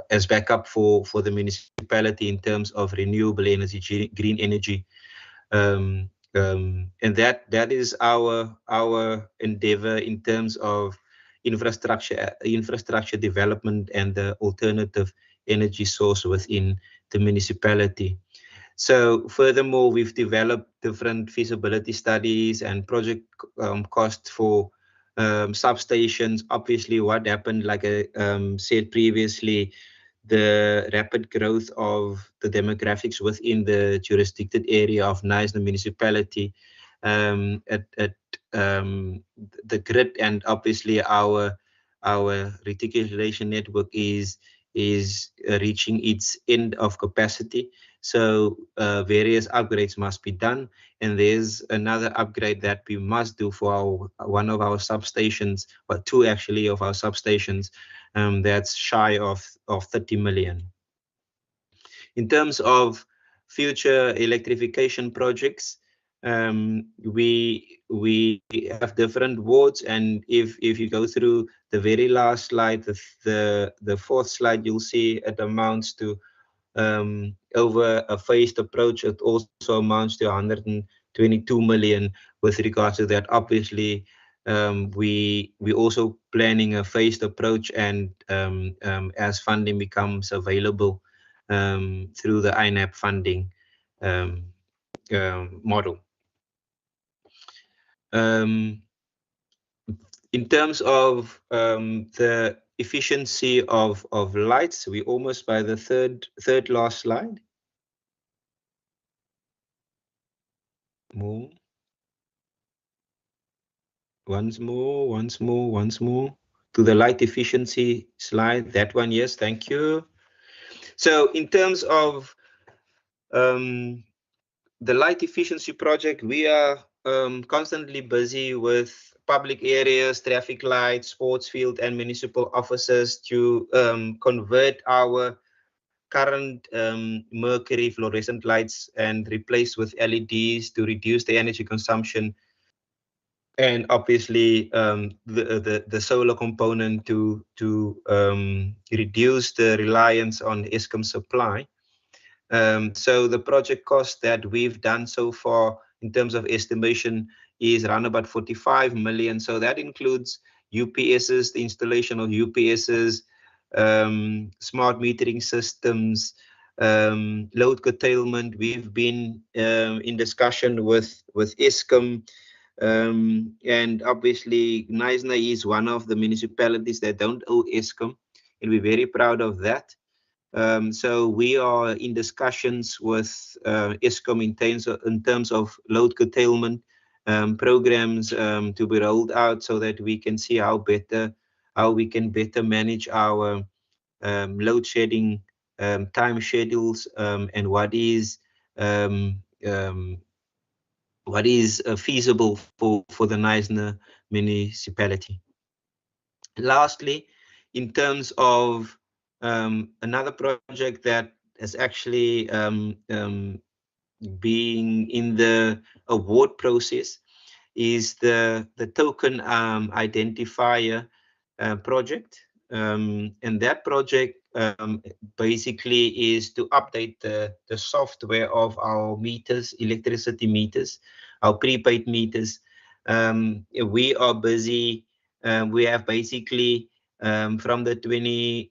as backup for the municipality in terms of renewable energy, green energy, and that is our endeavor in terms of infrastructure development and the alternative energy source within the municipality. So furthermore, we've developed different feasibility studies and project costs for substations. Obviously, what happened, like I said previously, the rapid growth of the demographics within the jurisdicted area of Knysna municipality, at the grid, and obviously our reticulation network is reaching its end of capacity. So various upgrades must be done, and there's another upgrade that we must do for one of our substations, or two actually of our substations, that's shy of 30 million. In terms of future electrification projects, we have different wards, and if you go through the very last slide, the fourth slide, you'll see it amounts to over a phased approach. It also amounts to 122 million with regards to that. Obviously, we also planning a phased approach, and as funding becomes available through the INAP funding model. In terms of the efficiency of lights, we're almost by the third last slide. More. Once more to the light efficiency slide. That one, yes, thank you. So in terms of the light efficiency project, we are constantly busy with public areas, traffic lights, sports field, and municipal offices to convert our current mercury fluorescent lights and replace with LEDs to reduce the energy consumption, and obviously the solar component to reduce the reliance on Eskom supply. So the project cost that we've done so far in terms of estimation is around about 45 million. So that includes UPSs, the installation of UPSs, smart metering systems, load curtailment. We've been in discussion with Eskom, and obviously Knysna is one of the municipalities that don't owe Eskom, and we're very proud of that. So we are in discussions with Eskom in terms of load curtailment programs to be rolled out, so that we can see how we can better manage our load shedding time schedules, and what is feasible for the Knysna municipality. Lastly, in terms of another project that is actually being in the award process is the token identifier project. And that project basically is to update the software of our meters, electricity meters, our prepaid meters. We are busy. We have basically from the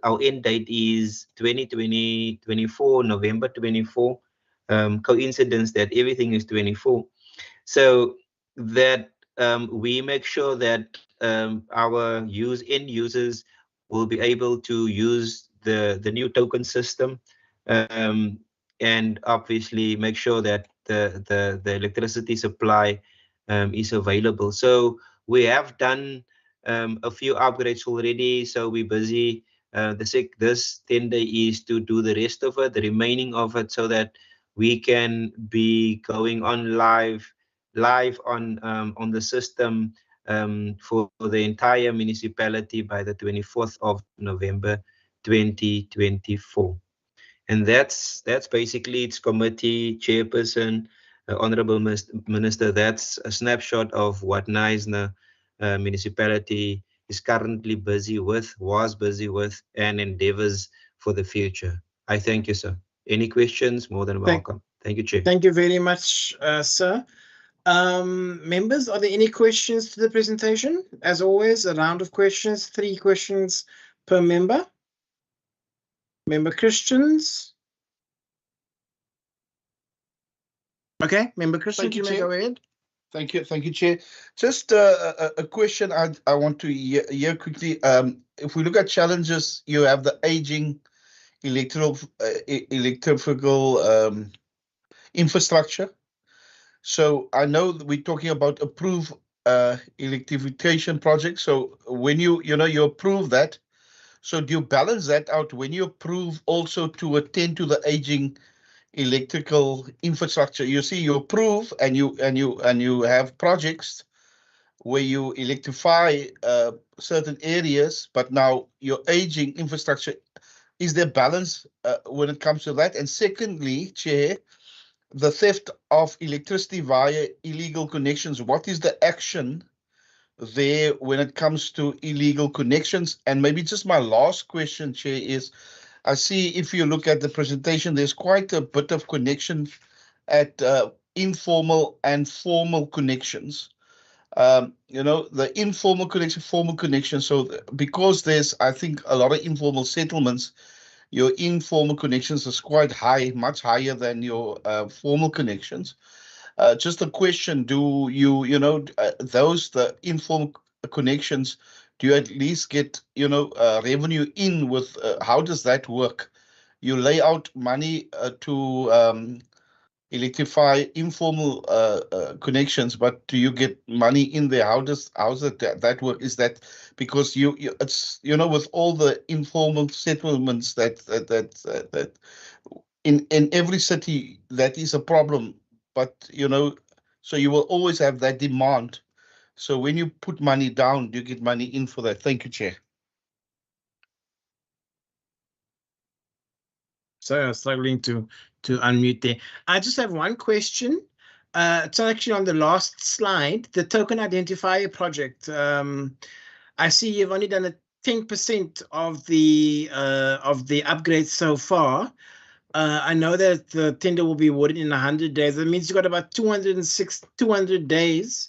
our end date is 24, November 24. Coincidence that everything is 24. So that we make sure that our end users will be able to use the new token system, and obviously make sure that the electricity supply is available. So we have done a few upgrades already. So we're busy. This tender is to do the rest of it, the remaining of it, so that we can be going on live on the system for the entire municipality by the 24th of November 2024. And that's basically its committee chairperson, Honorable Minister. That's a snapshot of what Knysna municipality is currently busy with, was busy with, and endeavors for the future. I thank you, sir. Any questions? More than welcome. Thank you, Chair. Thank you very much, sir. Members, are there any questions to the presentation? As always, a round of questions, 3 questions per member. Member Christians. Okay, Member Christians, you may go ahead. Thank you, Chair. Just a question I want to hear quickly. If we look at challenges, you have the aging electrical infrastructure. So I know that we're talking about approved electrification projects. So when you approve that, so do you balance that out when you approve also to attend to the aging electrical infrastructure? You see, you approve and you have projects where you electrify certain areas, but now your aging infrastructure, is there balance when it comes to that? And secondly, Chair, the theft of electricity via illegal connections, what is the action there when it comes to illegal connections? And maybe just my last question, Chair, is I see if you look at the presentation, there's quite a bit of connection at informal and formal connections. The informal connection, formal connection. So because there's, I think, a lot of informal settlements, your informal connections is quite high, much higher than your formal connections. Just a question, do you, the informal connections, do you at least get, revenue in with, how does that work? You lay out money to electrify informal connections, but do you get money in there? How's that work? Is that because it's with all the informal settlements that in every city that is a problem, but so you will always have that demand. So when you put money down, do you get money in for that? Thank you, Chair. Sorry, I was struggling to unmute there. I just have one question. It's actually on the last slide, the token identifier project. I see you've only done 10% of the upgrades so far. I know that the tender will be awarded in 100 days. That means you've got about 200 days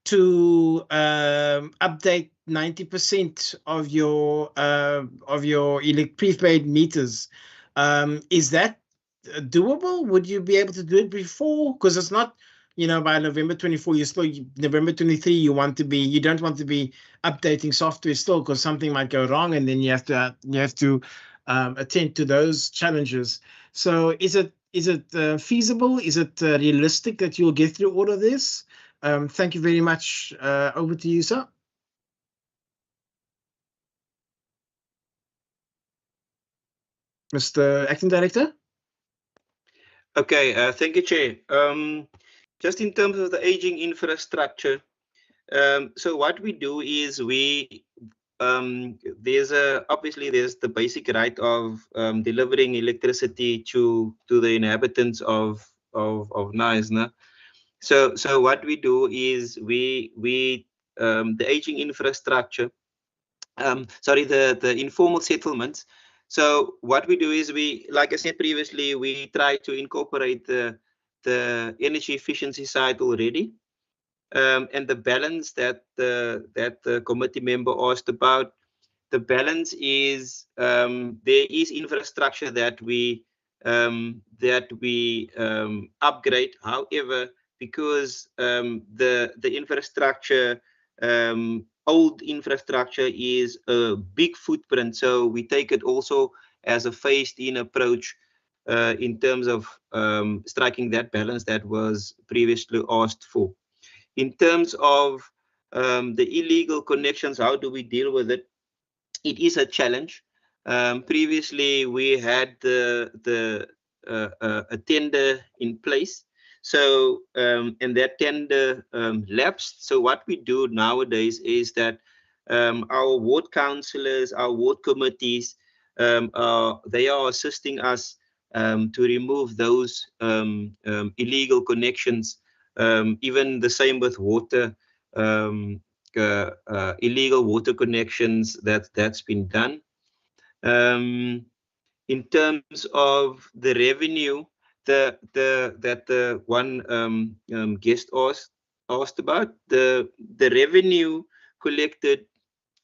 to update 90% of your prepaid meters. Is that doable? Would you be able to do it before? Because it's not, by November 24, you're still November 23. You don't want to be updating software still, because something might go wrong, and then you have to attend to those challenges. So is it feasible? Is it realistic that you'll get through all of this? Thank you very much. Over to you, sir. Mr. Acting Director. Okay, thank you, Chair. Just in terms of the aging infrastructure, so what we do is we obviously there's the basic right of delivering electricity to the inhabitants of Knysna. So what we do is we the aging infrastructure, the informal settlements. So what we do is we, like I said previously, we try to incorporate the energy efficiency side already. And the balance that the committee member asked about, the balance is there is infrastructure that we upgrade. However, because the infrastructure, old infrastructure, is a big footprint, so we take it also as a phased-in approach in terms of striking that balance that was previously asked for. In terms of the illegal connections, how do we deal with it? It is a challenge. Previously, we had a tender in place, so and that tender lapsed. So what we do nowadays is that our ward councillors, our ward committees, they are assisting us to remove those illegal connections. Even the same with water. Illegal water connections, that's been done. In terms of the revenue that the one guest asked about, the revenue collected,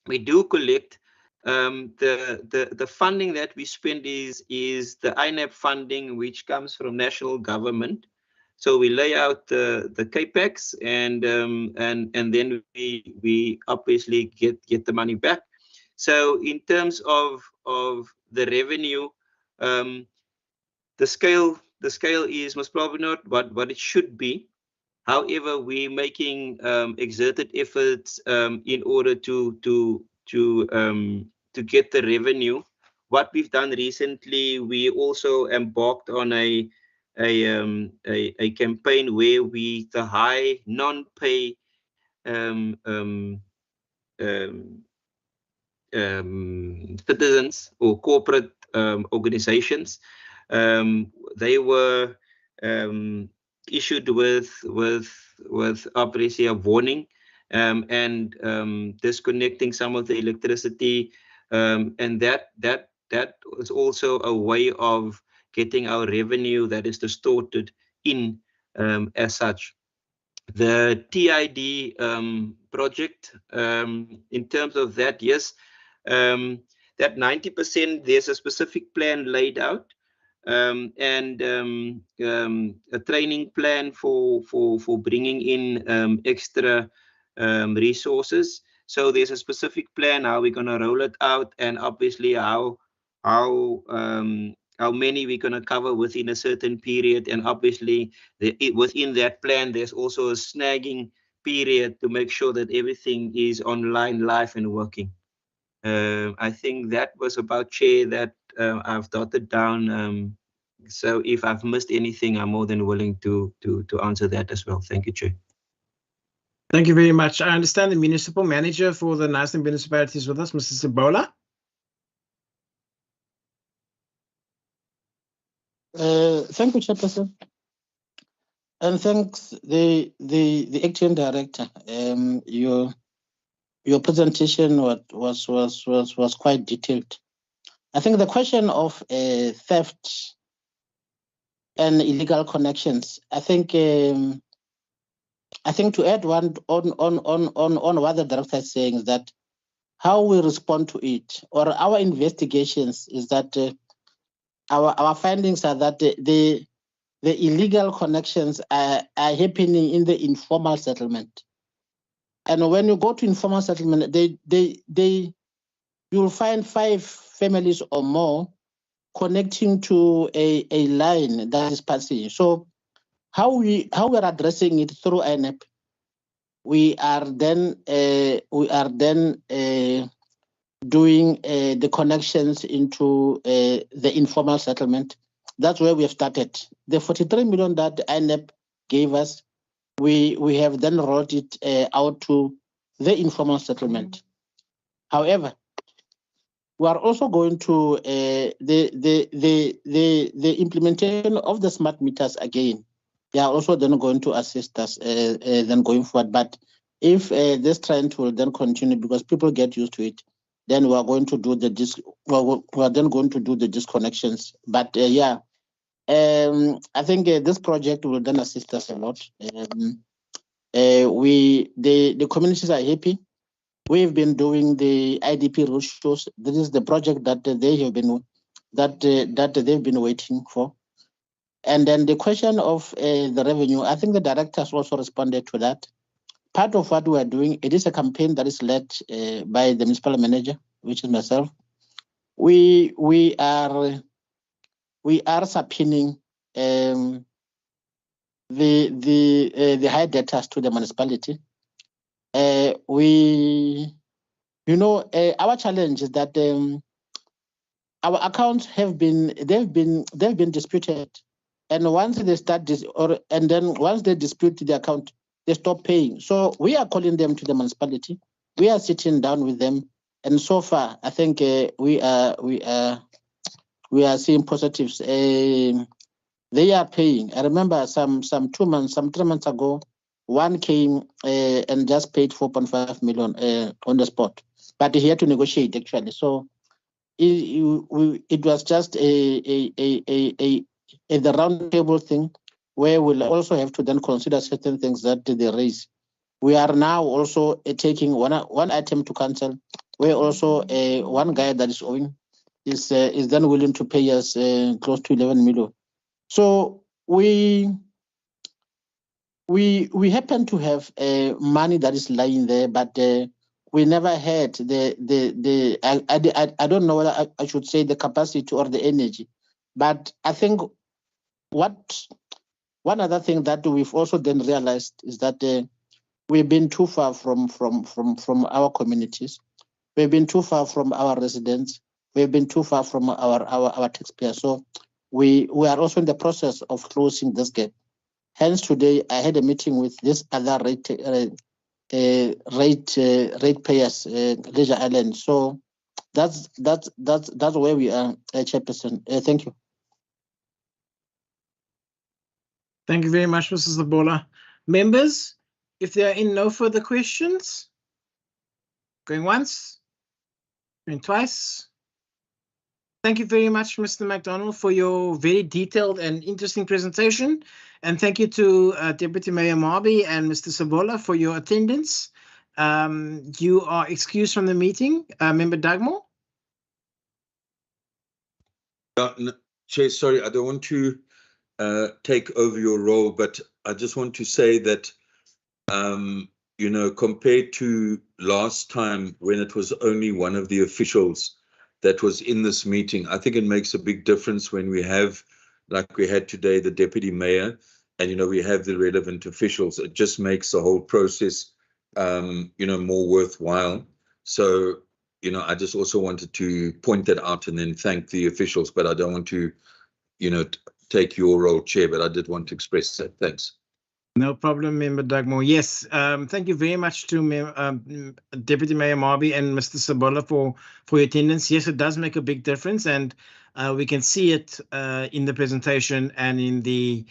we do collect. The funding that we spend is the INAP funding, which comes from national government. So we lay out the capex, and then we obviously get the money back. So in terms of the revenue, the scale is most probably not what it should be. However, we're making exerted efforts in order to get the revenue. What we've done recently, we also embarked on a campaign where the high non-pay citizens or corporate organizations, they were issued with obviously a warning and disconnecting some of the electricity, and that is also a way of getting our revenue that is distorted in as such. The TID project, in terms of that, yes, that 90%, there's a specific plan laid out, and a training plan for bringing in extra resources. So there's a specific plan how we're going to roll it out, and obviously how many we're going to cover within a certain period. And obviously within that plan, there's also a snagging period to make sure that everything is online, live and working. I think that was about, Chair, that I've dotted down. So if I've missed anything, I'm more than willing to answer that as well. Thank you, Chair. Thank you very much. I understand the municipal manager for the Knysna municipality is with us, Mrs. Sibola. Thank you, Chairperson, and thanks the acting director. Your presentation was quite detailed. I think the question of theft and illegal connections, I think to add one on what the director is saying, is that how we respond to it, or our investigations, is that our findings are that the illegal connections are happening in the informal settlement. And when you go to informal settlement, you'll find 5 families or more connecting to a line that is passing. So how we're addressing it through INAP, we are then doing the connections into the informal settlement. That's where we have started. The 43 million that INAP gave us, we have then rolled it out to the informal settlement. However, we are also going to the implementation of the smart meters again. They are also then going to assist us then going forward. But if this trend will then continue because people get used to it, then we are going to do the we are then going to do the disconnections. But yeah, I think this project will then assist us a lot. The communities are happy. We've been doing the IDP roadshows. This is the project that they have been that they've been waiting for. And then the question of the revenue, I think the directors also responded to that. Part of what we are doing, it is a campaign that is led by the municipal manager, which is myself. We are subpoenaing the high debtors to the municipality. Our challenge is that our accounts they've been disputed, and once they start once they dispute the account, they stop paying. So we are calling them to the municipality. We are sitting down with them, and so far I think we are seeing positives. They are paying. I remember some 3 months ago, one came and just paid 4.5 million on the spot, but he had to negotiate actually. So it was just the round table thing where we'll also have to then consider certain things that they raise. We are now also taking one item to cancel, where also one guy that is owing is then willing to pay us close to 11 million. So we happen to have money that is lying there, but we never had I don't know whether I should say the capacity or the energy, but I think one other thing that we've also then realized is that we've been too far from our communities. We've been too far from our residents. We've been too far from our taxpayers. So we are also in the process of closing this gap. Hence, today I had a meeting with this other ratepayers, Leisure Island. So that's where we are, Chairperson. Thank you. Thank you very much, Mrs. Zabola. Members, if there are no further questions, going once, going twice. Thank you very much, Mr. McDonald, for your very detailed and interesting presentation. And thank you to Deputy Mayor Marby and Mr. Zabola for your attendance. You are excused from the meeting. Member Dugmore? Chair, sorry, I don't want to take over your role, but I just want to say that, compared to last time when it was only one of the officials that was in this meeting, I think it makes a big difference when we have, like we had today, the deputy mayor, and, we have the relevant officials. It just makes the whole process, more worthwhile. So, I just also wanted to point that out and then thank the officials, but I don't want to, take your role, Chair, but I did want to express that. Thanks. No problem, Member Dugmore. Yes, thank you very much to Deputy Mayor Marby and Mr. Zabola for your attendance. Yes, it does make a big difference, and we can see it in the presentation and in the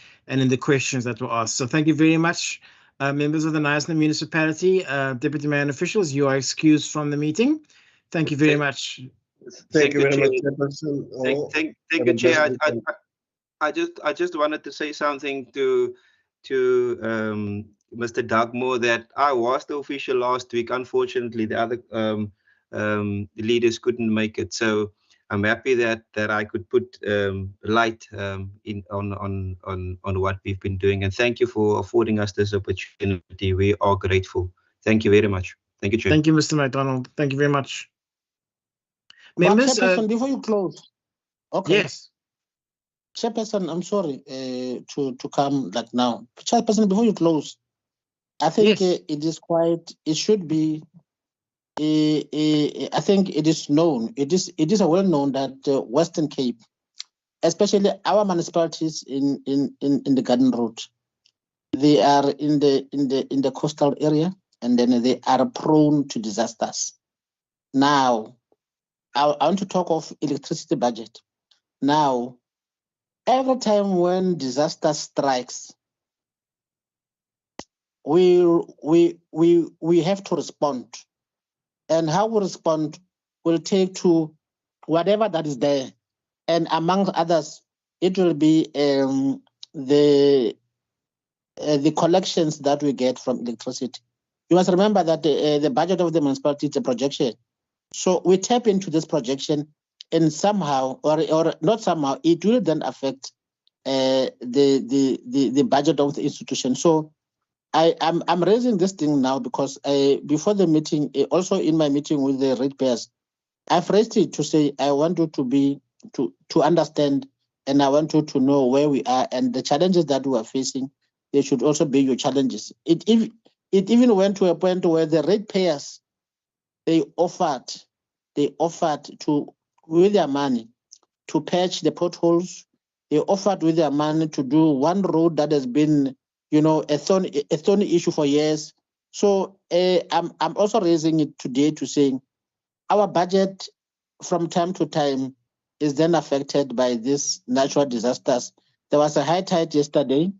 questions that were asked. So thank you very much, members of the Knysna municipality, Deputy Mayor and officials. You are excused from the meeting. Thank you very much. Thank you very much, Chairperson. Thank you, Chair. I just wanted to say something to Mr. Dugmore, that I was the official last week. Unfortunately, the other leaders couldn't make it, so I'm happy that I could put light on what we've been doing. And thank you for affording us this opportunity. We are grateful. Thank you very much. Thank you, Chair. Thank you, Mr. McDonald. Thank you very much. Members, before you close. Okay. Yes. Chairperson, I'm sorry to come like now. Chairperson, before you close, I think it is quite. It should be. I think it is known. It is a well known that Western Cape, especially our municipalities in the Garden Road, they are in the coastal area, and then they are prone to disasters. Now, I want to talk of electricity budget. Now, every time when disaster strikes, we have to respond. And how we respond will take to whatever that is there. And among others, it will be the collections that we get from electricity. You must remember that the budget of the municipality is a projection. So we tap into this projection, and somehow, or not somehow, it will then affect the budget of the institution. So I'm raising this thing now because before the meeting, also in my meeting with the ratepayers, I've raised it to say I want you to understand, and I want you to know where we are and the challenges that we are facing. They should also be your challenges. It even went to a point where the ratepayers they offered to, with their money, to patch the potholes. They offered with their money to do one road that has been, a thorny issue for years. So I'm also raising it today to say our budget from time to time is then affected by these natural disasters. There was a high tide yesterday,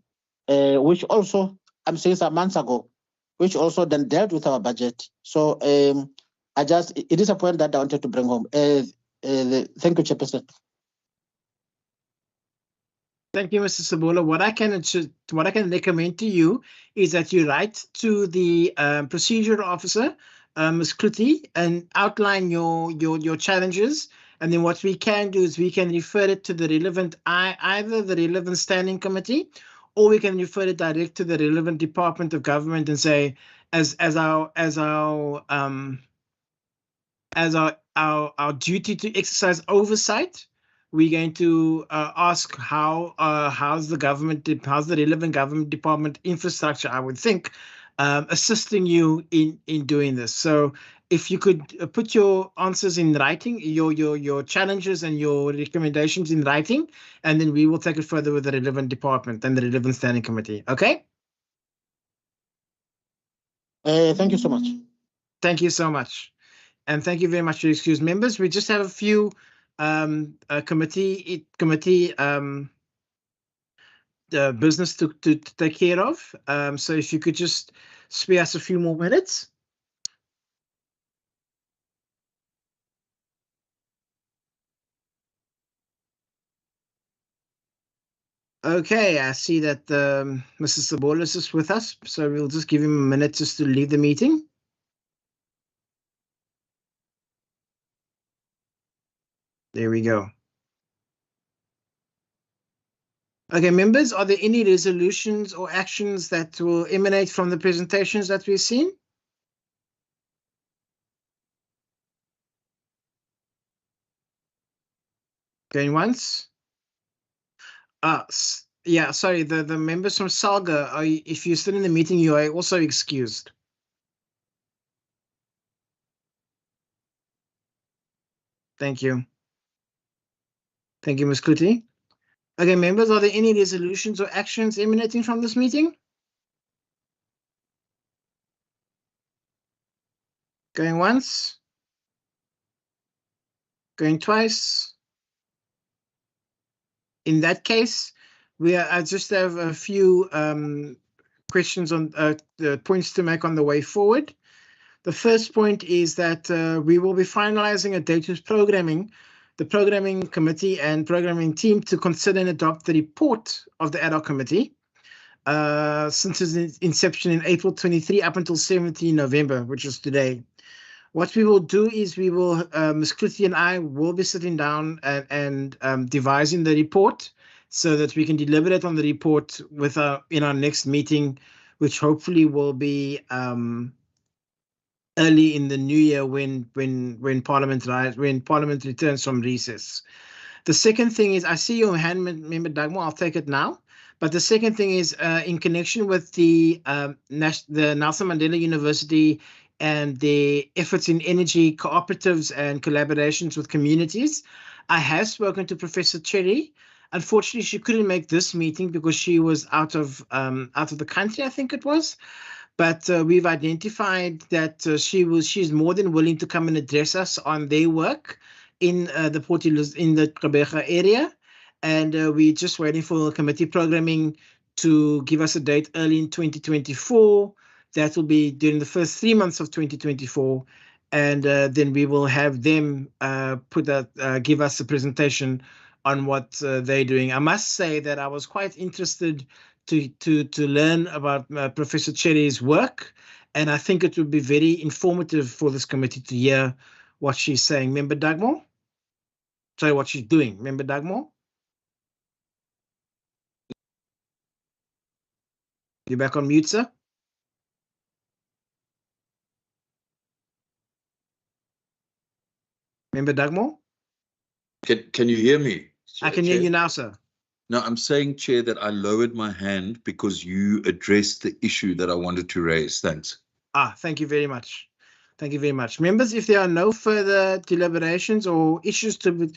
which also, I'm saying some months ago, which also then dealt with our budget. So it is a point that I wanted to bring home. Thank you, Chairperson. Thank you, Mr. Sabola. What I can recommend to you is that you write to the procedure officer, Ms. Kluti, and outline your challenges. And then what we can do is we can refer it to the relevant, either the relevant standing committee, or we can refer it direct to the relevant department of government and say, as our duty to exercise oversight, we're going to ask how's the relevant government department infrastructure, I would think, assisting you in doing this. So if you could put your answers in writing, your challenges and your recommendations in writing, and then we will take it further with the relevant department and the relevant standing committee. Okay? Thank you so much. Thank you so much. And thank you very much for your excuse, members. We just have a few committee business to take care of. So if you could just spare us a few more minutes. Okay, I see that Mr. Sabolis is with us, so we'll just give him a minute just to leave the meeting. There we go. Okay, members, are there any resolutions or actions that will emanate from the presentations that we've seen? Going once? Yeah, sorry, the members from Salga, if you're still in the meeting, you are also excused. Thank you. Thank you, Ms. Kluti. Okay, members, are there any resolutions or actions emanating from this meeting? Going once? Going twice? In that case, I just have a few questions on the points to make on the way forward. The first point is that we will be finalizing a data programming, the programming committee and programming team to consider and adopt the report of the ad hoc committee since its inception in April 23 up until 17 November, which is today. What we will do is we will, Ms. Kluti and I will be sitting down and devising the report so that we can deliberate on the report with in our next meeting, which hopefully will be early in the new year when Parliament returns from recess. The second thing is, I see your hand, Member Dagmar, I'll take it now. But the second thing is in connection with the Nelson Mandela University and the efforts in energy cooperatives and collaborations with communities. I have spoken to Professor Cherry. Unfortunately, she couldn't make this meeting because she was out of the country, I think it was. but we've identified that she's more than willing to come and address us on their work in the Port Elizabeth, in the Gqeberha area, and we're just waiting for committee programming to give us a date early in 2024. That will be during the first 3 months of 2024, and then we will have them give us a presentation on what they're doing. I must say that I was quite interested to learn about Professor Cherry's work, and I think it would be very informative for this committee to hear what she's saying. Member Dugmore? Sorry, what she's doing. Member Dugmore? You're back on mute, sir. Member Dugmore? Can you hear me? I can hear you now, sir. No, I'm saying, Chair, that I lowered my hand because you addressed the issue that I wanted to raise. Thanks. Thank you very much. Thank you very much. Members, if there are no further deliberations or issues to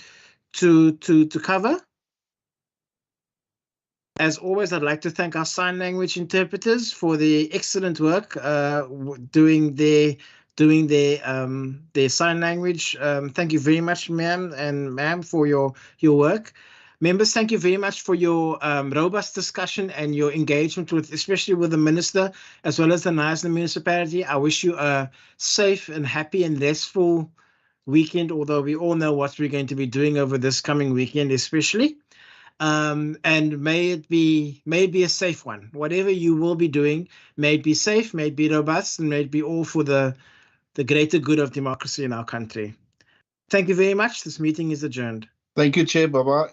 cover, as always, I'd like to thank our sign language interpreters for the excellent work doing their sign language. Thank you very much, ma'am, for your work. Members, thank you very much for your robust discussion and your engagement especially with the Minister, as well as the Knysna municipality. I wish you a safe and happy and restful weekend, although we all know what we're going to be doing over this coming weekend, especially. And may it be a safe one. Whatever you will be doing, may it be safe, may it be robust, and may it be all for the greater good of democracy in our country. Thank you very much. This meeting is adjourned. Thank you, Chair. Bye-bye.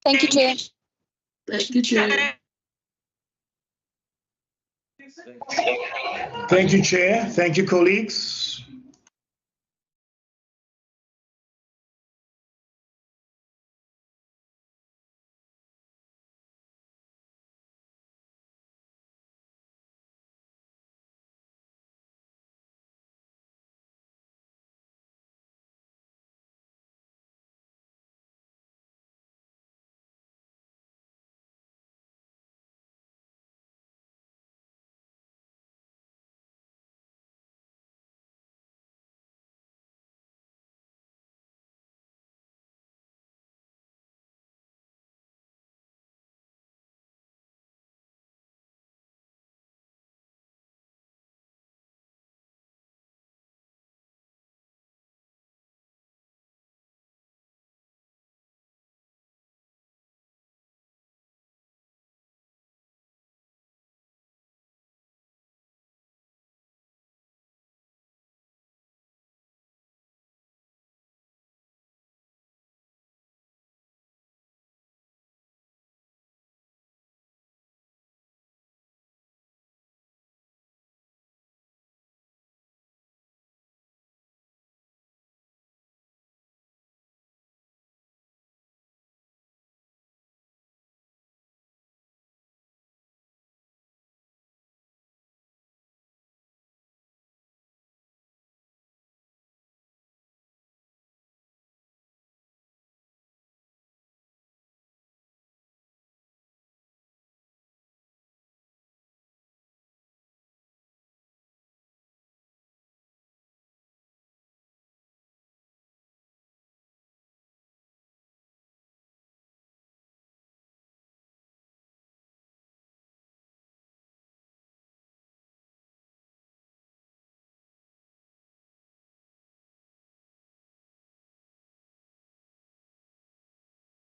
Thank you, Chair. Thank you, Chair. Thank you, Chair. Thank you, colleagues.